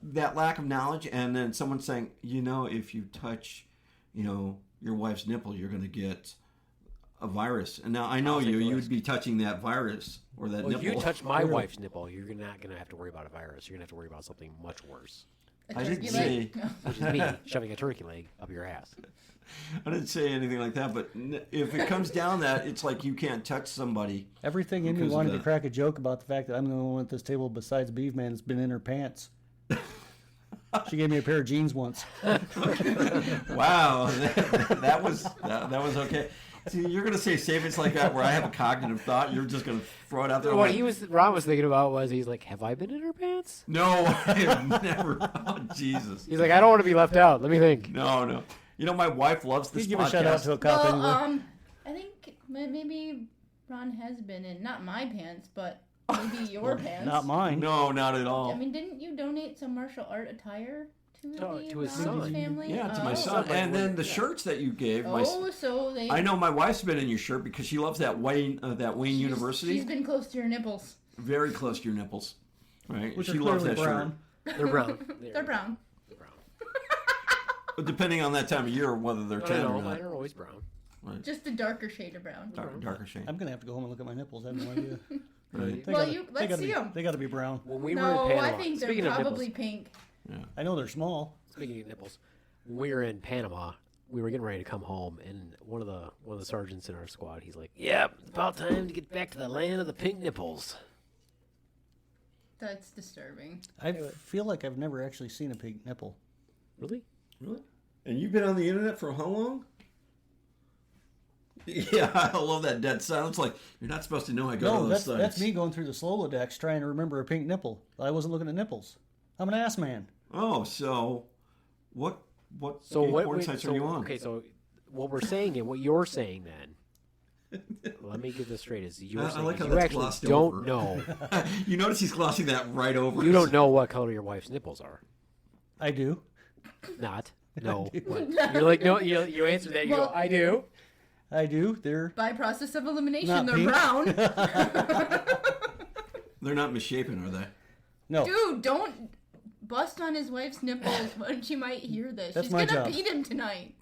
Speaker 3: That lack of knowledge, and then someone saying, if you touch, your wife's nipple, you're going to get a virus. And now I know you'd be touching that virus or that
Speaker 2: Well,
Speaker 3: nipple.
Speaker 2: if you touch my wife's nipple, you're not going to have to worry about a virus. You're going to have to worry about something much worse,
Speaker 3: I didn't
Speaker 4: turkey
Speaker 3: say.
Speaker 4: leg?
Speaker 2: which is me shoving a turkey leg up your ass.
Speaker 3: I didn't say anything like that. But if it comes down that, it's like you can't touch somebody.
Speaker 5: Everything in me
Speaker 3: Because of
Speaker 5: wanted to
Speaker 3: that.
Speaker 5: crack a joke about the fact that I'm the only one at this table besides Beaveman that's been in her pants. She gave me a pair of jeans once.
Speaker 3: Wow, that was okay. See, you're going to say statements like that where I have a cognitive thought. You're just going to throw it out there.
Speaker 2: What
Speaker 3: like,
Speaker 2: Ron was thinking about was he's like, have I been in her pants?
Speaker 3: No, I have never. Oh, Jesus.
Speaker 2: He's like, I don't want to be left out. Let me think.
Speaker 3: No. My wife loves this
Speaker 5: Please give
Speaker 3: podcast.
Speaker 5: a shout out to a cop anyway.
Speaker 4: I think maybe Ron has been in not my pants, but maybe your pants.
Speaker 5: Not mine.
Speaker 3: No, not at all.
Speaker 4: I mean, didn't you donate some martial art attire to
Speaker 2: his
Speaker 4: Ron's
Speaker 2: son.
Speaker 4: family?
Speaker 3: Yeah, to my
Speaker 4: Oh.
Speaker 3: son. And then the shirts that you gave.
Speaker 4: So they.
Speaker 3: I know my wife's been in your shirt because she loves that Wayne University.
Speaker 4: She's been close to your nipples.
Speaker 3: Very close to your nipples. Right?
Speaker 5: Which
Speaker 3: she
Speaker 5: are
Speaker 3: loves
Speaker 5: clearly
Speaker 3: that
Speaker 5: brown.
Speaker 2: They're brown.
Speaker 4: They're brown.
Speaker 3: But depending on that time of year, whether they're tan or
Speaker 2: Mine
Speaker 3: not.
Speaker 2: are always brown.
Speaker 4: Just a darker shade of brown.
Speaker 3: Darker shade.
Speaker 5: I'm going to have to go home and look at my nipples. I have no idea.
Speaker 3: Right.
Speaker 5: They
Speaker 4: Well,
Speaker 5: gotta-
Speaker 4: let's
Speaker 5: gotta
Speaker 4: see
Speaker 5: be-
Speaker 4: 'em.
Speaker 5: They got to be brown.
Speaker 2: When we were
Speaker 4: No,
Speaker 2: in Panama,
Speaker 4: I think they're
Speaker 2: speaking of
Speaker 4: probably
Speaker 2: nipples,
Speaker 4: pink.
Speaker 5: I know they're small.
Speaker 2: speaking of nipples, when we were in Panama, we were getting ready to come home, and one of the sergeants in our squad, he's like, "Yep, it's about time to get back to the land of the pink nipples."
Speaker 4: That's disturbing.
Speaker 5: I feel like I've never actually seen a pink nipple.
Speaker 2: Really?
Speaker 3: Really? And you've been on the internet for how long? Yeah, I love that dead silence. Like, you're not supposed to know I go
Speaker 5: No,
Speaker 3: to those
Speaker 5: that's
Speaker 3: sites.
Speaker 5: me going through the Slolodex trying to remember a pink nipple. I wasn't looking at nipples. I'm an ass man.
Speaker 3: Oh, so what
Speaker 2: So
Speaker 3: gay
Speaker 2: what?
Speaker 3: porn sites are you on?
Speaker 2: Okay, so what we're saying and what you're saying then. Let me get this straight. Is you're
Speaker 3: I
Speaker 2: saying
Speaker 3: like how
Speaker 2: you
Speaker 3: that's
Speaker 2: actually
Speaker 3: glossed
Speaker 2: don't
Speaker 3: over.
Speaker 2: know.
Speaker 3: You notice he's glossing that right over.
Speaker 2: You don't know what color your wife's nipples are.
Speaker 5: I do.
Speaker 2: Not. No. What? You're like, no, you answer that. You
Speaker 4: Well-
Speaker 2: go, I do.
Speaker 5: I do. They're
Speaker 4: By process of elimination,
Speaker 5: Not
Speaker 4: they're
Speaker 5: pink.
Speaker 4: brown.
Speaker 3: They're not misshapen, are they?
Speaker 5: no.
Speaker 4: Dude, don't bust on his wife's nipples when she might hear this.
Speaker 5: That's
Speaker 4: She's
Speaker 5: my
Speaker 4: gonna
Speaker 5: job.
Speaker 4: beat him tonight.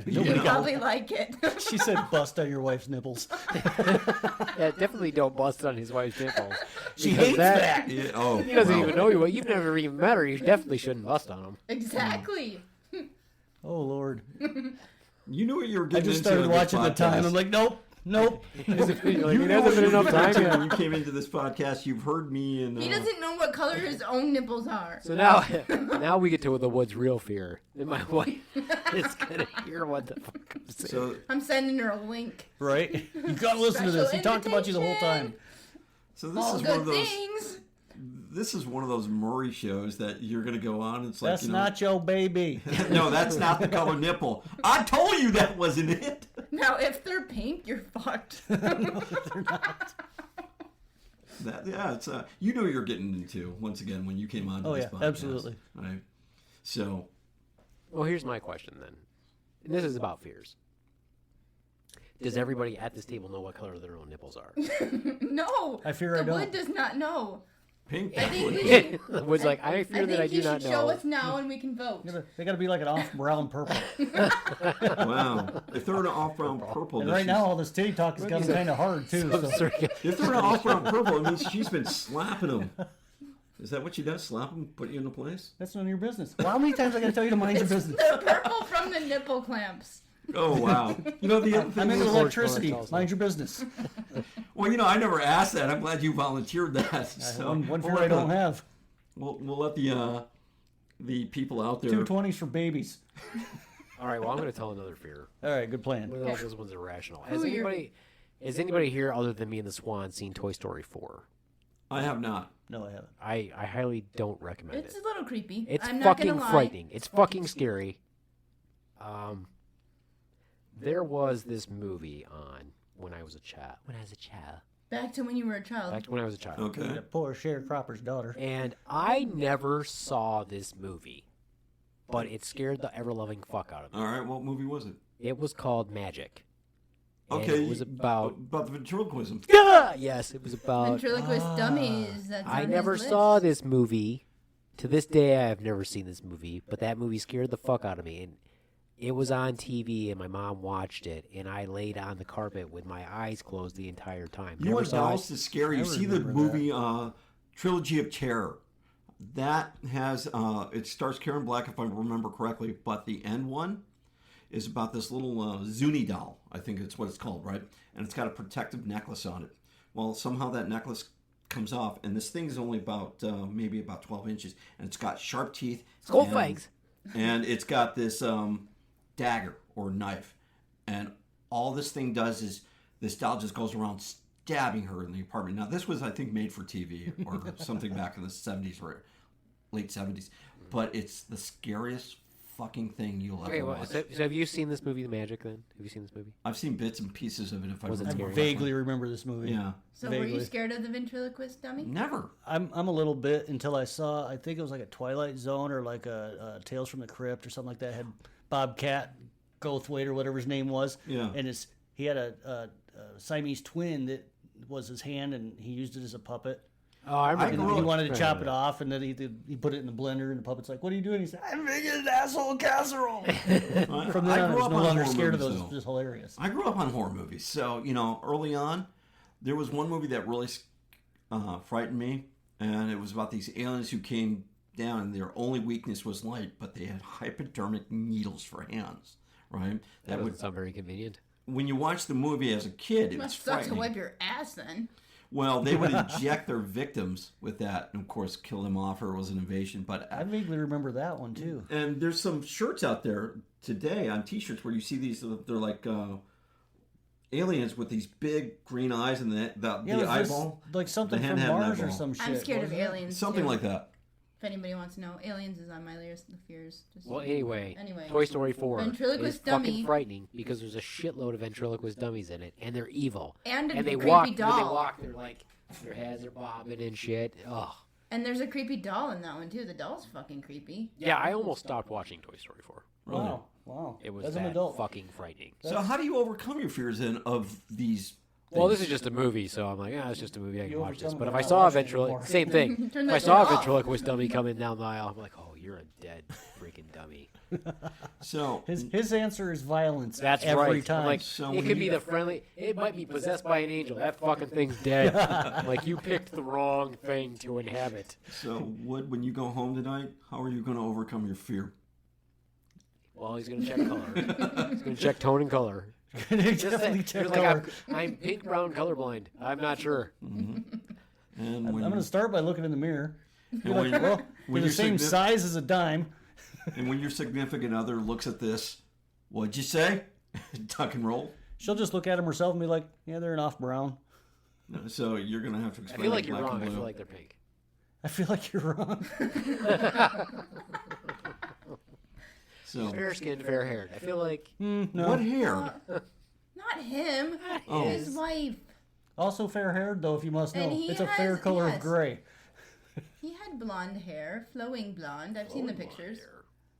Speaker 3: You
Speaker 4: He'd
Speaker 3: know.
Speaker 4: probably like it.
Speaker 5: She said bust on your wife's nipples.
Speaker 2: Yeah, definitely don't bust on his wife's nipples.
Speaker 5: She
Speaker 2: Because
Speaker 5: hates that.
Speaker 3: Yeah, oh,
Speaker 2: He doesn't
Speaker 3: wow.
Speaker 2: even know you. You've never even met her. You definitely shouldn't bust on him.
Speaker 4: Exactly.
Speaker 5: Oh Lord.
Speaker 3: You knew what you were
Speaker 5: I
Speaker 3: getting
Speaker 5: just
Speaker 3: into.
Speaker 5: started
Speaker 3: in this
Speaker 5: watching the time.
Speaker 3: podcast.
Speaker 5: I'm like, nope.
Speaker 2: You're like,
Speaker 3: You
Speaker 2: it
Speaker 3: know
Speaker 2: hasn't
Speaker 3: what
Speaker 2: been
Speaker 3: you
Speaker 2: enough
Speaker 3: were
Speaker 2: time
Speaker 3: getting into
Speaker 2: yet.
Speaker 3: when you came into this podcast. You've heard me and
Speaker 4: He doesn't know what color his own nipples are.
Speaker 2: So now we get to the Wood's real fear. And my wife is gonna hear what the fuck I'm saying.
Speaker 3: So
Speaker 4: I'm sending her a link.
Speaker 5: Right? You gotta listen to this. He
Speaker 4: Special
Speaker 5: talked about you the whole time.
Speaker 3: this
Speaker 4: All
Speaker 3: is one of
Speaker 4: good
Speaker 3: those.
Speaker 4: things.
Speaker 3: This is one of those Murray shows that you're going to go on. It's like
Speaker 5: That's not your baby.
Speaker 3: No, that's not the color nipple. I told you that wasn't it.
Speaker 4: Now, if they're pink, you're fucked.
Speaker 3: It's you know what you're getting into once again when you came on. To
Speaker 5: Oh,
Speaker 3: this
Speaker 5: yeah,
Speaker 3: podcast,
Speaker 5: absolutely.
Speaker 3: Right. So
Speaker 2: Well, here's my question then. And this is about fears. Does everybody at this table know what color their own nipples are?
Speaker 4: No.
Speaker 5: I fear I
Speaker 4: the
Speaker 5: don't.
Speaker 4: Wood does not know.
Speaker 3: pink.
Speaker 4: I think we should,
Speaker 2: The Wood's like, I fear
Speaker 4: I
Speaker 2: that
Speaker 4: think
Speaker 2: I
Speaker 4: you
Speaker 2: do
Speaker 4: should
Speaker 2: not
Speaker 4: show
Speaker 2: know.
Speaker 4: us now and we can vote.
Speaker 5: They gotta be like an off brown purple.
Speaker 3: Wow. If they're an off brown purple,
Speaker 5: And
Speaker 3: then
Speaker 5: right now, all this titty talk has gotten kind of hard too. So.
Speaker 3: if they're an off brown purple, it means she's been slapping them. Is that what she does? Slap them, put you in a place?
Speaker 5: That's none of your business. Well, how many times I gotta tell you to mind your business?
Speaker 4: They're purple from the nipple clamps.
Speaker 3: Oh wow. You know the other
Speaker 5: I'm
Speaker 3: thing
Speaker 5: into
Speaker 3: is,
Speaker 5: electricity.
Speaker 2: also.
Speaker 5: Mind your business.
Speaker 3: well, I never asked that. I'm glad you volunteered that. So
Speaker 5: One
Speaker 3: we'll
Speaker 5: fear
Speaker 3: let
Speaker 5: I don't
Speaker 3: the-
Speaker 5: have.
Speaker 3: We'll let the people out there.
Speaker 5: 220s for babies.
Speaker 2: All right, well, I'm going to tell another fear.
Speaker 5: All right, good plan.
Speaker 2: One of those ones irrational.
Speaker 4: Who you're-
Speaker 2: Has anybody here other than me and the Swan seen Toy Story 4?
Speaker 3: I have not.
Speaker 5: No, I haven't.
Speaker 2: I highly don't recommend
Speaker 4: It's
Speaker 2: it.
Speaker 4: a little creepy.
Speaker 2: It's
Speaker 4: I'm not
Speaker 2: fucking
Speaker 4: gonna lie.
Speaker 2: frightening. It's fucking scary. There was this movie on when I was a child.
Speaker 4: Back to when you were a child.
Speaker 2: Back to when I was a child.
Speaker 3: Okay.
Speaker 5: The poor sharecropper's daughter.
Speaker 2: And I never saw this movie, but it scared the ever-loving fuck out of me.
Speaker 3: All right. What movie was it?
Speaker 2: It was called Magic. And
Speaker 3: Okay.
Speaker 2: it was about...
Speaker 3: the ventriloquism.
Speaker 2: Yes, it was about...
Speaker 4: Ventriloquist dummies. That's
Speaker 2: I
Speaker 4: on
Speaker 2: never
Speaker 4: his
Speaker 2: saw
Speaker 4: list.
Speaker 2: this movie. To this day, I have never seen this movie, but that movie scared the fuck out of me. And it was on TV, and my mom watched it, and I laid on the carpet with my eyes closed the entire time.
Speaker 3: You know what else is scary? You
Speaker 5: I
Speaker 3: see the
Speaker 5: remember
Speaker 3: movie Trilogy of Terror. That has it stars Karen Black, if I remember correctly, but the end one is about this little Zuni doll. I think it's what it's called, right? And it's got a protective necklace on it. Well, somehow that necklace comes off, and this thing is only about maybe about 12 inches, and it's got sharp teeth.
Speaker 2: Skull
Speaker 3: and-
Speaker 2: fangs.
Speaker 3: And it's got this dagger or knife, and all this thing does is this doll just goes around stabbing her in the apartment. Now, this was, I think, made for TV or something back in the 70s or late 70s, but it's the scariest fucking thing you'll ever
Speaker 2: Okay, well,
Speaker 3: watch.
Speaker 2: so have you seen this movie, The Magic, then? Have you seen this movie?
Speaker 3: I've seen bits and pieces of it. If
Speaker 2: Was it
Speaker 3: I
Speaker 5: I
Speaker 2: scary?
Speaker 3: remember
Speaker 5: vaguely
Speaker 3: correctly.
Speaker 5: remember this movie.
Speaker 3: Yeah,
Speaker 4: So were you
Speaker 5: Vaguely.
Speaker 4: scared of the ventriloquist dummy?
Speaker 3: never.
Speaker 5: I'm a little bit until I saw, I think it was like a Twilight Zone or like a Tales from the Crypt or something like that. Had Bobcat Goldthwait or whatever his name was.
Speaker 3: Yeah.
Speaker 5: And he had a Siamese twin that was his hand, and he used it as a puppet.
Speaker 2: Oh, I remember.
Speaker 5: And
Speaker 3: grew
Speaker 5: he
Speaker 3: up-
Speaker 5: wanted to chop it off, and then he put it in the blender, and the puppet's like, "What are you doing?" He said, "I'm making an asshole casserole." From then on, I was no longer scared of those. It was just hilarious.
Speaker 3: I grew up on horror movies, so early on, there was one movie that really frightened me, and it was about these aliens who came down, and their only weakness was light, but they had hypodermic needles for hands. Right?
Speaker 2: That doesn't sound very convenient.
Speaker 3: When you watch the movie as a kid, it was
Speaker 4: Must suck to
Speaker 3: frightening.
Speaker 4: wipe your ass then.
Speaker 3: Well, they would inject their victims with that, and of course, kill them off, or it was an invasion. But
Speaker 5: I vaguely remember that one too.
Speaker 3: and there's some shirts out there today on T-shirts where you see these. They're like aliens with these big green eyes and the
Speaker 5: Yeah, it was this-
Speaker 3: eyeball,
Speaker 5: like something
Speaker 3: The
Speaker 5: from
Speaker 3: hand had an
Speaker 5: Mars or
Speaker 3: eyeball.
Speaker 5: some shit.
Speaker 4: I'm scared of
Speaker 5: wasn't it?
Speaker 4: aliens.
Speaker 3: something
Speaker 4: too.
Speaker 3: like that.
Speaker 4: If anybody wants to know, aliens is on my list of fears. Just
Speaker 2: Well, anyway,
Speaker 4: Anyway.
Speaker 2: Toy Story 4
Speaker 4: Ventriloquist
Speaker 2: is fucking
Speaker 4: dummy.
Speaker 2: frightening because there's a shitload of ventriloquist dummies in it, and they're evil.
Speaker 4: And a
Speaker 2: they
Speaker 4: creepy
Speaker 2: walk, when
Speaker 4: doll.
Speaker 2: they walk, they're like, their heads are bobbing and shit. Ugh.
Speaker 4: And there's a creepy doll in that one too. The doll's fucking creepy.
Speaker 2: Yeah, I almost stopped watching Toy Story 4.
Speaker 5: Wow.
Speaker 2: It was
Speaker 5: As an
Speaker 2: that
Speaker 5: adult.
Speaker 2: fucking frightening.
Speaker 3: So how do you overcome your fears then of these?
Speaker 2: Well,
Speaker 3: things?
Speaker 2: this is just a movie, so I'm like, it's just a movie. I can
Speaker 5: You
Speaker 2: watch this.
Speaker 5: overcome
Speaker 2: But
Speaker 5: it
Speaker 2: if
Speaker 5: by
Speaker 2: I
Speaker 5: not
Speaker 2: saw a
Speaker 5: watching it
Speaker 2: ventriloquist,
Speaker 5: anymore.
Speaker 2: same thing.
Speaker 4: Turn
Speaker 2: If
Speaker 4: that
Speaker 2: I saw a
Speaker 4: shit off.
Speaker 2: ventriloquist dummy coming down the aisle, I'm like, oh, you're a dead freaking dummy.
Speaker 3: So
Speaker 5: His answer is violence.
Speaker 2: That's
Speaker 5: every
Speaker 2: right.
Speaker 5: time.
Speaker 2: I'm like,
Speaker 3: So
Speaker 2: it
Speaker 3: when
Speaker 2: could
Speaker 3: you-
Speaker 2: be the friendly. It might be possessed by an angel. That fucking thing's dead. Like you picked the wrong thing to inhabit.
Speaker 3: So Wood, when you go home tonight, how are you going to overcome your fear?
Speaker 2: Well, he's gonna check color. He's gonna check tone and color. Just
Speaker 5: Definitely
Speaker 2: say,
Speaker 5: check
Speaker 2: he was like,
Speaker 5: color.
Speaker 2: I'm pink brown colorblind. I'm not sure.
Speaker 3: And
Speaker 5: I'm
Speaker 3: when
Speaker 5: going to start by looking in the mirror.
Speaker 3: and when,
Speaker 5: Well,
Speaker 3: when
Speaker 5: you're the same
Speaker 3: significant-
Speaker 5: size as a dime.
Speaker 3: and when your significant other looks at this, what'd you say? Tuck and roll.
Speaker 5: She'll just look at them herself and be like, "Yeah, they're an off brown."
Speaker 3: So you're going to have to
Speaker 2: I
Speaker 3: explain.
Speaker 2: feel like you're
Speaker 3: black
Speaker 2: wrong. I
Speaker 3: and
Speaker 2: feel
Speaker 3: blue.
Speaker 2: like they're pink.
Speaker 5: I feel like you're wrong.
Speaker 3: So
Speaker 2: Fair skinned, fair haired. I feel like
Speaker 5: No.
Speaker 3: what hair?
Speaker 4: Not him.
Speaker 3: Oh.
Speaker 4: His wife.
Speaker 5: Also fair haired, though, if you must know.
Speaker 4: And he
Speaker 5: It's a fair
Speaker 4: has-
Speaker 5: color
Speaker 4: yes.
Speaker 5: of gray.
Speaker 4: He had blonde hair, flowing blonde. I've seen the pictures.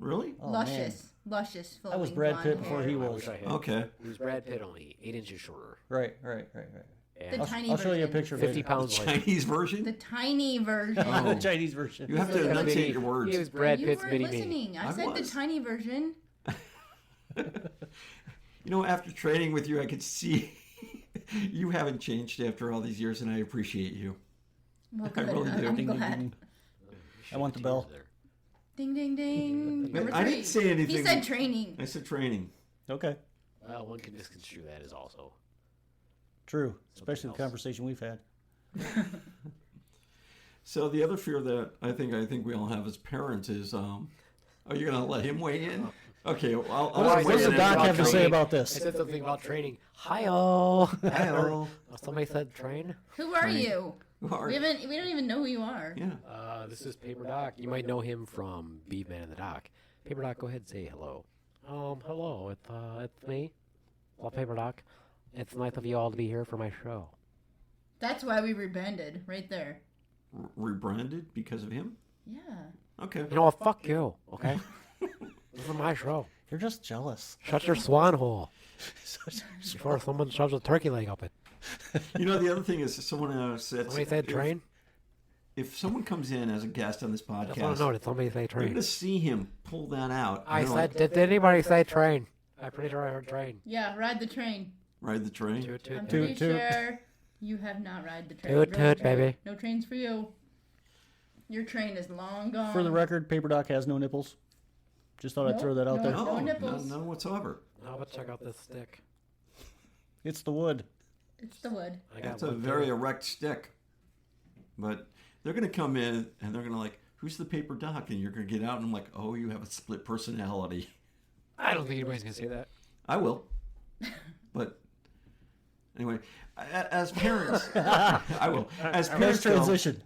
Speaker 3: Really?
Speaker 5: Oh,
Speaker 4: Luscious, luscious flowing
Speaker 5: That was Brad
Speaker 4: blonde
Speaker 5: Pitt before
Speaker 4: hair.
Speaker 5: he
Speaker 2: I
Speaker 5: was.
Speaker 2: wish I had.
Speaker 3: Okay.
Speaker 2: He was Brad Pitt, only 8 inches shorter.
Speaker 5: Right.
Speaker 4: The
Speaker 2: And
Speaker 4: tiny
Speaker 5: I'll show you a
Speaker 4: version.
Speaker 5: picture.
Speaker 2: 50
Speaker 5: later.
Speaker 2: pounds lighter.
Speaker 3: Chinese version?
Speaker 4: The tiny version.
Speaker 3: Oh.
Speaker 5: The Chinese version.
Speaker 3: You have to enunciate your words.
Speaker 2: He was Brad
Speaker 4: you
Speaker 2: Pitt's
Speaker 4: weren't
Speaker 2: mini me.
Speaker 4: listening. I
Speaker 3: I
Speaker 4: said
Speaker 3: was.
Speaker 4: the tiny version.
Speaker 3: After training with you, I could see you haven't changed after all these years, and I appreciate you.
Speaker 4: Well,
Speaker 3: I
Speaker 4: good.
Speaker 3: really do.
Speaker 4: I'm
Speaker 5: Ding, ding,
Speaker 4: glad.
Speaker 5: ding. I want the bell.
Speaker 4: Ding, ding, ding. Number
Speaker 3: I
Speaker 4: three.
Speaker 3: didn't say anything.
Speaker 4: He said training.
Speaker 3: I said training.
Speaker 5: Okay.
Speaker 2: Well, one can misconstrue that as also.
Speaker 5: True. Especially the
Speaker 2: else.
Speaker 5: conversation we've had.
Speaker 3: So the other fear that I think we all have as parents is, are you going to let him weigh in? Okay, well, I'll
Speaker 5: What
Speaker 3: weigh
Speaker 5: does
Speaker 3: in
Speaker 5: the doc
Speaker 3: about
Speaker 5: have to say
Speaker 3: training.
Speaker 5: about
Speaker 2: I
Speaker 5: this?
Speaker 2: said something about training. Hi-oh.
Speaker 3: Hi-oh.
Speaker 2: Somebody said train?
Speaker 4: Who are you?
Speaker 3: are.
Speaker 4: We don't even know who you are.
Speaker 3: Yeah.
Speaker 2: This is Paper Doc. You might know him from Beaveman and the Doc. Paper Doc, go ahead and say hello. Hello. It's me. Well, Paper Doc. It's nice of you all to be here for my show.
Speaker 4: That's why we rebranded right there.
Speaker 3: Rebranded because of him?
Speaker 4: Yeah.
Speaker 3: Okay.
Speaker 2: You know what? Fuck you. Okay. This is my show.
Speaker 5: You're just jealous.
Speaker 2: Shut your swan hole before someone shoves a turkey leg up it.
Speaker 3: You know, the other thing is someone said...
Speaker 2: Somebody said train?
Speaker 3: If someone comes in as a guest on this
Speaker 2: I just want
Speaker 3: podcast,
Speaker 2: to know, did somebody say
Speaker 3: you're
Speaker 2: train?
Speaker 3: going to see him pull that out.
Speaker 2: I
Speaker 3: and
Speaker 2: said,
Speaker 3: they're like,
Speaker 2: did anybody say train? I'm pretty sure I heard train.
Speaker 4: Yeah, ride the train.
Speaker 3: ride the train.
Speaker 2: Toot,
Speaker 4: I'm
Speaker 2: toot,
Speaker 4: pretty
Speaker 2: toot.
Speaker 4: sure you have not ride the train.
Speaker 2: Toot,
Speaker 4: Rode the
Speaker 2: toot,
Speaker 4: train.
Speaker 2: baby.
Speaker 4: No trains for you. Your train is long gone.
Speaker 5: For the record, Paper Doc has no nipples. Just thought I'd throw that out there.
Speaker 4: No
Speaker 3: No,
Speaker 4: nipples.
Speaker 3: none whatsoever.
Speaker 2: Now but check out this stick.
Speaker 5: It's the wood.
Speaker 4: It's the wood.
Speaker 2: I got
Speaker 3: It's a
Speaker 2: one
Speaker 3: very
Speaker 2: too.
Speaker 3: erect stick. But they're going to come in and they're going to like, who's the Paper Doc? And you're going to get out and I'm like, oh, you have a split personality.
Speaker 2: I don't think anybody's going to say that.
Speaker 3: I will. But anyway, as parents, I will. As
Speaker 5: Nice
Speaker 3: parents, though,
Speaker 5: transition.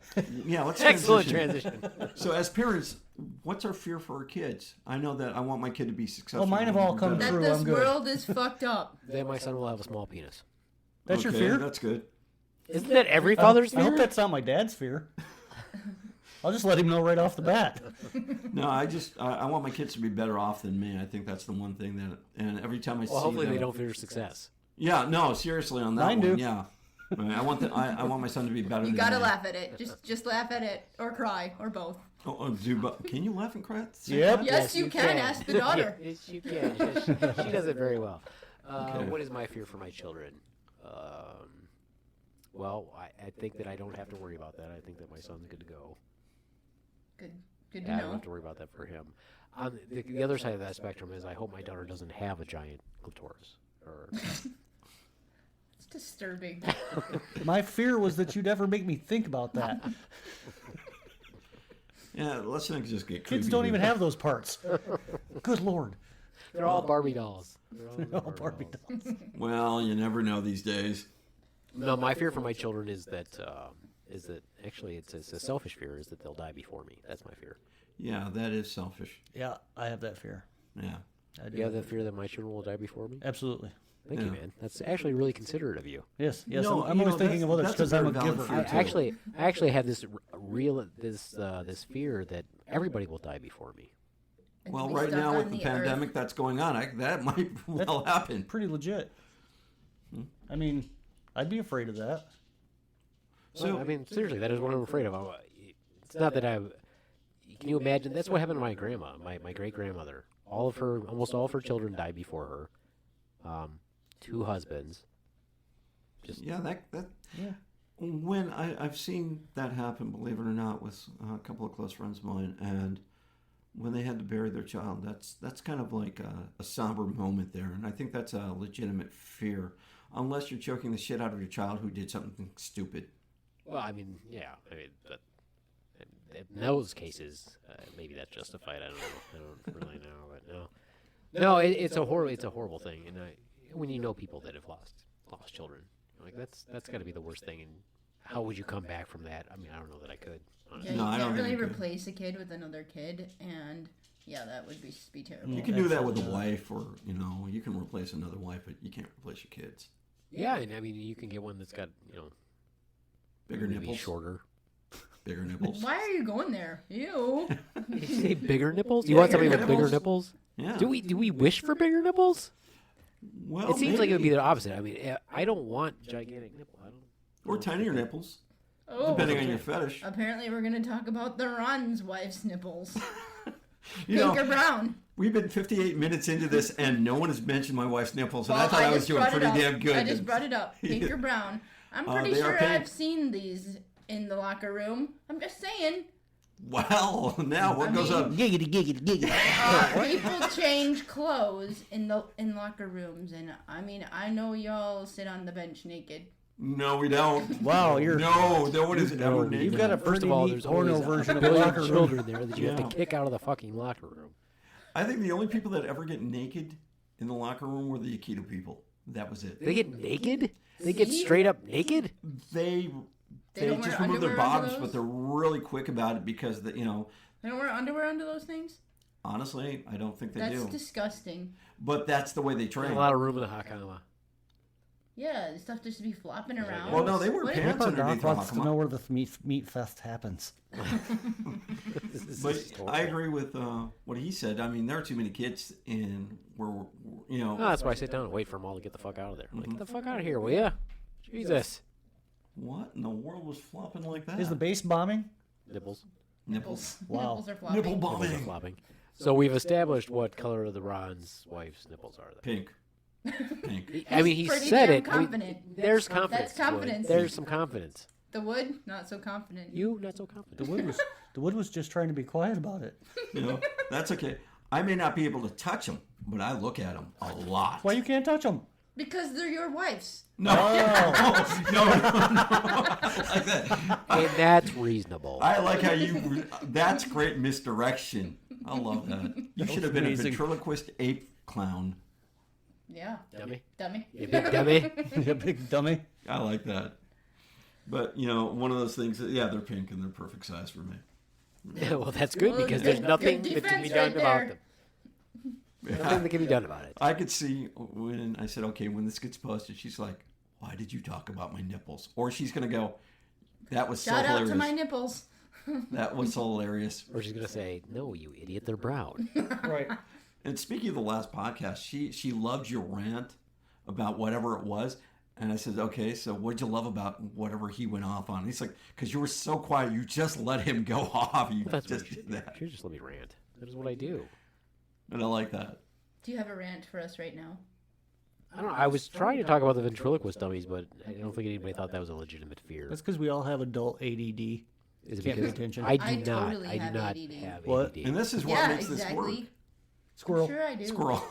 Speaker 3: yeah, let's
Speaker 2: Excellent
Speaker 3: transition.
Speaker 2: transition.
Speaker 3: So as parents, what's our fear for our kids? I know that I want my kid to be successful.
Speaker 5: Oh, mine have all come
Speaker 4: That
Speaker 5: true.
Speaker 4: this
Speaker 5: I'm good.
Speaker 4: world is fucked up.
Speaker 2: Then my son will have a small penis.
Speaker 5: That's
Speaker 3: Okay,
Speaker 5: your fear?
Speaker 3: That's good.
Speaker 2: Isn't that every father's
Speaker 5: I hope
Speaker 2: fear?
Speaker 5: that's not my dad's fear. I'll just let him know right off the bat.
Speaker 3: No, I want my kids to be better off than me. I think that's the one thing that, and every time I see
Speaker 2: Well, hopefully
Speaker 3: them,
Speaker 2: they don't fear success.
Speaker 3: Yeah, no, seriously on that
Speaker 5: Mine
Speaker 3: one.
Speaker 5: do.
Speaker 3: Yeah, I want I want my son to be better.
Speaker 4: You
Speaker 3: than
Speaker 4: gotta
Speaker 3: me.
Speaker 4: laugh at it. Just laugh at it or cry or both.
Speaker 3: But can you laugh and cry at the same
Speaker 5: Yep.
Speaker 3: time?
Speaker 4: Yes, you can. Ask the daughter.
Speaker 2: Yes, you can. She does it very well.
Speaker 3: Okay.
Speaker 2: What is my fear for my children? Well, I think that I don't have to worry about that. I think that my son's good to go.
Speaker 4: Good to
Speaker 2: Yeah, I don't
Speaker 4: know.
Speaker 2: have to worry about that for him. On the other side of that spectrum is I hope my daughter doesn't have a giant clitoris. Or
Speaker 4: It's disturbing.
Speaker 5: My fear was that you'd ever make me think about that.
Speaker 3: Yeah, let's not just get
Speaker 5: Kids
Speaker 3: creepy
Speaker 5: don't
Speaker 3: here.
Speaker 5: even have those parts. Good Lord.
Speaker 2: they're all Barbie dolls.
Speaker 5: They're all Barbie dolls.
Speaker 3: Well, you never know these days.
Speaker 2: No, my fear for my children is that actually it's a selfish fear is that they'll die before me. That's my fear.
Speaker 3: Yeah, that is selfish.
Speaker 5: Yeah, I have that fear.
Speaker 3: Yeah.
Speaker 5: I do.
Speaker 2: You have the fear that my children will die before me?
Speaker 5: Absolutely.
Speaker 2: Thank you,
Speaker 3: Yeah.
Speaker 2: man. That's actually really considerate of you.
Speaker 5: Yes, yes.
Speaker 3: No,
Speaker 5: I'm
Speaker 3: you
Speaker 5: always
Speaker 3: know,
Speaker 5: thinking of others
Speaker 3: that's
Speaker 5: because
Speaker 3: a
Speaker 5: I'm a
Speaker 3: very valid
Speaker 5: giver.
Speaker 3: fear, too.
Speaker 2: I actually have this this fear that everybody will die before me.
Speaker 4: And
Speaker 3: Well,
Speaker 4: be
Speaker 3: right
Speaker 4: stuck
Speaker 3: now
Speaker 4: on
Speaker 3: with the
Speaker 4: earth.
Speaker 3: pandemic that's going on, that might well happen.
Speaker 5: Pretty legit. I mean, I'd be afraid of that.
Speaker 3: So
Speaker 2: I mean, seriously, that is what I'm afraid of. It's not that I. Can you imagine? That's what happened to my grandma, my great grandmother. Almost all of her children died before her. 2 husbands.
Speaker 3: yeah, that
Speaker 5: Yeah.
Speaker 3: when I've seen that happen, believe it or not, with a couple of close friends of mine, and when they had to bury their child, that's kind of like a somber moment there, and I think that's a legitimate fear, unless you're choking the shit out of your child who did something stupid.
Speaker 2: Well, I mean, yeah. I mean, but in those cases, maybe that's justified. I don't know. I don't really know, but no. No, it's a horrible thing, and when you know people that have lost children, like that's got to be the worst thing. And how would you come back from that? I mean, I don't know that I could. Honestly.
Speaker 4: Yeah,
Speaker 3: No,
Speaker 4: you
Speaker 3: I don't
Speaker 4: can't
Speaker 3: think
Speaker 4: really
Speaker 3: you could.
Speaker 4: replace a kid with another kid, and yeah, that would be terrible.
Speaker 3: You can do that with a wife, or you can replace another wife, but you can't replace your kids.
Speaker 2: Yeah, and I mean, you can get one that's got
Speaker 3: Bigger
Speaker 2: maybe
Speaker 3: nipples,
Speaker 2: shorter.
Speaker 3: bigger nipples.
Speaker 4: Why are you going there? Ew.
Speaker 2: Did you say bigger nipples? You want somebody with bigger
Speaker 3: nipples?
Speaker 2: nipples?
Speaker 3: Yeah.
Speaker 2: Do we wish for bigger nipples?
Speaker 3: Well,
Speaker 2: It seems like it would be
Speaker 3: maybe.
Speaker 2: the opposite. I mean, I don't want gigantic nipples. I don't.
Speaker 3: Or tinier nipples,
Speaker 4: Oh.
Speaker 3: depending on your fetish.
Speaker 4: Apparently, we're gonna talk about the Ronz wife's nipples.
Speaker 3: You
Speaker 4: Pink
Speaker 3: know,
Speaker 4: or brown?
Speaker 3: we've been 58 minutes into this, and no one has mentioned my wife's nipples, and I thought I was
Speaker 4: just
Speaker 3: doing
Speaker 4: brought
Speaker 3: pretty
Speaker 4: it up.
Speaker 3: damn good.
Speaker 4: I just brought it up. Pink or brown? I'm pretty
Speaker 3: they are
Speaker 4: sure
Speaker 3: pink.
Speaker 4: I've seen these in the locker room. I'm just saying.
Speaker 3: Wow, now what goes up?
Speaker 5: Giggity, giggity, giggity.
Speaker 4: People change clothes in locker rooms, and I mean, I know y'all sit on the bench naked.
Speaker 3: No, we don't.
Speaker 5: Wow, you're.
Speaker 3: No one is ever naked.
Speaker 5: You've got a
Speaker 2: First
Speaker 5: pretty
Speaker 2: of all,
Speaker 5: neat
Speaker 2: there's
Speaker 5: porno
Speaker 2: always
Speaker 5: version
Speaker 2: a
Speaker 5: of the
Speaker 2: billion
Speaker 5: locker room.
Speaker 2: children there that you have
Speaker 3: Yeah.
Speaker 2: to kick out of the fucking locker room.
Speaker 3: I think the only people that ever get naked in the locker room were the Aikido people. That was it.
Speaker 2: They get naked? They get
Speaker 4: See?
Speaker 2: straight up naked?
Speaker 3: They
Speaker 4: They don't
Speaker 3: just
Speaker 4: wear
Speaker 3: remove their
Speaker 4: underwear under
Speaker 3: bottoms,
Speaker 4: those?
Speaker 3: but they're really quick about it because
Speaker 4: They don't wear underwear under those things?
Speaker 3: honestly, I don't think they
Speaker 4: That's
Speaker 3: do.
Speaker 4: disgusting.
Speaker 3: But that's the way they
Speaker 2: There's
Speaker 3: train.
Speaker 2: a lot of room in the hakama.
Speaker 4: Yeah, the stuff just to be flopping around.
Speaker 3: Well, no, they wear
Speaker 4: What-
Speaker 3: pants
Speaker 5: Doc
Speaker 3: underneath the
Speaker 5: wants to know
Speaker 3: hakama.
Speaker 5: where the meat fest happens.
Speaker 3: But I agree with what he said. I mean, there are too many kids in where
Speaker 2: Oh, that's why I sit down and wait for them all to get the fuck out of there. I'm like, get the fuck out of here, will ya? Jesus.
Speaker 3: what in the world was flopping like that?
Speaker 5: Is the base bombing?
Speaker 2: Nipples.
Speaker 3: nipples?
Speaker 5: Wow.
Speaker 4: Nipples are flopping.
Speaker 3: Nipple
Speaker 2: Nipples are
Speaker 3: bombing.
Speaker 2: flopping. So we've established what color of the Ron's wife's nipples are.
Speaker 3: Pink. Pink.
Speaker 2: I mean, he
Speaker 4: pretty
Speaker 2: said
Speaker 4: damn
Speaker 2: it. I mean,
Speaker 4: confident.
Speaker 2: there's confidence.
Speaker 4: That's confidence.
Speaker 2: Wood. There's some confidence.
Speaker 4: The wood, not so confident.
Speaker 2: You, not so confident.
Speaker 5: The wood was just trying to be quiet about it.
Speaker 3: That's okay. I may not be able to touch them, but I look at them a lot.
Speaker 5: Why you can't touch them?
Speaker 4: Because they're your wife's.
Speaker 3: No. no. Like that.
Speaker 2: And that's reasonable.
Speaker 3: I like how you. That's great misdirection. I love that. You should have been
Speaker 5: amazing.
Speaker 3: a ventriloquist ape clown.
Speaker 4: Yeah.
Speaker 2: Dummy.
Speaker 4: Dummy.
Speaker 2: You big dummy.
Speaker 5: You big dummy.
Speaker 3: I like that. But one of those things. That, they're pink and they're perfect size for me.
Speaker 2: Well, that's good
Speaker 4: Well,
Speaker 2: because
Speaker 4: good-
Speaker 2: there's nothing
Speaker 4: good
Speaker 2: that can be
Speaker 4: defense
Speaker 2: done
Speaker 4: right
Speaker 2: about them. Nothing that can be done about it.
Speaker 3: I could see when I said, "Okay, when this gets posted," she's like, "Why did you talk about my nipples?" Or she's gonna go, "That was so
Speaker 4: Shout out
Speaker 3: hilarious.
Speaker 4: to my nipples.
Speaker 3: That was so hilarious."
Speaker 2: Or she's gonna say, "No, you idiot, they're brown."
Speaker 5: Right.
Speaker 3: And speaking of the last podcast, she loved your rant about whatever it was. And I said, okay, so what'd you love about whatever he went off on? He's like, because you were so quiet, you just let him go off. You
Speaker 2: That's
Speaker 3: just
Speaker 2: what
Speaker 3: did that.
Speaker 2: you just let me rant. That is what I do.
Speaker 3: And I like that.
Speaker 4: Do you have a rant for us right now?
Speaker 2: I don't know. I was trying to talk about the ventriloquist dummies, but I don't think anybody thought that was a legitimate fear.
Speaker 5: That's because we all have adult ADD.
Speaker 2: Is it
Speaker 5: Can't pay
Speaker 2: because
Speaker 5: attention.
Speaker 2: I do
Speaker 4: I
Speaker 2: not.
Speaker 4: totally
Speaker 2: I do
Speaker 4: have
Speaker 2: not
Speaker 4: ADD.
Speaker 2: have
Speaker 5: What?
Speaker 2: ADD.
Speaker 3: And this is what
Speaker 4: Yeah,
Speaker 3: makes this work.
Speaker 4: exactly.
Speaker 5: Squirrel.
Speaker 4: Sure I do.
Speaker 3: Squirrel.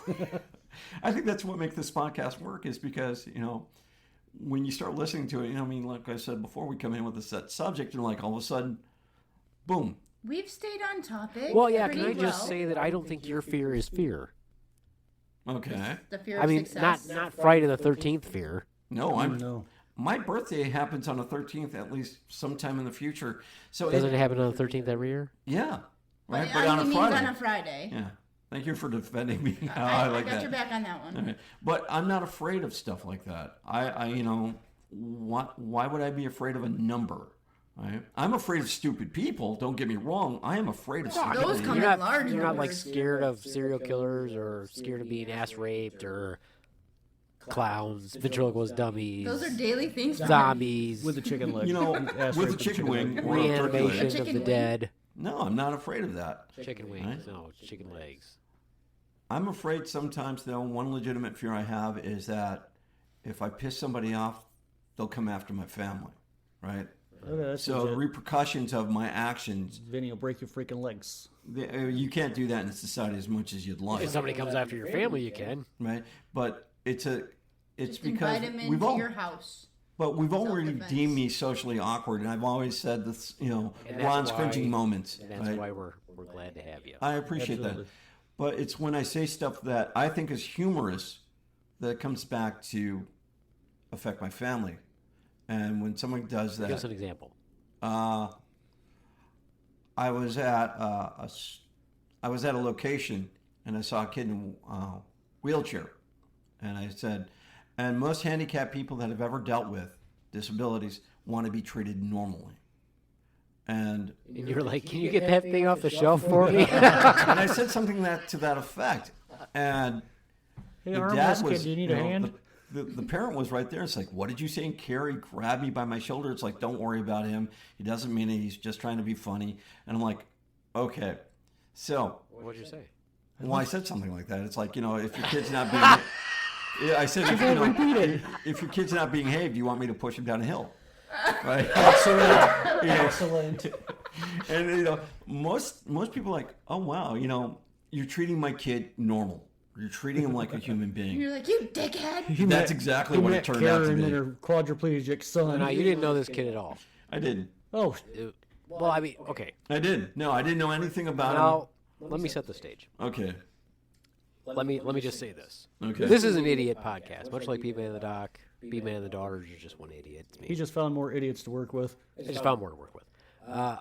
Speaker 3: I think that's what makes this podcast work is because, when you start listening to it, like I said before, we come in with a set subject and like all of a sudden, boom.
Speaker 4: We've stayed on topic.
Speaker 2: Well, yeah.
Speaker 4: pretty
Speaker 2: Can I just
Speaker 4: well.
Speaker 2: say that I don't think your fear is fear.
Speaker 3: Okay.
Speaker 4: The fear of
Speaker 2: I mean,
Speaker 4: success.
Speaker 2: not Friday the 13th fear.
Speaker 3: No,
Speaker 5: No.
Speaker 3: my birthday happens on the 13th, at least sometime in the future. So
Speaker 2: Doesn't it happen on the 13th every year?
Speaker 3: yeah. Right.
Speaker 4: But
Speaker 3: on a
Speaker 4: he means
Speaker 3: Friday.
Speaker 4: on a Friday.
Speaker 3: Yeah. Thank you for defending me. Oh,
Speaker 4: I
Speaker 3: I like
Speaker 4: got
Speaker 3: that.
Speaker 4: your back on that one.
Speaker 3: Okay. But I'm not afraid of stuff like that. Why would I be afraid of a number? Right? I'm afraid of stupid people. Don't get me wrong. I am afraid of stupid
Speaker 4: Those
Speaker 3: people.
Speaker 4: come
Speaker 2: You're
Speaker 4: in large
Speaker 2: not like
Speaker 4: numbers.
Speaker 2: scared of serial killers or scared of being ass raped or clowns, ventriloquist dummies,
Speaker 4: Those are daily things.
Speaker 2: zombies,
Speaker 5: With the chicken leg.
Speaker 3: With
Speaker 5: Ass
Speaker 3: a
Speaker 5: rape with
Speaker 3: chicken
Speaker 5: leg.
Speaker 3: wing or a turkey leg.
Speaker 2: reanimation of
Speaker 4: Chicken
Speaker 2: the
Speaker 4: wing.
Speaker 2: dead.
Speaker 3: No, I'm not afraid of that.
Speaker 2: Chicken wings, no, chicken legs.
Speaker 3: I'm afraid sometimes, though, one legitimate fear I have is that if I piss somebody off, they'll come after my family, right?
Speaker 5: Okay, that's
Speaker 3: So the
Speaker 5: legit.
Speaker 3: repercussions of my actions,
Speaker 5: Vinny will break your freaking legs.
Speaker 3: you can't do that in society as much as you'd like,
Speaker 2: If somebody comes after your family, you can.
Speaker 3: right? But it's
Speaker 4: Just
Speaker 3: because
Speaker 4: invite him
Speaker 3: we've
Speaker 4: into
Speaker 3: all,
Speaker 4: your house.
Speaker 3: but we've already
Speaker 4: Self-defense.
Speaker 3: deemed me socially awkward, and I've always said this,
Speaker 2: And that's
Speaker 3: Ron's
Speaker 2: why-
Speaker 3: cringing moments.
Speaker 2: And that's
Speaker 3: right?
Speaker 2: why we're glad to have you.
Speaker 3: I appreciate
Speaker 5: Absolutely.
Speaker 3: that. But it's when I say stuff that I think is humorous that it comes back to affect my family. And when someone does
Speaker 2: Give us
Speaker 3: that,
Speaker 2: an example.
Speaker 3: I was at I was at a location and I saw a kid in a wheelchair, and I said, and most handicapped people that I've ever dealt with, disabilities, want to be treated normally. And
Speaker 2: And you're like, can you get that thing off the shelf for me?
Speaker 3: and I said something to that effect, and
Speaker 5: Hey,
Speaker 3: the
Speaker 5: armless
Speaker 3: dad
Speaker 5: kid,
Speaker 3: was,
Speaker 5: do you need a hand?
Speaker 3: The parent was right there. It's like, what did you say? And Carrie grabbed me by my shoulder. It's like, don't worry about him. He doesn't mean it. He's just trying to be funny. And I'm like, okay. So,
Speaker 2: What'd you say?
Speaker 3: well, I said something like that. It's like, if your kid's not being, yeah, I said, if your kid's not being behaved, you want me to push him down a hill, right?
Speaker 5: Excellent. Excellent.
Speaker 3: And most people are like, oh wow, you're treating my kid normal. You're treating him like a human being.
Speaker 4: You're like, you dickhead.
Speaker 3: That's exactly what it turned out to
Speaker 5: Karen
Speaker 3: be.
Speaker 5: and her quadriplegic son.
Speaker 2: No, you didn't know this kid at all.
Speaker 3: I didn't.
Speaker 5: Oh,
Speaker 2: Well, I mean, okay.
Speaker 3: I did. No, I didn't know anything about
Speaker 2: Now, let me set the stage.
Speaker 3: him. Okay.
Speaker 2: Let me just say this.
Speaker 3: Okay.
Speaker 2: This is an idiot podcast, much like Beaveman in the Doc, Beaveman and the daughters are just one idiot. It's me.
Speaker 5: He just found more idiots to work with.
Speaker 2: I just found more to work with.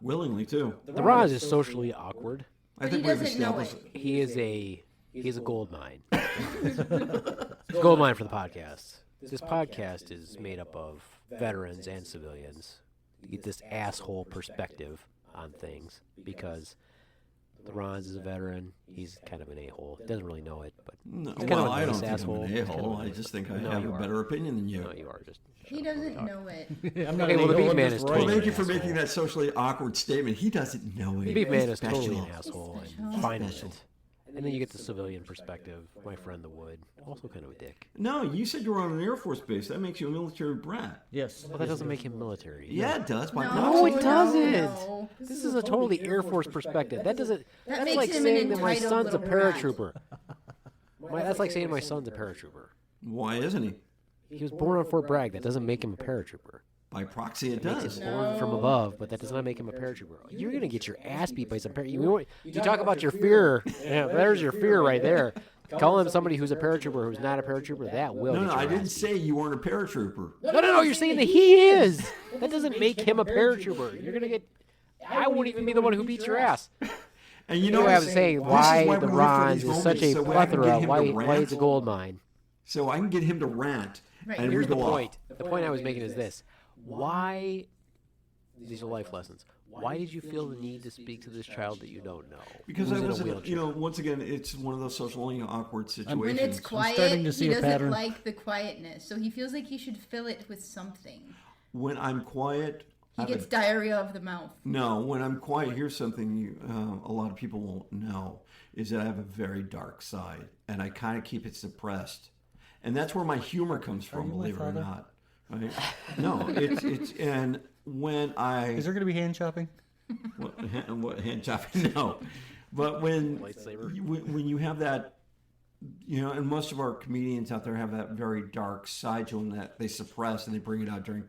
Speaker 3: Willingly, too.
Speaker 2: The Ronz is socially awkward.
Speaker 3: I
Speaker 4: But
Speaker 3: think
Speaker 4: he
Speaker 3: we've
Speaker 4: doesn't know
Speaker 3: established
Speaker 4: it.
Speaker 2: He is a gold mine. He's a gold mine for the podcast. This podcast is made up of veterans and civilians. You get this asshole perspective on things because the Ronz is a veteran. He's kind of an a-hole. Doesn't really know it, but
Speaker 3: No,
Speaker 2: he's kind of
Speaker 3: well,
Speaker 2: a
Speaker 3: I don't
Speaker 2: nice
Speaker 3: think
Speaker 2: asshole.
Speaker 3: I'm an
Speaker 2: He's kind of
Speaker 3: a-hole.
Speaker 2: a
Speaker 3: I
Speaker 2: nice-
Speaker 3: just think I
Speaker 2: No,
Speaker 3: have
Speaker 2: you
Speaker 3: a
Speaker 2: are.
Speaker 3: better opinion than you.
Speaker 2: No, you are just.
Speaker 4: He doesn't know it.
Speaker 5: I'm not
Speaker 2: Okay, well, the
Speaker 5: an a-hole, I'm
Speaker 2: Beaveman
Speaker 5: just
Speaker 2: is
Speaker 5: right.
Speaker 3: Well,
Speaker 2: totally
Speaker 3: thank you
Speaker 2: an
Speaker 3: for
Speaker 2: asshole.
Speaker 3: making that socially awkward statement. He doesn't know it.
Speaker 2: Beaveman
Speaker 3: He's
Speaker 2: is totally an
Speaker 3: special.
Speaker 2: asshole
Speaker 4: Special.
Speaker 2: and fine with it. And then you get the civilian perspective. My friend the Wood, also kind of a dick.
Speaker 3: No, you said you were on an Air Force base. That makes you a military brat.
Speaker 5: Yes.
Speaker 2: Well, that doesn't make him military.
Speaker 3: Yeah, it does. By
Speaker 4: No,
Speaker 3: proxy.
Speaker 2: No, it doesn't.
Speaker 4: no.
Speaker 2: This is a totally Air Force perspective. That doesn't.
Speaker 4: That
Speaker 2: That's
Speaker 4: makes
Speaker 2: like
Speaker 4: him an
Speaker 2: saying that my
Speaker 4: entitled
Speaker 2: son's a
Speaker 4: little brat.
Speaker 2: paratrooper. That's like saying my son's a paratrooper.
Speaker 3: Why isn't he?
Speaker 2: He was born on Fort Bragg. That doesn't make him a paratrooper.
Speaker 3: By proxy, it
Speaker 2: Makes
Speaker 3: does.
Speaker 2: him born from above, but that does not make him a paratrooper. You're gonna get your ass beat by some paratrooper. You talk about your fear. Yeah, there's your fear right there. Call him somebody who's a paratrooper who's not a paratrooper. That will.
Speaker 3: No,
Speaker 2: get
Speaker 3: no,
Speaker 2: your
Speaker 3: I
Speaker 2: ass
Speaker 3: didn't
Speaker 2: beat.
Speaker 3: say you weren't a paratrooper.
Speaker 2: No. You're saying that he is. That doesn't make him a paratrooper. You're gonna get. I won't even be the one who beats your ass.
Speaker 3: And you
Speaker 2: You
Speaker 3: know
Speaker 2: know
Speaker 3: what
Speaker 2: what I'm saying?
Speaker 3: This is
Speaker 2: Why
Speaker 3: why
Speaker 2: the
Speaker 3: we live for
Speaker 2: Ronz
Speaker 3: these
Speaker 2: is such
Speaker 3: moments,
Speaker 2: a
Speaker 3: so I can get
Speaker 2: plethora?
Speaker 3: him to
Speaker 2: Why
Speaker 3: rant.
Speaker 2: it's a gold mine?
Speaker 3: So I can get him to rant.
Speaker 4: Right.
Speaker 3: And
Speaker 2: Here's
Speaker 3: we
Speaker 2: the
Speaker 3: go off.
Speaker 2: point. The point I was making is this: why? These are life lessons. Why did you feel the need to speak to this child that you don't know?
Speaker 3: Because
Speaker 2: who's
Speaker 3: I
Speaker 2: in a
Speaker 3: was,
Speaker 2: wheelchair?
Speaker 3: once again, it's one of those socially awkward situations.
Speaker 4: When it's
Speaker 5: starting
Speaker 4: quiet,
Speaker 5: to see
Speaker 4: he
Speaker 5: a
Speaker 4: doesn't
Speaker 5: pattern.
Speaker 4: like the quietness, so he feels like he should fill it with something.
Speaker 3: When I'm quiet,
Speaker 4: He
Speaker 3: I have
Speaker 4: gets
Speaker 3: a-
Speaker 4: diarrhea of the mouth.
Speaker 3: no. When I'm quiet, here's something a lot of people won't know is that I have a very dark side, and I kind of keep it suppressed, and that's where my humor comes from.
Speaker 5: you my
Speaker 3: Believe it or
Speaker 5: father?
Speaker 3: not, right? No, it's and when I
Speaker 5: Is there going to be hand chopping?
Speaker 3: what hand chopping? No, but when
Speaker 2: Lightsaber.
Speaker 3: when you have that, and most of our comedians out there have that very dark side to them that they suppress and they bring it out during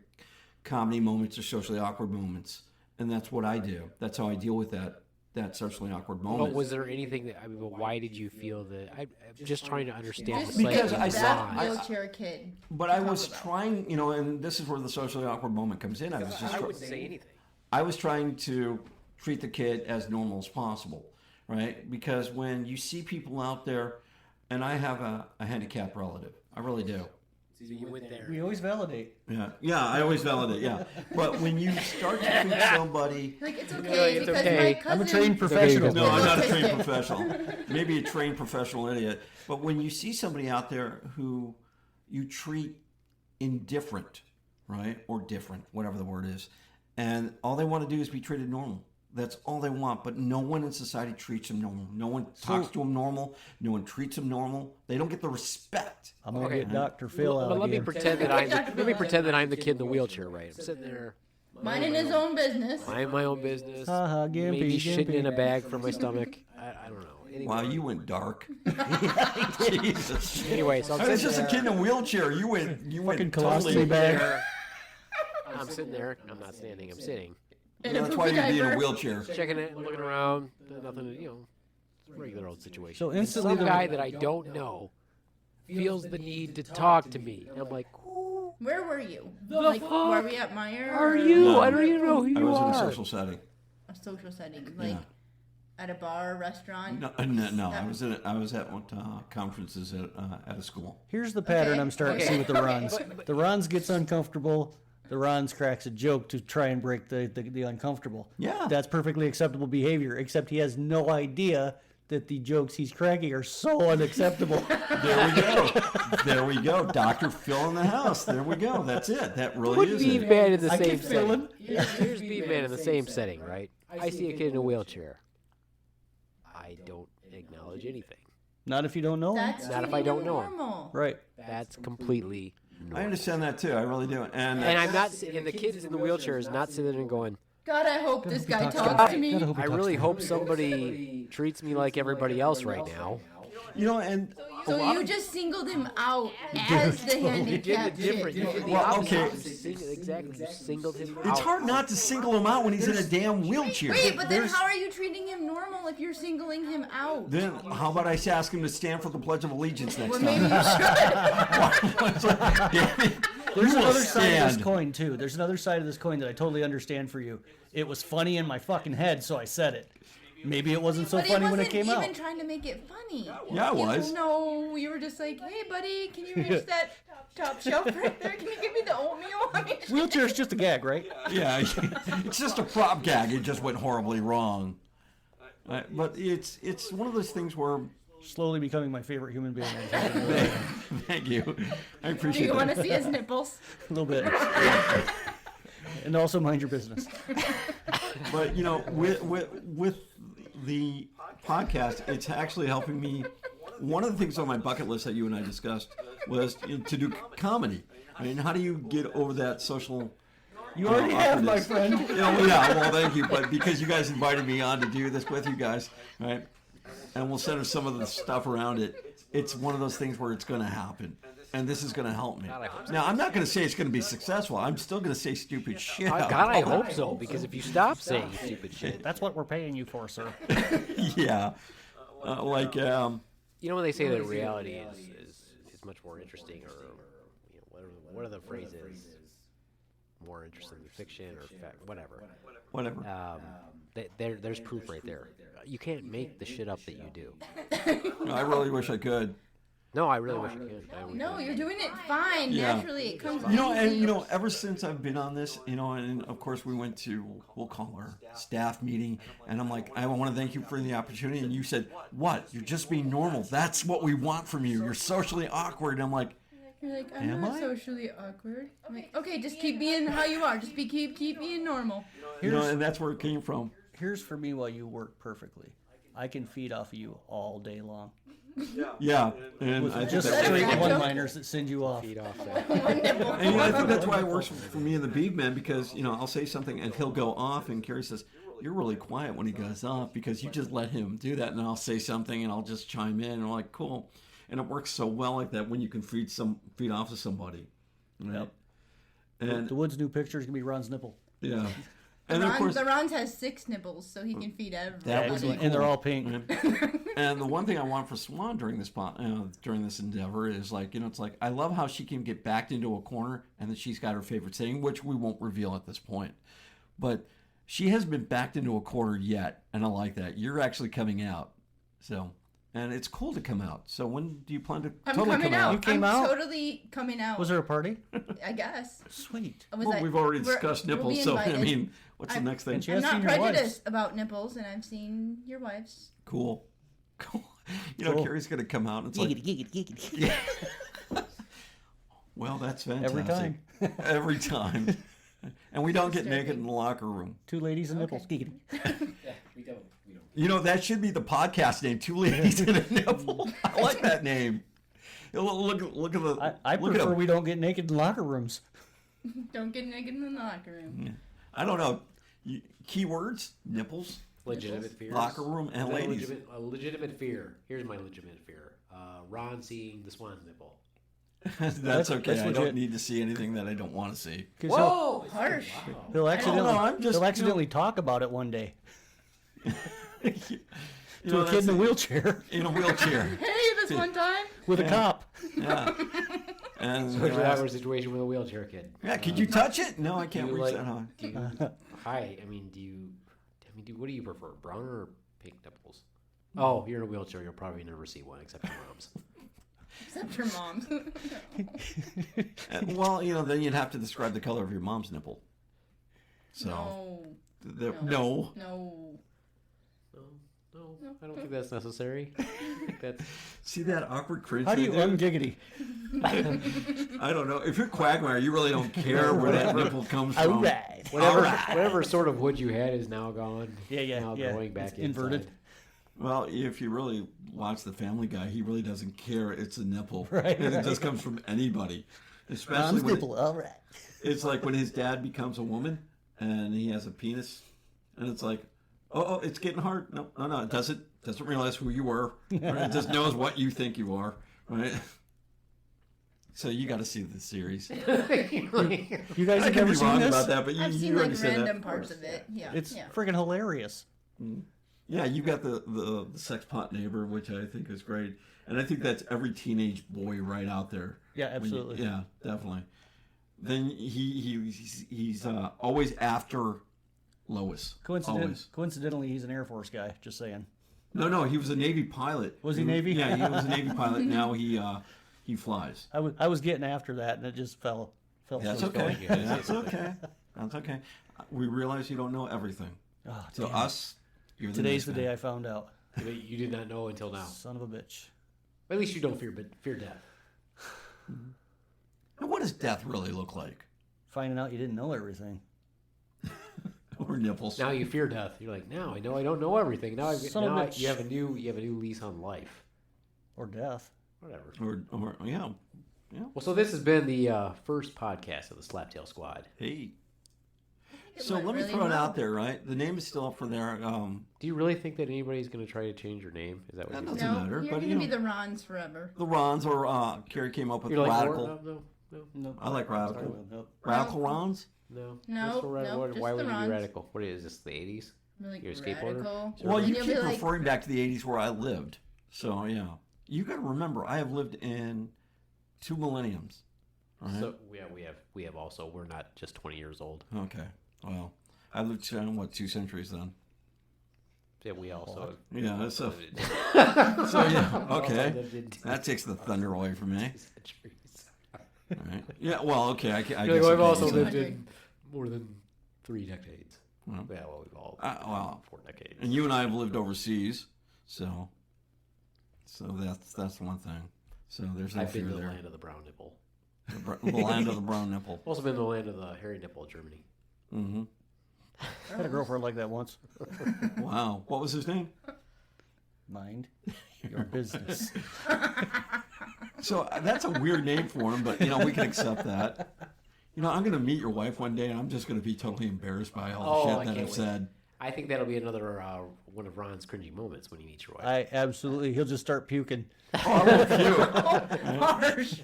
Speaker 3: comedy moments or socially awkward moments, and that's what I do. That's how I deal with that socially awkward
Speaker 2: But
Speaker 3: moment.
Speaker 2: was there anything that? I mean, but why did you feel that? I'm just trying to understand
Speaker 4: Just
Speaker 2: the
Speaker 3: Because
Speaker 2: psyche
Speaker 3: I
Speaker 2: of
Speaker 3: said-
Speaker 4: that
Speaker 2: Ron.
Speaker 4: wheelchair kid.
Speaker 3: But I was trying, and this is where the socially awkward moment comes in. I was just
Speaker 2: I wouldn't say anything.
Speaker 3: I was trying to treat the kid as normal as possible, right? Because when you see people out there, and I have a handicapped relative, I really do.
Speaker 2: So you went there.
Speaker 5: We always validate.
Speaker 3: Yeah, I always validate, yeah. But when you start to treat somebody,
Speaker 4: Like, it's okay,
Speaker 2: like, it's
Speaker 4: because
Speaker 2: okay.
Speaker 4: my cousin...
Speaker 5: I'm a trained professional.
Speaker 3: no, I'm not a
Speaker 4: Autistic.
Speaker 3: trained professional, maybe a trained professional idiot. But when you see somebody out there who you treat indifferent, right, or different, whatever the word is, and all they want to do is be treated normal. That's all they want, but no one in society treats them normal. No one talks to them normal. No one treats them normal. They don't get the respect.
Speaker 5: I'm going to
Speaker 2: Okay.
Speaker 5: get Dr. Phil out
Speaker 2: But let me
Speaker 5: again.
Speaker 2: pretend that I'm the kid in the wheelchair, right? I'm sitting there,
Speaker 4: Minding his own business.
Speaker 2: minding my own business,
Speaker 5: Ha-ha, gimpy,
Speaker 2: maybe shitting
Speaker 5: gimpy.
Speaker 2: in a bag from my stomach. I don't know. Anyway,
Speaker 3: Wow, you went dark. Jesus.
Speaker 2: anyway, so I'm
Speaker 3: I was
Speaker 2: sitting
Speaker 3: just a
Speaker 2: there.
Speaker 3: kid in a wheelchair. You went
Speaker 5: Fucking
Speaker 3: totally.
Speaker 5: colostomy bag.
Speaker 2: there. I'm sitting there. I'm not standing. I'm sitting.
Speaker 4: In a
Speaker 3: That's why
Speaker 4: poopy
Speaker 3: you'd be in a
Speaker 4: diaper.
Speaker 3: wheelchair.
Speaker 2: Checking it, looking around. Nothing, it's a regular old situation.
Speaker 5: So
Speaker 2: And
Speaker 5: instantly
Speaker 2: some
Speaker 5: the-
Speaker 2: guy that I don't know feels the need to talk to me. And I'm like, who
Speaker 4: Where were you?
Speaker 2: The
Speaker 4: Like,
Speaker 2: fuck
Speaker 4: were we at Meyer?
Speaker 2: are
Speaker 4: or
Speaker 2: you?
Speaker 3: No.
Speaker 2: I don't even know who
Speaker 3: I
Speaker 2: you
Speaker 3: was in a
Speaker 2: are.
Speaker 3: social setting.
Speaker 4: A social setting. Like,
Speaker 3: Yeah.
Speaker 4: at a bar, restaurant?
Speaker 3: No, I was at conferences at a school.
Speaker 5: Here's the pattern
Speaker 4: Okay.
Speaker 5: I'm starting to see with the Ronz. The Ronz gets uncomfortable. The Ronz cracks a joke to try and break the uncomfortable.
Speaker 3: Yeah.
Speaker 5: That's perfectly acceptable behavior, except he has no idea that the jokes he's cracking are so unacceptable.
Speaker 3: There we go. There we go. Dr. Phil in the house. There we go. That's it. That really
Speaker 2: Put
Speaker 3: is it.
Speaker 2: Beaveman in the
Speaker 5: I
Speaker 2: same
Speaker 5: can feel
Speaker 2: setting.
Speaker 5: him.
Speaker 2: Here's Beaveman in the same setting, right? I see a kid in a wheelchair. I don't acknowledge anything.
Speaker 5: Not if you don't know him.
Speaker 4: That's
Speaker 2: Not if I don't know him.
Speaker 4: normal.
Speaker 5: Right.
Speaker 2: That's completely
Speaker 3: I
Speaker 2: normal.
Speaker 3: understand that too. I really do. And
Speaker 2: And the kid in the wheelchair is not sitting there and going,
Speaker 4: God, I hope this guy
Speaker 5: Talks
Speaker 4: talks to me.
Speaker 5: Gotta hope he
Speaker 2: I
Speaker 5: talks
Speaker 2: really
Speaker 5: to
Speaker 2: hope somebody treats me like everybody else right now.
Speaker 3: and
Speaker 4: So you just singled him out as the
Speaker 2: You did
Speaker 4: handicapped
Speaker 2: the different. You
Speaker 4: kid.
Speaker 2: did the
Speaker 3: Well,
Speaker 2: opposite.
Speaker 3: okay.
Speaker 2: Exactly. You singled him out.
Speaker 3: it's hard not to single him out when he's in a damn wheelchair.
Speaker 4: Wait, but then how are you treating him normal if you're singling him out?
Speaker 3: Then how about I ask him to stand for the Pledge of Allegiance next
Speaker 4: Well,
Speaker 3: time?
Speaker 4: maybe you should.
Speaker 3: It's like, damn it.
Speaker 5: There's
Speaker 3: You will
Speaker 5: another side of this
Speaker 3: stand.
Speaker 5: coin, too. There's another side of this coin that I totally understand for you. It was funny in my fucking head, so I said it. Maybe it wasn't so
Speaker 4: But
Speaker 5: funny
Speaker 4: it
Speaker 5: when it
Speaker 4: wasn't
Speaker 5: came
Speaker 4: even
Speaker 5: out.
Speaker 4: trying to make it funny.
Speaker 3: Yeah, it was.
Speaker 4: No, you were just like, hey, buddy, can you reach that top shelf right there? Can you give me the oatmeal?
Speaker 5: Wheelchair's just a gag, right?
Speaker 3: Yeah, it's just a prop gag. It just went horribly wrong. But it's one of those things where.
Speaker 5: Slowly becoming my favorite human being.
Speaker 3: Thank you. I
Speaker 4: Do
Speaker 3: appreciate
Speaker 4: you want
Speaker 3: that.
Speaker 4: to see his nipples?
Speaker 5: A little bit. And also mind your business.
Speaker 3: But with the podcast, it's actually helping me. One of the things on my bucket list that you and I discussed was to do comedy. I mean, how do you get over that social?
Speaker 5: You already have, my
Speaker 3: awkwardness?
Speaker 5: friend.
Speaker 3: Yeah, well, thank you. But because you guys invited me on to do this with you guys, right? And we'll center some of the stuff around it. It's one of those things where it's going to happen. And this is going to help me. Now, I'm not going to say it's going to be successful. I'm still going to say stupid shit.
Speaker 2: God, I hope so, because if you stop saying stupid shit.
Speaker 5: That's what we're paying you for, sir.
Speaker 3: Yeah.
Speaker 2: You know when they say that reality is much more interesting, or what are the phrases? More interesting than fiction or fact, whatever. There's proof right there. You can't make the shit up that you do.
Speaker 3: I really wish I could.
Speaker 2: No, I really wish I could.
Speaker 4: No, you're doing it fine.
Speaker 3: Yeah.
Speaker 4: Naturally, it comes
Speaker 3: And
Speaker 4: easy.
Speaker 3: ever since I've been on this, and of course we went to, we'll call our staff meeting, and I'm like, I want to thank you for the opportunity, and you said, what? You're just being normal. That's what we want from you. You're socially awkward. And I'm like,
Speaker 4: You're like, I'm
Speaker 3: Am
Speaker 4: not
Speaker 3: I?
Speaker 4: socially awkward. I'm like, okay, just keep being how you are. Just keep being normal.
Speaker 3: and that's where it came from.
Speaker 5: Here's for me why you work perfectly. I can feed off of you all day long.
Speaker 3: Yeah, and I think
Speaker 5: Just
Speaker 3: that
Speaker 5: straight
Speaker 4: That's
Speaker 5: one-liners that send you off.
Speaker 2: Feed off that.
Speaker 3: And I think that's why it works for me and the Beaveman, because I'll say something and he'll go off, and Carrie says, "You're really quiet when he goes off because you just let him do that." And I'll say something and I'll just chime in, and I'm like, "Cool," and it works so well like that when you can feed off of somebody. Yep. And
Speaker 5: The Woods' new picture is going to be Ron's nipple.
Speaker 3: yeah, and of course,
Speaker 4: The Ronz has 6 nipples, so he can feed everybody.
Speaker 3: That would be
Speaker 5: And they're all pink.
Speaker 3: and the one thing I want for Swan during this endeavor is it's like I love how she can get backed into a corner and that she's got her favorite saying, which we won't reveal at this point, but she hasn't been backed into a corner yet, and I like that. You're actually coming out, so. And it's cool to come out. So when do you plan to
Speaker 4: I'm
Speaker 3: totally
Speaker 4: coming
Speaker 3: come out?
Speaker 5: You came
Speaker 4: I'm
Speaker 5: out?
Speaker 4: totally coming out.
Speaker 5: Was there a party?
Speaker 4: I guess.
Speaker 5: Sweet.
Speaker 3: Well, we've already discussed
Speaker 4: we'll
Speaker 3: nipples,
Speaker 4: be
Speaker 3: so I
Speaker 4: invited.
Speaker 3: mean, what's the next thing?
Speaker 5: And she
Speaker 4: I'm
Speaker 5: has
Speaker 4: not
Speaker 5: seen your wives.
Speaker 4: prejudiced about nipples, and I've seen your wives.
Speaker 3: Cool. Cool.
Speaker 5: Cool.
Speaker 3: Carrie's going to come out and it's like,
Speaker 5: Giggity.
Speaker 3: well, that's fantastic.
Speaker 5: Every time.
Speaker 3: Every time. And we don't get naked in the locker room.
Speaker 5: Two ladies and nipples. Giggity.
Speaker 2: We don't.
Speaker 3: That should be the podcast name, Two Ladies and a Nipple. I like that name. Look at the...
Speaker 5: I
Speaker 3: look at
Speaker 5: prefer
Speaker 3: 'em.
Speaker 5: we don't get naked in locker rooms.
Speaker 4: Don't get naked in the locker room.
Speaker 3: I don't know. Keywords, nipples,
Speaker 2: Legitimate fears.
Speaker 3: locker room, and ladies.
Speaker 2: A legitimate fear. Here's my legitimate fear. Ron seeing the Swan's nipple.
Speaker 3: That's okay.
Speaker 5: that's
Speaker 3: I don't
Speaker 5: legit.
Speaker 3: need to see anything that I don't want to see.
Speaker 5: 'Cause
Speaker 2: Whoa!
Speaker 4: Harsh.
Speaker 5: He'll accidentally,
Speaker 3: I'm just,
Speaker 5: he'll accidentally talk about it one day to a
Speaker 3: that's
Speaker 5: kid in a
Speaker 3: it.
Speaker 5: wheelchair
Speaker 3: In a wheelchair.
Speaker 4: Hey, this one time.
Speaker 5: with a cop.
Speaker 3: Yeah. And
Speaker 2: Which is our situation with a wheelchair kid.
Speaker 3: yeah, could you touch it? No, I
Speaker 2: Do
Speaker 3: can't
Speaker 2: you
Speaker 3: reach
Speaker 2: like?
Speaker 3: that high.
Speaker 2: Do you, hi. I mean, what do you prefer, brown or pink nipples? Oh, you're in a wheelchair. You'll probably never see one except your mom's.
Speaker 4: Except your mom's.
Speaker 3: Well, then you'd have to describe the color of your mom's nipple. So,
Speaker 4: No.
Speaker 3: no.
Speaker 4: No.
Speaker 2: No, I don't think that's necessary. I think that's
Speaker 3: See that awkward cringe?
Speaker 5: How do you
Speaker 3: right there?
Speaker 5: ungiggity?
Speaker 3: I don't know. If you're Quagmire, you really don't care where that nipple comes
Speaker 5: All
Speaker 3: from.
Speaker 5: right.
Speaker 2: whatever sort of wood you had is now gone.
Speaker 5: Yeah.
Speaker 2: Now going back
Speaker 5: It's inverted.
Speaker 2: inside.
Speaker 3: Well, if you really watch The Family Guy, he really doesn't care. It's a nipple.
Speaker 5: Right,
Speaker 3: And it
Speaker 5: right.
Speaker 3: just comes from anybody. Especially
Speaker 5: Mom's
Speaker 3: when
Speaker 5: nipple. All right.
Speaker 3: it's like when his dad becomes a woman and he has a penis, and it's like, oh, it's getting hard. No, it doesn't realize who you were. Right? It just knows what you think you are, right? So you got to see the series.
Speaker 5: You guys
Speaker 3: I
Speaker 5: have
Speaker 3: can
Speaker 5: never
Speaker 3: be
Speaker 5: seen
Speaker 3: wrong
Speaker 5: this?
Speaker 3: about that, but
Speaker 4: I've
Speaker 3: you
Speaker 4: seen
Speaker 3: already
Speaker 4: like
Speaker 3: said
Speaker 4: random
Speaker 3: that.
Speaker 4: parts of it. Yeah.
Speaker 5: It's
Speaker 4: yeah.
Speaker 5: freaking hilarious.
Speaker 3: Yeah, you got the sex pot neighbor, which I think is great, and I think that's every teenage boy right out there.
Speaker 5: Yeah, absolutely.
Speaker 3: Yeah, definitely. then he's always after Lois. Always.
Speaker 5: Coincidentally, he's an Air Force guy. Just saying.
Speaker 3: No, he was a Navy pilot.
Speaker 5: Was he Navy?
Speaker 3: Yeah, he was a Navy pilot. Now he flies.
Speaker 5: I was getting after that, and it just fell.
Speaker 3: That's
Speaker 5: through.
Speaker 3: okay. That's okay. That's okay. We realize you don't know everything.
Speaker 5: Oh,
Speaker 3: To
Speaker 5: damn.
Speaker 3: us, you're the
Speaker 5: Today's the
Speaker 3: nice guy.
Speaker 5: day I found out.
Speaker 2: You did not know until now.
Speaker 5: Son of a bitch.
Speaker 2: At least you don't fear death.
Speaker 3: And what does death really look like?
Speaker 5: Finding out you didn't know everything.
Speaker 3: Or nipples.
Speaker 2: Now you fear death. You're like, now I know I don't know everything. Now
Speaker 5: Son of a bitch.
Speaker 2: you have a new lease on life.
Speaker 5: Or death.
Speaker 2: Whatever.
Speaker 3: Or yeah.
Speaker 2: Well, so this has been the first podcast of the Slaptail Squad.
Speaker 3: Hey.
Speaker 4: It
Speaker 3: So
Speaker 4: went
Speaker 3: let me
Speaker 4: really
Speaker 3: throw it
Speaker 4: well.
Speaker 3: out there, right? The name is still up for there.
Speaker 2: Do you really think that anybody's going to try to change your name? Is that what
Speaker 3: That
Speaker 2: you're
Speaker 3: doesn't
Speaker 4: No,
Speaker 3: matter,
Speaker 4: you're
Speaker 3: but,
Speaker 4: going
Speaker 3: you
Speaker 4: to be
Speaker 3: know.
Speaker 4: the Ronz forever.
Speaker 3: The Ronz or Carrie came up with
Speaker 2: You're like,
Speaker 3: radical.
Speaker 2: No.
Speaker 5: Nope.
Speaker 3: I like radical.
Speaker 5: Nope.
Speaker 3: Radical Ronz?
Speaker 2: No.
Speaker 4: No,
Speaker 2: What's the
Speaker 4: no,
Speaker 2: why
Speaker 4: just
Speaker 2: would
Speaker 4: the
Speaker 2: you be
Speaker 4: Ronz.
Speaker 2: radical? What is this, the 80s?
Speaker 4: You're like
Speaker 2: You're a skateboarder?
Speaker 4: radical.
Speaker 3: Well,
Speaker 4: And
Speaker 3: you
Speaker 4: you'll
Speaker 3: keep
Speaker 4: be like,
Speaker 3: referring back to the 80s where I lived. So, yeah. You got to remember, I have lived in 2 millenniums. Right?
Speaker 2: So we have also, we're not just 20 years old.
Speaker 3: Okay. Well, I lived in, 2 centuries then?
Speaker 2: Yeah, we also.
Speaker 3: Yeah, so
Speaker 2: so
Speaker 3: yeah, okay. That takes the thunder away from me. Right. Yeah, well, okay. I guess
Speaker 2: We've also
Speaker 3: okay,
Speaker 2: lived
Speaker 3: so-
Speaker 2: in more than 3 decades.
Speaker 3: Well,
Speaker 2: Yeah, well, we've all
Speaker 3: well,
Speaker 2: 4 decades.
Speaker 3: and you and I have lived overseas, so that's one thing. So there's no
Speaker 2: I've
Speaker 3: fear
Speaker 2: been to the
Speaker 3: there.
Speaker 2: land of the brown nipple.
Speaker 3: The land of the brown nipple.
Speaker 2: Also been to the land of the hairy nipple, Germany.
Speaker 3: Mm-hmm.
Speaker 5: I had a girlfriend like that once.
Speaker 3: Wow. What was his name?
Speaker 5: Mind your business.
Speaker 3: So that's a weird name for him, but we can accept that. I'm going to meet your wife one day, and I'm just going to be totally embarrassed by all the
Speaker 2: I
Speaker 3: shit that
Speaker 2: can't
Speaker 3: I've
Speaker 2: wait.
Speaker 3: said.
Speaker 2: I think that'll be another one of Ron's cringy moments when he meets your wife.
Speaker 5: I absolutely. He'll just start puking.
Speaker 4: harsh.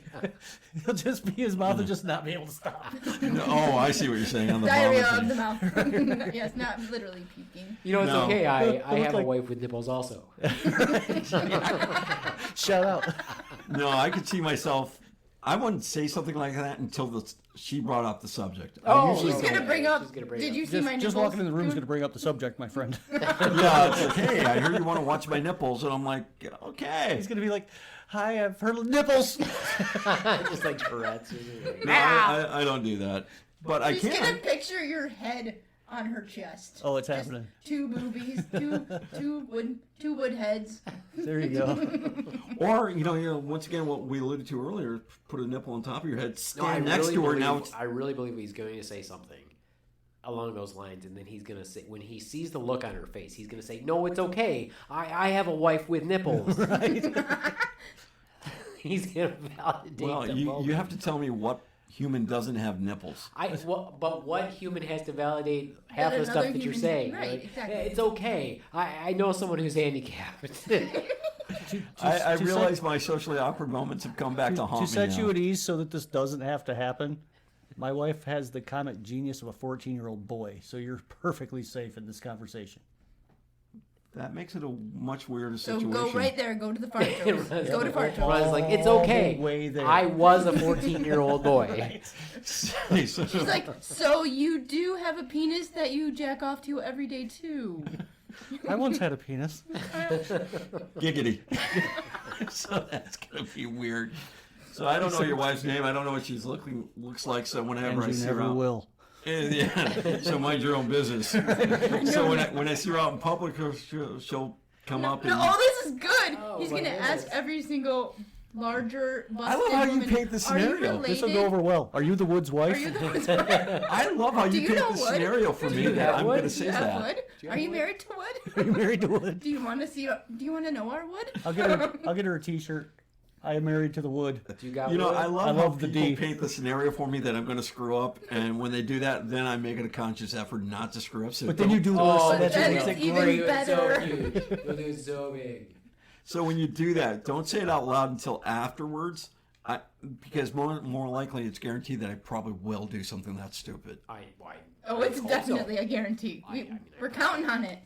Speaker 5: He'll just be his mouth will just not be able to stop.
Speaker 3: Oh, I see what you're saying on the
Speaker 4: Diarrhea
Speaker 3: vomit
Speaker 4: of the
Speaker 3: thing.
Speaker 4: mouth. Yes, not literally puking.
Speaker 2: You know, it's
Speaker 3: No.
Speaker 2: okay. I
Speaker 5: He'll look
Speaker 2: have
Speaker 5: like-
Speaker 2: a wife with nipples also.
Speaker 5: Shout out.
Speaker 3: No, I could see myself. I wouldn't say something like that until she brought up the subject.
Speaker 4: She's gonna bring up.
Speaker 2: She's gonna bring
Speaker 4: Did
Speaker 2: up-
Speaker 4: you see my nipples?
Speaker 5: Just walking in the room is going to bring up the subject, my friend.
Speaker 3: Yeah, it's like, hey, I heard you want to watch my nipples, and I'm like, okay.
Speaker 5: He's going to be like, "Hi, I've heard of nipples."
Speaker 2: Just like Tourette's.
Speaker 3: No, I don't do that, but I
Speaker 4: She's
Speaker 3: can.
Speaker 4: gonna picture your head on her chest.
Speaker 5: Oh, it's
Speaker 4: Just
Speaker 5: happening.
Speaker 4: 2 boobies, two wood heads.
Speaker 5: There you go.
Speaker 3: Or once again, what we alluded to earlier, put a nipple on top of your head,
Speaker 2: No, I
Speaker 3: stand next
Speaker 2: really
Speaker 3: to her.
Speaker 2: believe,
Speaker 3: Now it's
Speaker 2: I really believe he's going to say something along those lines, and then he's going to say, when he sees the look on her face, he's going to say, "No, it's okay. I have a wife with nipples."
Speaker 5: Right.
Speaker 2: He's going to validate
Speaker 3: well,
Speaker 2: the
Speaker 3: you
Speaker 2: moment.
Speaker 3: have to tell me what human doesn't have nipples.
Speaker 2: But what human has to validate half
Speaker 4: That
Speaker 2: the stuff
Speaker 4: another
Speaker 2: that you're
Speaker 4: human-
Speaker 2: saying?
Speaker 4: right,
Speaker 2: Like,
Speaker 4: exactly.
Speaker 2: It's okay. I know someone who's handicapped.
Speaker 3: I
Speaker 5: to
Speaker 3: realize my socially awkward moments have come back to haunt
Speaker 5: To
Speaker 3: me
Speaker 5: set
Speaker 3: now.
Speaker 5: you at ease so that this doesn't have to happen, my wife has the comic genius of a 14-year-old boy, so you're perfectly safe in this conversation.
Speaker 3: That makes it a much weirder
Speaker 4: So
Speaker 3: situation.
Speaker 4: go right there. Go to the fart jokes. Go to fart jokes.
Speaker 2: Ron's like, "It's
Speaker 5: All
Speaker 2: okay.
Speaker 5: the way there.
Speaker 2: I was a 14-year-old boy."
Speaker 4: She's like, so you do have a penis that you jack off to every day too.
Speaker 5: I once had a penis.
Speaker 3: Giggity. So that's gonna be weird. So I don't know your wife's name. I don't know what she's looks like. So whenever
Speaker 5: And
Speaker 3: I
Speaker 5: you
Speaker 3: see her
Speaker 5: never
Speaker 3: out,
Speaker 5: will.
Speaker 3: yeah. So mind your own business. So when I see her out in public, she'll come up and.
Speaker 4: Oh, this is good.
Speaker 2: Oh,
Speaker 4: He's
Speaker 2: my
Speaker 4: gonna ask
Speaker 2: goodness.
Speaker 4: every single larger busted
Speaker 3: I love how you
Speaker 4: woman,
Speaker 3: paint the
Speaker 4: Are you
Speaker 3: scenario.
Speaker 4: related?
Speaker 5: This will go over well. Are you the Woods wife?
Speaker 4: Are you the
Speaker 3: I love how
Speaker 4: Do
Speaker 3: you
Speaker 4: you
Speaker 3: paint
Speaker 4: know
Speaker 3: the
Speaker 4: wood?
Speaker 3: scenario for me.
Speaker 2: you
Speaker 3: That
Speaker 2: have
Speaker 3: I'm
Speaker 2: wood?
Speaker 3: going to
Speaker 4: Do
Speaker 3: say
Speaker 4: you have
Speaker 3: that.
Speaker 4: wood?
Speaker 2: you
Speaker 4: Are
Speaker 2: have
Speaker 4: you
Speaker 2: wood?
Speaker 4: married to wood?
Speaker 5: Are you married to Wood?
Speaker 4: Do you want to see? Do you want to know our wood?
Speaker 5: I'll get her a T-shirt. I am married to the wood.
Speaker 2: You got
Speaker 3: You know,
Speaker 2: wood?
Speaker 3: I love
Speaker 5: I
Speaker 3: how
Speaker 5: love the
Speaker 3: people
Speaker 5: D.
Speaker 3: paint the scenario for me that I'm going to screw up, and when they do that, then I make it a conscious effort not to screw up. So
Speaker 5: But then you do
Speaker 2: Oh,
Speaker 5: this.
Speaker 2: that's
Speaker 5: That's
Speaker 4: then
Speaker 5: what
Speaker 4: it's
Speaker 5: makes it
Speaker 4: even
Speaker 5: great.
Speaker 4: better.
Speaker 2: So huge. You'll do so big.
Speaker 3: So when you do that, don't say it out loud until afterwards, because more likely it's guaranteed that I probably will do something that stupid.
Speaker 4: Oh, it's
Speaker 2: hope
Speaker 4: definitely a guarantee. We're counting on it.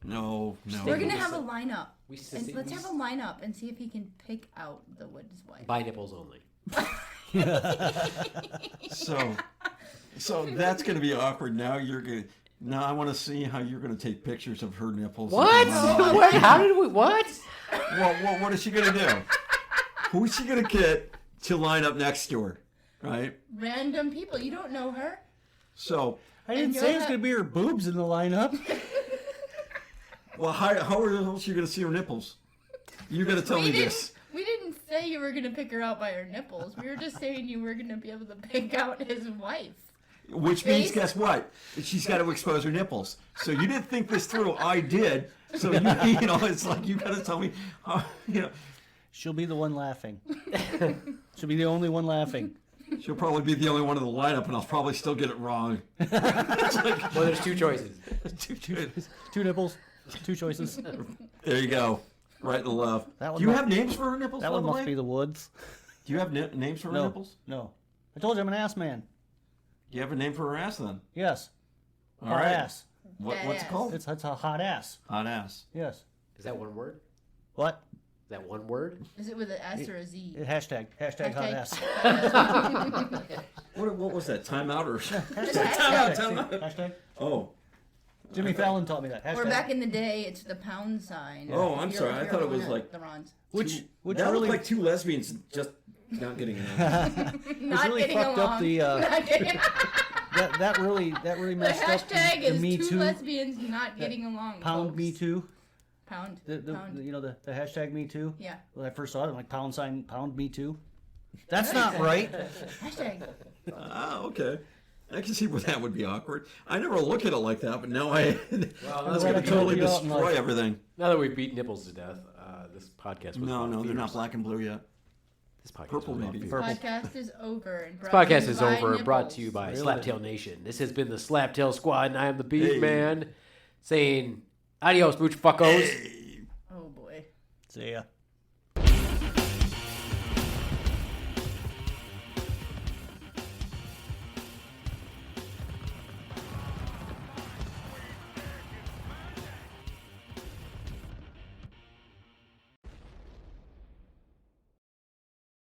Speaker 3: No.
Speaker 4: We're gonna have a lineup.
Speaker 2: We
Speaker 4: And let's have a lineup and see if he can pick out the Woods wife.
Speaker 2: Buy nipples only.
Speaker 3: So that's going to be awkward. Now I want to see how you're going to take pictures of her nipples.
Speaker 2: What? What? How did we? What?
Speaker 3: Well, what is she going to do? Who is she going to get to line up next to her? Right?
Speaker 4: Random people. You don't know her.
Speaker 3: So
Speaker 5: I didn't
Speaker 4: And
Speaker 5: say
Speaker 4: you'll
Speaker 5: it's going to be her boobs in the lineup.
Speaker 3: well, how are she going to see her nipples? You're going to tell me this.
Speaker 4: We didn't say you were going to pick her out by her nipples. We were just saying you were going to be able to pick out his wife.
Speaker 3: Which means, guess what? She's got to expose her nipples. So you didn't think this through. I did. So, it's like you got to tell me,
Speaker 5: She'll be the one laughing. She'll be the only one laughing.
Speaker 3: She'll probably be the only one in the lineup, and I'll probably still get it wrong.
Speaker 2: Well, there's two choices.
Speaker 5: Two nipples, two choices.
Speaker 3: There you go. Right in the love.
Speaker 5: That one
Speaker 3: Do you
Speaker 5: must-
Speaker 3: have names for her nipples,
Speaker 5: That
Speaker 3: by
Speaker 5: one
Speaker 3: the
Speaker 5: must
Speaker 3: way?
Speaker 5: be the woods.
Speaker 3: Do you have names for her
Speaker 5: No,
Speaker 3: nipples?
Speaker 5: no. I told you I'm an ass man.
Speaker 3: Do you have a name for her ass, then?
Speaker 5: Yes.
Speaker 3: All
Speaker 5: Hot
Speaker 3: right.
Speaker 5: ass.
Speaker 3: What's it
Speaker 4: Badass.
Speaker 3: called?
Speaker 5: It's a hot ass.
Speaker 3: Hot ass.
Speaker 5: Yes.
Speaker 2: Is that one word?
Speaker 5: What?
Speaker 2: Is that one word?
Speaker 4: Is it with an S or a Z?
Speaker 5: Hashtag hot ass.
Speaker 3: What was that? Timeout or?
Speaker 5: Hashtag. Hashtag.
Speaker 3: Oh.
Speaker 5: Jimmy Fallon taught me that. Hashtag.
Speaker 4: Or back in the day, it's the pound sign.
Speaker 3: Oh,
Speaker 4: If
Speaker 3: I'm
Speaker 4: you're-
Speaker 3: sorry.
Speaker 4: if
Speaker 3: I
Speaker 4: you're
Speaker 3: thought it was
Speaker 4: going
Speaker 3: like-
Speaker 4: the Ronz.
Speaker 5: Which
Speaker 3: That
Speaker 5: really
Speaker 3: looked like two lesbians just not getting it.
Speaker 4: Not
Speaker 5: really
Speaker 4: getting
Speaker 5: fucked
Speaker 4: along.
Speaker 5: up the,
Speaker 4: Not getting-
Speaker 5: that really
Speaker 4: the
Speaker 5: messed up
Speaker 4: hashtag
Speaker 5: the
Speaker 4: is
Speaker 5: Me
Speaker 4: two
Speaker 5: Too.
Speaker 4: lesbians not getting along.
Speaker 5: Pound
Speaker 4: folks.
Speaker 5: Me Too.
Speaker 4: Pound.
Speaker 5: The
Speaker 4: Pound.
Speaker 5: the hashtag Me Too.
Speaker 4: Yeah.
Speaker 5: When I first saw it, I'm like pound sign pound Me Too. That's not right.
Speaker 4: Hashtag.
Speaker 3: Okay. I can see where that would be awkward. I never look at it like that, but now that's
Speaker 2: that's
Speaker 3: going to
Speaker 5: gonna
Speaker 3: totally
Speaker 5: throw you out in
Speaker 3: destroy
Speaker 5: life.
Speaker 3: everything.
Speaker 2: Now that we've beat nipples to death, this podcast was
Speaker 3: No,
Speaker 2: about
Speaker 3: they're not
Speaker 2: feeders.
Speaker 3: black and blue yet.
Speaker 2: This podcast
Speaker 3: Purple,
Speaker 2: was about
Speaker 3: maybe.
Speaker 2: feeders.
Speaker 4: Podcast is over. And
Speaker 2: This
Speaker 4: brought to
Speaker 2: podcast
Speaker 4: you
Speaker 2: is
Speaker 4: by
Speaker 2: over and brought
Speaker 4: nipples.
Speaker 2: to you by
Speaker 5: Really?
Speaker 2: Slaptail Nation. This has been the Slaptail Squad, and I am the Beaveman
Speaker 3: Hey.
Speaker 2: saying adios, mooch fuckos.
Speaker 3: Hey.
Speaker 4: Oh boy.
Speaker 5: See ya.